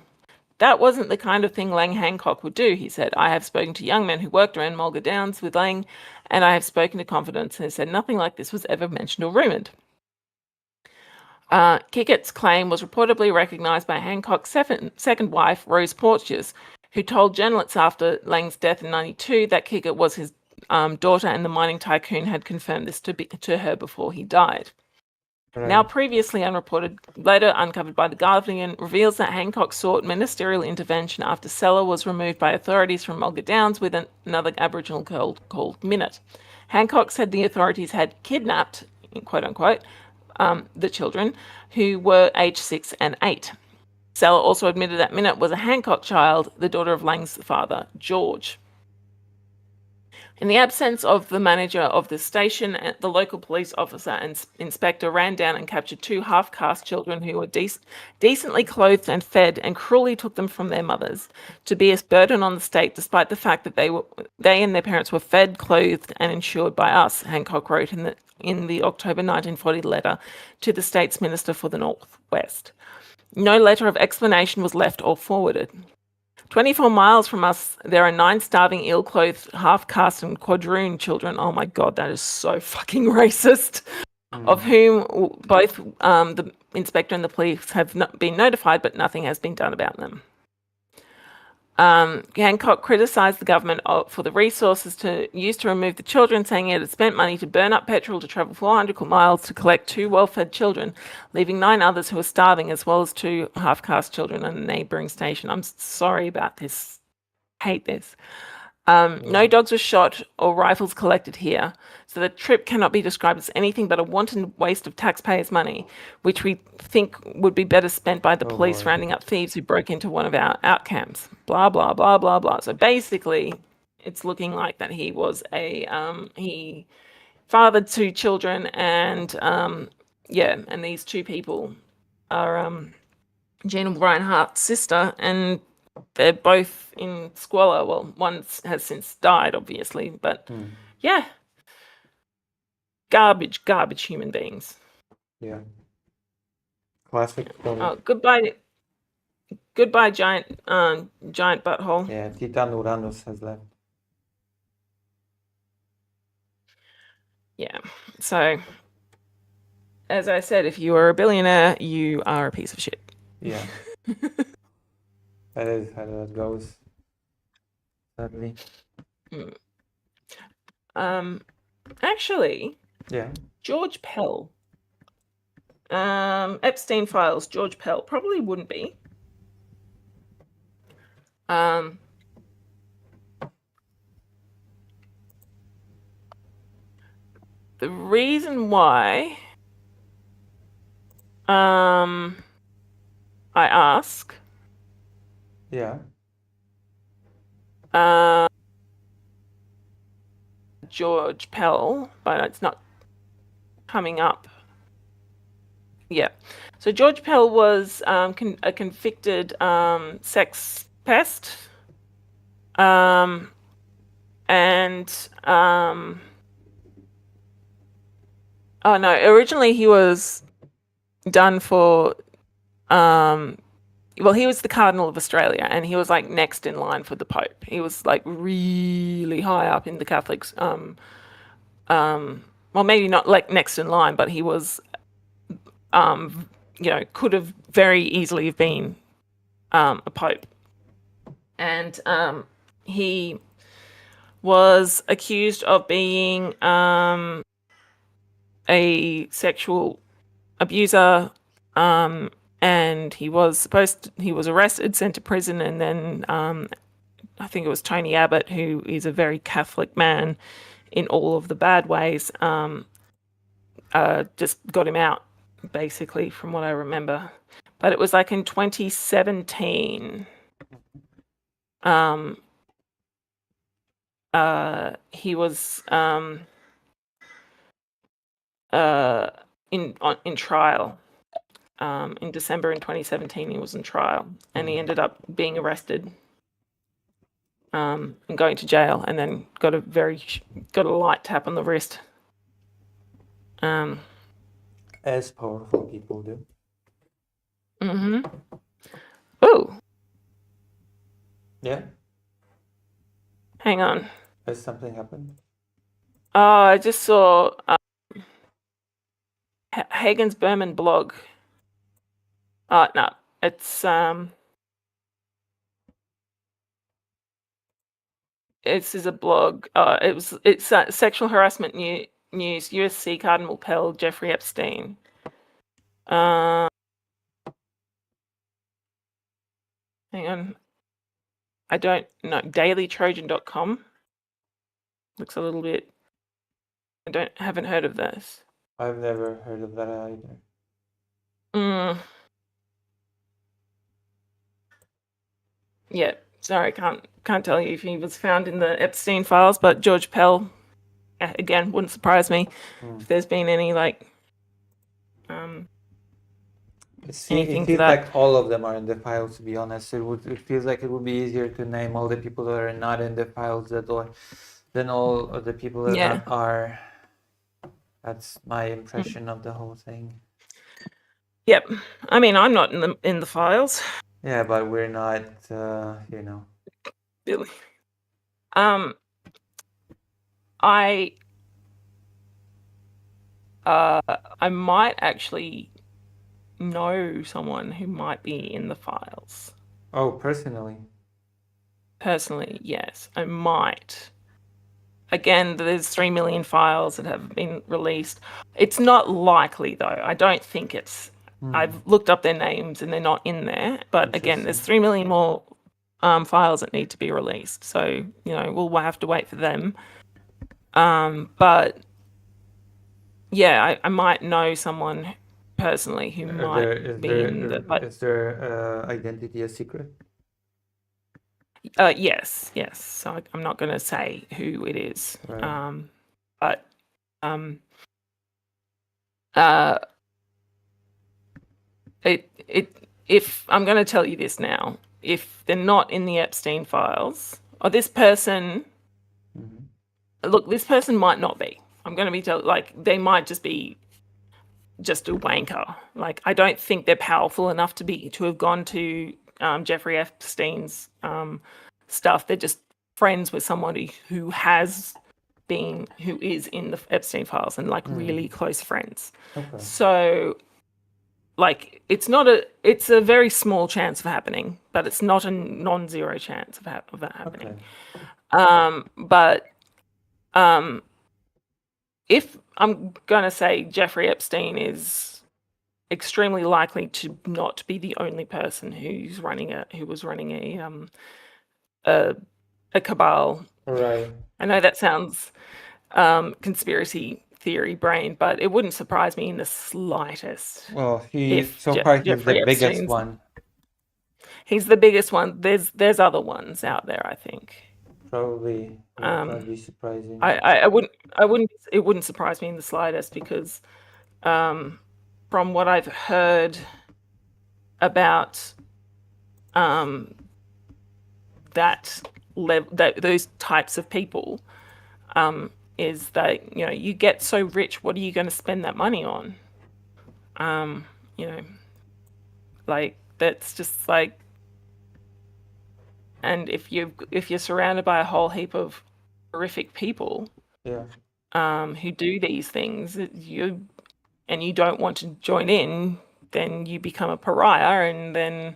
That wasn't the kind of thing Lang Hancock would do, he said. I have spoken to young men who worked around Mulga Downs with Lang, and I have spoken to confidence and said nothing like this was ever mentioned or rumoured. Kickett's claim was reportedly recognised by Hancock's second wife, Rose Porteous, who told journalists after Lang's death in 1992 that Kickett was his daughter, and the mining tycoon had confirmed this to her before he died. Right. Now previously unreported, later uncovered by The Guardian, reveals that Hancock sought ministerial intervention after Sella was removed by authorities from Mulga Downs with another Aboriginal girl called Minute. Hancock said the authorities had kidnapped, quote unquote, the children, who were aged 6 and 8. Sella also admitted that Minute was a Hancock child, the daughter of Lang's father, George. In the absence of the manager of the station, the local police officer and inspector ran down and captured 2 half-caste children who were decently clothed and fed, and cruelly took them from their mothers to be a burden on the state, despite the fact that they and their parents were fed, clothed and insured by us, Hancock wrote in the October 1940 letter to the state's Minister for the Northwest. No letter of explanation was left or forwarded. 24 miles from us, there are 9 starving, ill-clothed, half-caste and quadroon children. Oh my God, that is so fucking racist. Of whom both the inspector and the police have been notified, but nothing has been done about them. Hancock criticised the government for the resources used to remove the children, saying it had spent money to burn up petrol to travel 400 miles to collect 2 well-fed children, leaving 9 others who were starving, as well as 2 half-caste children on a neighbouring station. I'm sorry about this. Hate this. No dogs were shot or rifles collected here, so the trip cannot be described as anything but a wanton waste of taxpayers' money, which we think would be better spent by the police rounding up thieves who broke into one of our outcamps. Blah, blah, blah, blah, blah. So basically, it's looking like that he was he fathered 2 children, and and these 2 people are Gina Reinhardt's sister, and they're both in squalor. Well, one has since died, obviously, but yeah, garbage human beings. Yeah. Classic story. Oh, goodbye, giant butthole. Yeah, Titan Uranus has left. Yeah. So, as I said, if you are a billionaire, you are a piece of shit. Yeah. That is how that goes. Sadly. Actually, Yeah. George Pell. Epstein files, George Pell. Probably wouldn't be. The reason why I ask Yeah. George Pell, but it's not coming up. Yeah. So George Pell was a convicted sex pest. Oh no, originally he was done for well, he was the Cardinal of Australia, and he was like next in line for the Pope. He was like really high up in the Catholics. Well, maybe not like next in line, but he was, could have very easily have been a Pope. And he was accused of being a sexual abuser, and he was arrested, sent to prison, and then I think it was Tony Abbott, who is a very Catholic man in all of the bad ways, just got him out, basically, from what I remember. But it was like in 2017. He was in trial. In December in 2017, he was in trial, and he ended up being arrested and going to jail, and then got a light tap on the wrist. As powerful people do. Oh, Yeah. hang on. Has something happened? Oh, I just saw Hagen's Berman blog. No, it's this is a blog. It's sexual harassment news. USC Cardinal Pell, Jeffrey Epstein. Hang on. I don't know. DailyTrojan.com. Looks a little bit. Haven't heard of this. I've never heard of that either. Yeah, sorry, can't tell you if he was found in the Epstein files, but George Pell, again, wouldn't surprise me if there's been any it anything to feels that. like all of them are in the files, to be honest. It feels like it would be easier to name all the people that are not in the files than all of the people that Yeah. are. That's my impression of the whole thing. Yep. I mean, I'm not in the files. Yeah, but we're not, Really. I might actually know someone who might be in the files. Oh, personally? Personally, yes, I might. Again, there's 3 million files that have been released. It's not likely, though. I don't think it's... I've looked up their names and they're not in there. But again, there's 3 million more files that need to be released. So, we'll have to wait for them. But, yeah, I might know someone personally who might be in the... But, is their identity a secret? yes. So I'm not going to say who it is. Right. But if I'm going to tell you this now, if they're not in the Epstein files, or this person, look, this person might not be. I'm going to be they might just be just a wanker. Like, I don't think they're powerful enough to have gone to Jeffrey Epstein's stuff. They're just friends with somebody who is in the Epstein files and really close friends. Okay. So, it's a very small chance of happening, but it's not a non-zero chance of that happening. Okay. if I'm gonna say Jeffrey Epstein is extremely likely to not be the only person who was running a cabal. Right. I know that sounds conspiracy theory brain, but it wouldn't surprise me in the slightest Well, if so far he's the Jeffrey biggest Epstein's one. he's the biggest one. There's other ones out there, I think. Probably would not be surprising. I wouldn't it wouldn't surprise me in the slightest because from what I've heard about that those types of people, is that you get so rich, what are you going to spend that money on? Like that's just like, and if you're surrounded by a whole heap of horrific people, Yeah. who do these things, and you don't want to join in, then you become a pariah, and then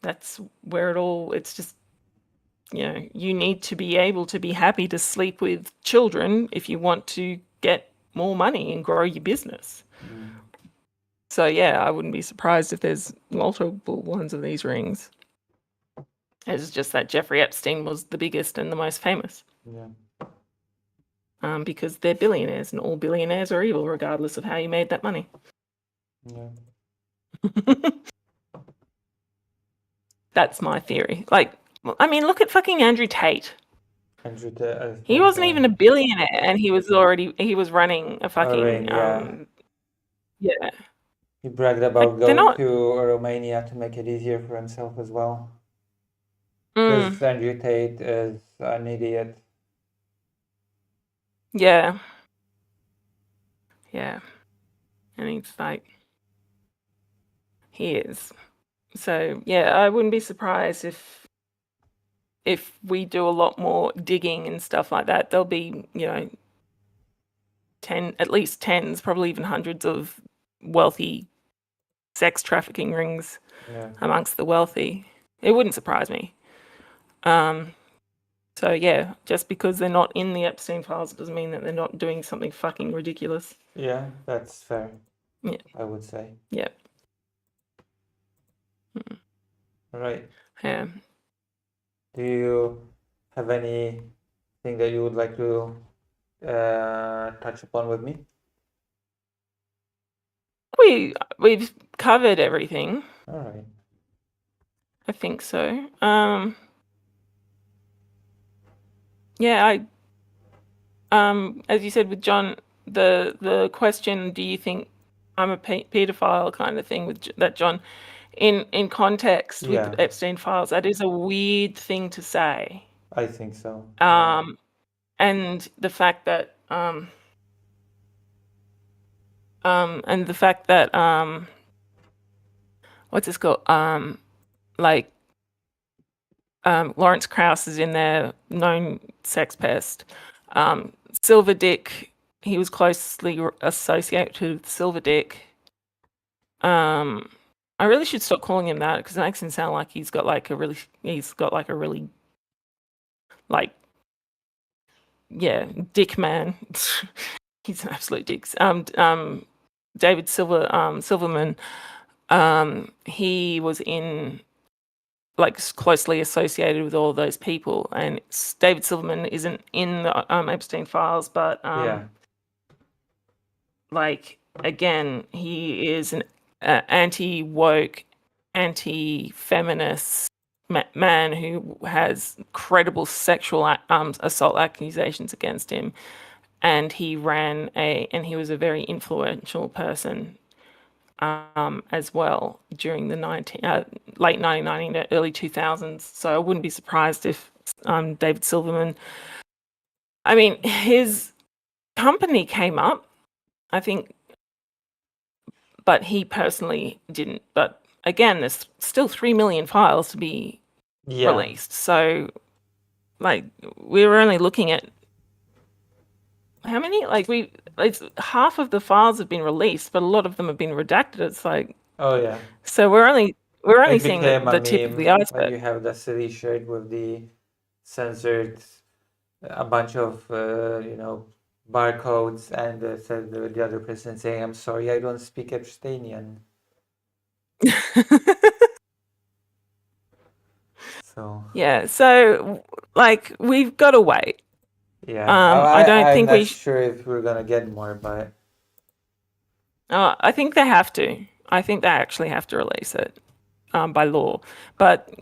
that's where it's just, you need to be able to be happy to sleep with children if you want to get more money and grow your business. So yeah, I wouldn't be surprised if there's multiple ones of these rings. It's just that Jeffrey Epstein was the biggest and the most famous. Yeah. Because they're billionaires, and all billionaires are evil, regardless of how you made that money. Yeah. That's my theory. Like, I mean, look at fucking Andrew Tate. He wasn't even a billionaire, and he was running a fucking yeah. He bragged about going to Romania to make it easier for himself as well. Because Andrew Tate is an idiot. Yeah. Yeah. And he's like, he is. So yeah, I wouldn't be surprised if we do a lot more digging and stuff like that. There'll be, at least tens, probably even hundreds of wealthy sex trafficking rings amongst the wealthy. It wouldn't surprise me. So yeah, just because they're not in the Epstein files doesn't mean that they're not doing something fucking ridiculous. Yeah, that's fair. Yeah, I would say. Yeah. Right. Yeah. Do you have anything that you would like to touch upon with me? We've covered everything. All right. I think so. Yeah, as you said with John, the question, do you think I'm a pedophile kind of thing with that John, in context with the Epstein files, that is a weird thing to say. I think so. And the fact that what's this called? Lawrence Krauss is in there, known sex pest. Silver Dick, he was closely associated with Silver Dick. I really should stop calling him that because it makes him sound like he's got like a really dick man. He's an absolute dick. David Silverman, he was in closely associated with all those people, and David Silverman isn't in the Epstein files, but again, he is an anti-woke, anti-feminist man who has credible sexual assault accusations against him, and he was a very influential person as well during the late 1990s, early 2000s. So I wouldn't be surprised if David Silverman, I mean, his company came up, I think, but he personally didn't. But again, there's still 3 million files to be released. So we were only looking at how many? Half of the files have been released, but a lot of them have been redacted. It's like, oh yeah. So we're only seeing the tip of the iceberg. When you have the silly shirt with the censored, a bunch of barcodes, and said the other person saying, "I'm sorry, I don't speak Estonian." So Yeah, so like we've got to wait. yeah, I don't I'm think not we. sure if we're gonna get more, but I think they have to. I think they actually have to release it by law. But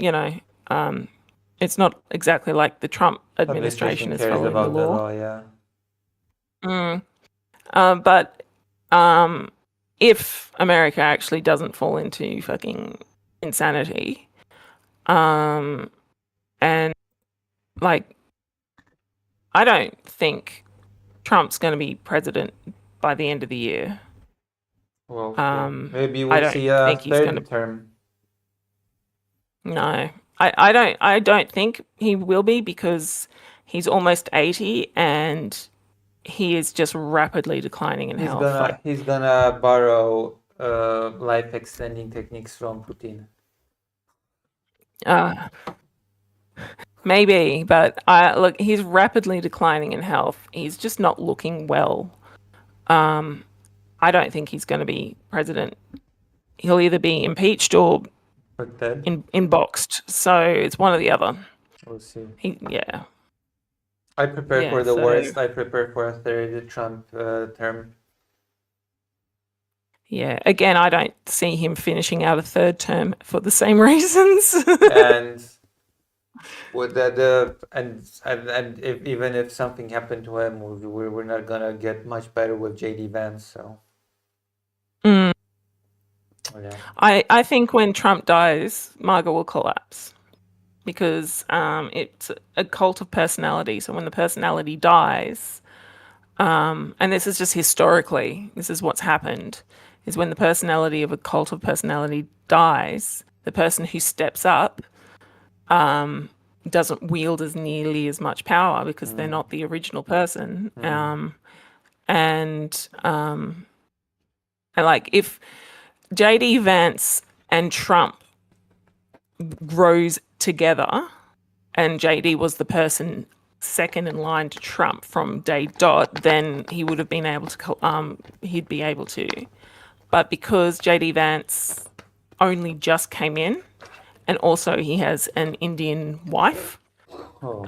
it's not exactly like the Trump administration administration is cares following the about the law. law. Yeah. Mm. But if America actually doesn't fall into fucking insanity, and like, I don't think Trump's going to be president by the end of the year. Well, yeah. Maybe I we'll don't see a think he's going to. third term. No, I don't think he will be because he's almost 80 and he is just rapidly declining in health. Like, He's gonna borrow life extending techniques from Putin. uh, maybe, but look, he's rapidly declining in health. He's just not looking well. I don't think he's going to be president. He'll either be impeached or But dead. inboxed. So it's one or the other. We'll see. Yeah. I prepare Yeah, for the so- worst. I prepare for a third Trump term. Yeah. Again, I don't see him finishing out a third term for the same reasons. And with and if even if something happened to him, we're not gonna get much better with JD Vance. So Mm. yeah. I think when Trump dies, MAGA will collapse because it's a cult of personality. So when the personality dies, and this is just historically, this is what's happened, is when the personality of a cult of personality dies, the person who steps up doesn't wield as nearly as much power because they're not the original person. And like if JD Vance and Trump grows together, and JD was the person second in line to Trump from day dot, then he would have been able to. He'd be able to, but because JD Vance only just came in, and also he has an Indian wife. Oh.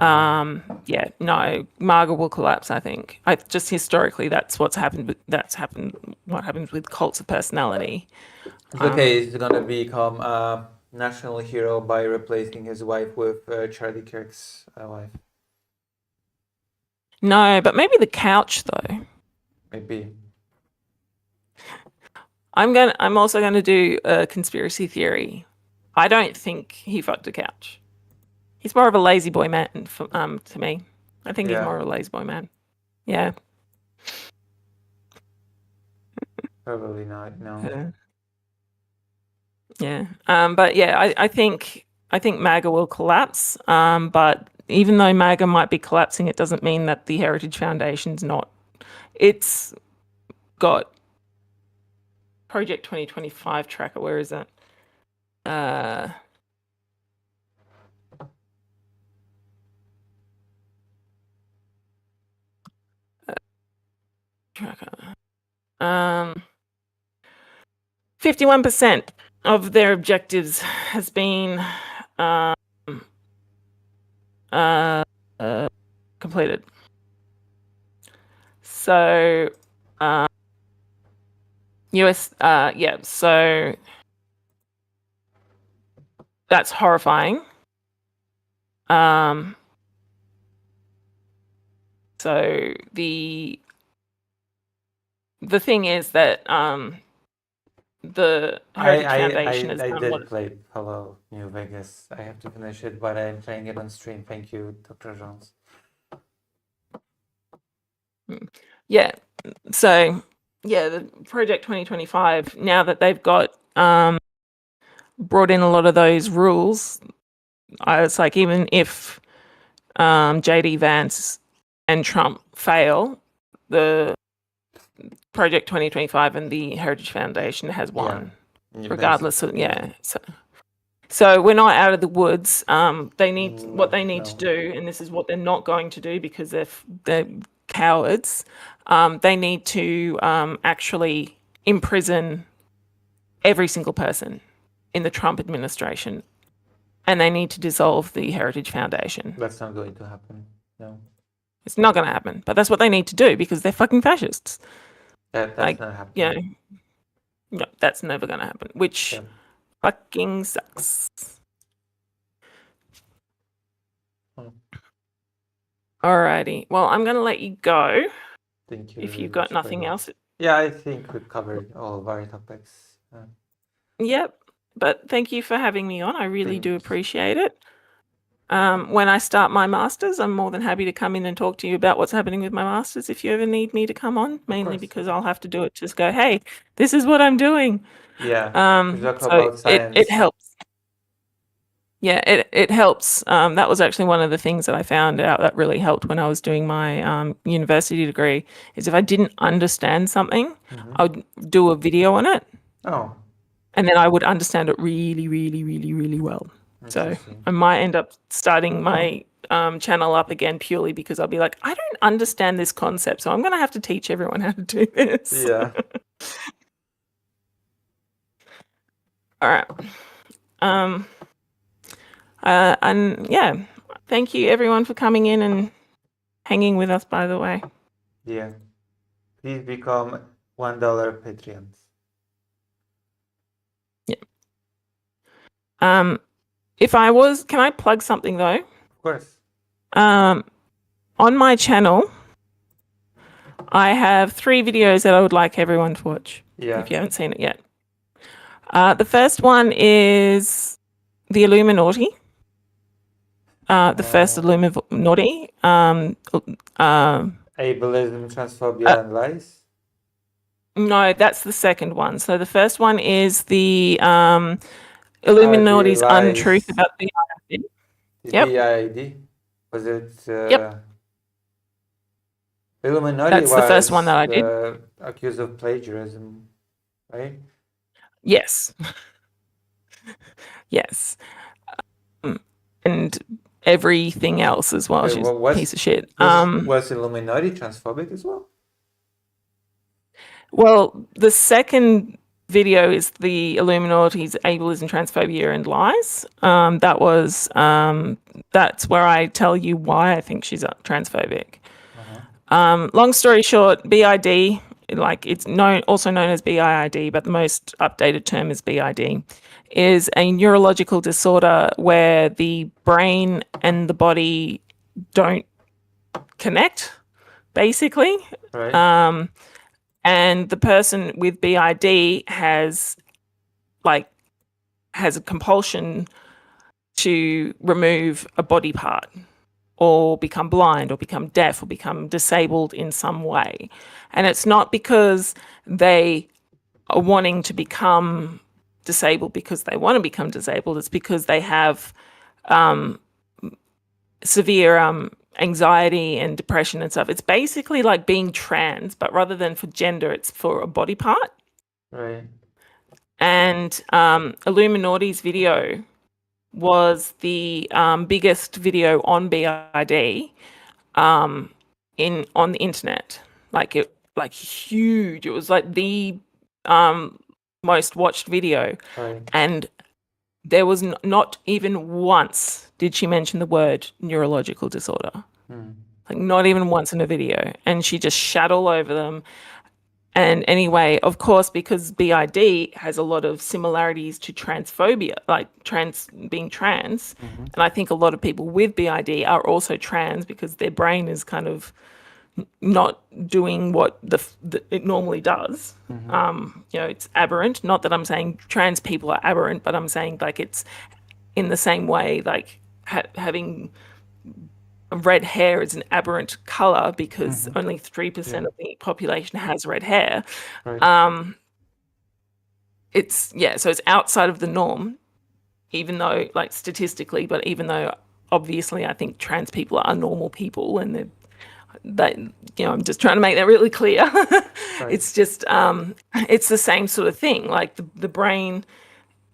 Yeah, no, MAGA will collapse. I think. Just historically, that's what's happened. That's happened. What happens with cults of personality? It's okay. He's gonna become a national hero by replacing his wife with Charlie Kirk's wife. No, but maybe the couch though. Maybe. I'm also gonna do a conspiracy theory. I don't think he fucked a couch. He's more of a lazy boy man to me. I think he's Yeah. more of a lazy boy man. Yeah. Probably not. No. Yeah. But yeah, I think MAGA will collapse. But even though MAGA might be collapsing, it doesn't mean that the Heritage Foundation's not. It's got Project 2025 tracker. Where is that? Tracker. 51% of their objectives has been completed. So, US, yeah, so that's horrifying. So the thing is that the Heritage Foundation has I done did what. play Hello New Vegas. I have to finish it, but I'm playing it on stream. Thank you, Dr. Jones. Yeah. So yeah, the Project 2025. Now that they've got brought in a lot of those rules, it's like even if JD Vance and Trump fail, the Project 2025 and the Heritage Foundation has won, regardless of So we're not out of the woods. They need what they need to do, and this is what they're not going to do because they're cowards. They need to actually imprison every single person in the Trump administration, and they need to dissolve the Heritage Foundation. That's not going to happen. No. It's not going to happen, but that's what they need to do because they're fucking fascists. That's Like, not happening. you know, no, that's never going to happen, which Yeah. fucking sucks. Alrighty. Well, I'm going to let you go Thank you. if very you've got much for nothing that. else. Yeah, I think we covered all of our topics. Yep. But thank you for having me on. I really do Thanks. appreciate it. When I start my masters, I'm more than happy to come in and talk to you about what's happening with my masters if you ever need me to come on, mainly course. because I'll have to do it. Just go, hey, this is what I'm doing. Yeah. We talk So about science. it helps. Yeah, it helps. That was actually one of the things that I found out that really helped when I was doing my university degree, is if I didn't understand something, I would do a video on it, Oh, and then I would understand it really, really, really, really well. So interesting. I might end up starting my channel up again purely because I'll be like, I don't understand this concept, so I'm going to have to teach everyone how to do this. Yeah. All right. And yeah, thank you everyone for coming in and hanging with us, by the way. Yeah. Please become $1 Patreons. If I was, can I plug something though? Of course. On my channel, I have 3 videos that I would like everyone to watch. Yeah. If you haven't seen it yet. The first one is the Illuminati. The first Illuminati. Ableism, transphobia, and lies. No, that's the second one. So the first one is the Illuminati's lies. untruth about the BID. The Yep. BID. Was it? Yep. Illuminati That's the first one that I did. Accused of plagiarism, right? Yes. Yes. And everything else as well. Okay, She's well, a piece of shit. Was Illuminati transphobic as well? Well, the second video is the Illuminati's ableism, transphobia, and lies. That's where I tell you why I think she's transphobic. Long story short, BID, like it's also known as BIID, but the most updated term is BID, is a neurological disorder where the brain and the body don't connect, basically. Right. And the person with BID has a compulsion to remove a body part, or become blind, or become deaf, or become disabled in some way. And it's not because they are wanting to become disabled because they want to become disabled. It's because they have severe anxiety and depression and stuff. It's basically like being trans, but rather than for gender, it's for a body part. Right. And Illuminati's video was the biggest video on BID on the internet. Like huge. It was like the most watched video. Right. And there was not even once did she mention the word neurological disorder. Like not even once in a video. And she just shat all over them. And anyway, of course, because BID has a lot of similarities to transphobia, like being trans. And I think a lot of people with BID are also trans because their brain is kind of not doing what it normally does. It's aberrant. Not that I'm saying trans people are aberrant, but I'm saying like it's in the same way, like having red hair is an aberrant color because only 3% of the population has red hair. Right. So it's outside of the norm, even though like statistically, but even though obviously I think trans people are normal people, and I'm just trying to make that really clear. Right. It's just it's the same sort of thing. Like the brain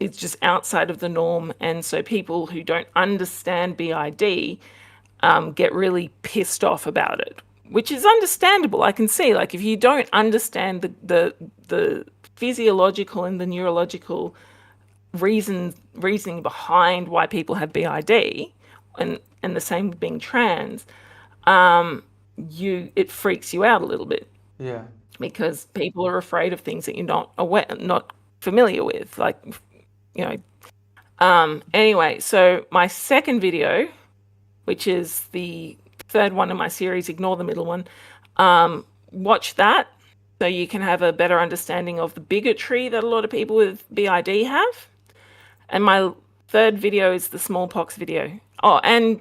is just outside of the norm, and so people who don't understand BID get really pissed off about it which is understandable. I can see, like, if you don't understand the physiological and the neurological reasoning behind why people have BID, and the same with being trans, it freaks you out a little bit. Yeah. Because people are afraid of things that you're not familiar with, like, you know. Anyway, so my second video, which is the third one in my series, ignore the middle one, watch that so you can have a better understanding of the bigotry that a lot of people with BID have. And my third video is the smallpox video. Oh, and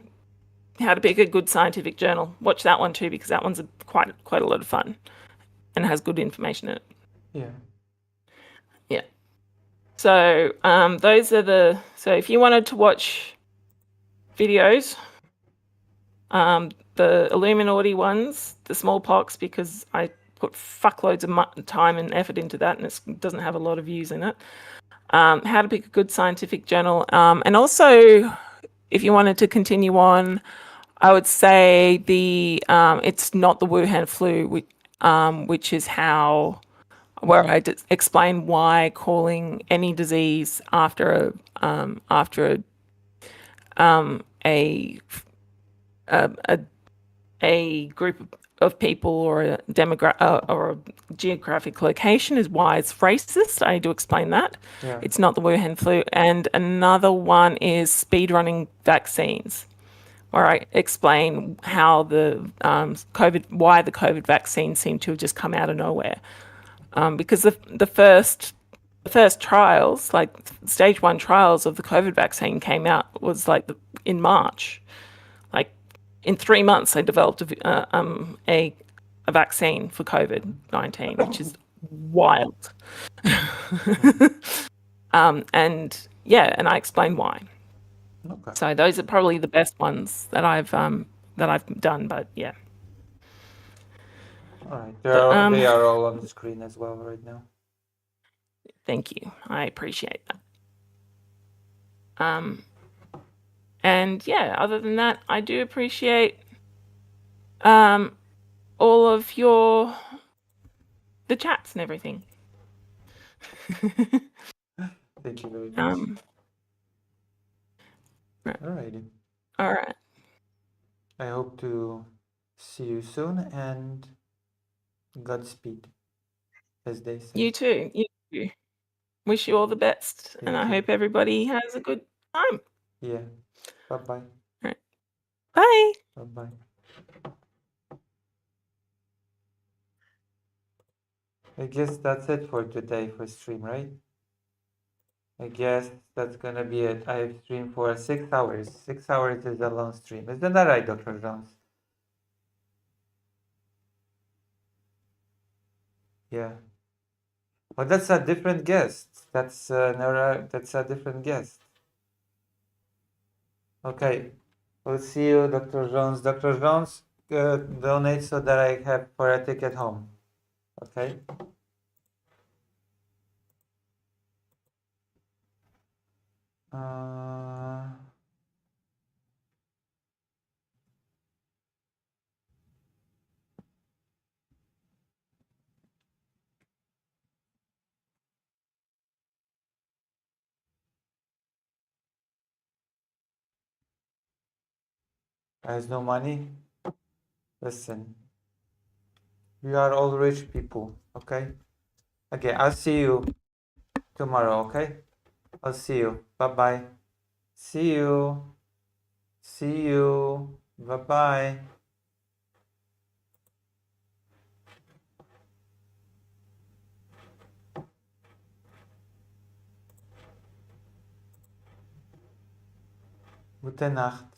how to pick a good scientific journal. Watch that one too, because that one's quite a lot of fun and has good information in it. Yeah. Yeah. So those are so if you wanted to watch videos, the Illuminati ones, the smallpox, because I put fuckloads of time and effort into that, and it doesn't have a lot of views in it. How to pick a good scientific journal, and also if you wanted to continue on, I would say it's not the Wuhan flu, which is where I explain why calling any disease after a group of people or a or a geographic location is why it's racist. I need to explain that. Yeah. It's not the Wuhan flu. And another one is speedrunning vaccines, where I explain how why the COVID vaccine seemed to have just come out of nowhere. Because the first trials, like stage 1 trials of the COVID vaccine, came out was like in March. Like in 3 months, they developed a vaccine for COVID-19, which is wild. And I explain why. Okay. So those are probably the best ones that I've done. But yeah. All right. They are all on the screen as well right now. Thank you. I appreciate that. And yeah, other than that, I do appreciate all of the chats and everything. Thank you very much. Alrighty. All right. I hope to see you soon, and Godspeed, as they say. You too. You too. Wish you all the best, and I hope everybody has a good time. Yeah. Bye-bye. Right. Bye. Bye-bye. I guess that's it for today for stream, right? I guess that's gonna be it. I've streamed for 6 hours. 6 hours is a long stream. Isn't that right, Dr. Jones? Yeah. But that's a different guest. That's a different guest. Okay. We'll see you, Dr. Jones. Dr. Jones, donate so that I have for a ticket home. Okay? Has no money? Listen, we are all rich people, okay? Okay, I'll see you tomorrow, okay? I'll see you. Bye-bye. See you. See you. Bye-bye. Gute Nacht.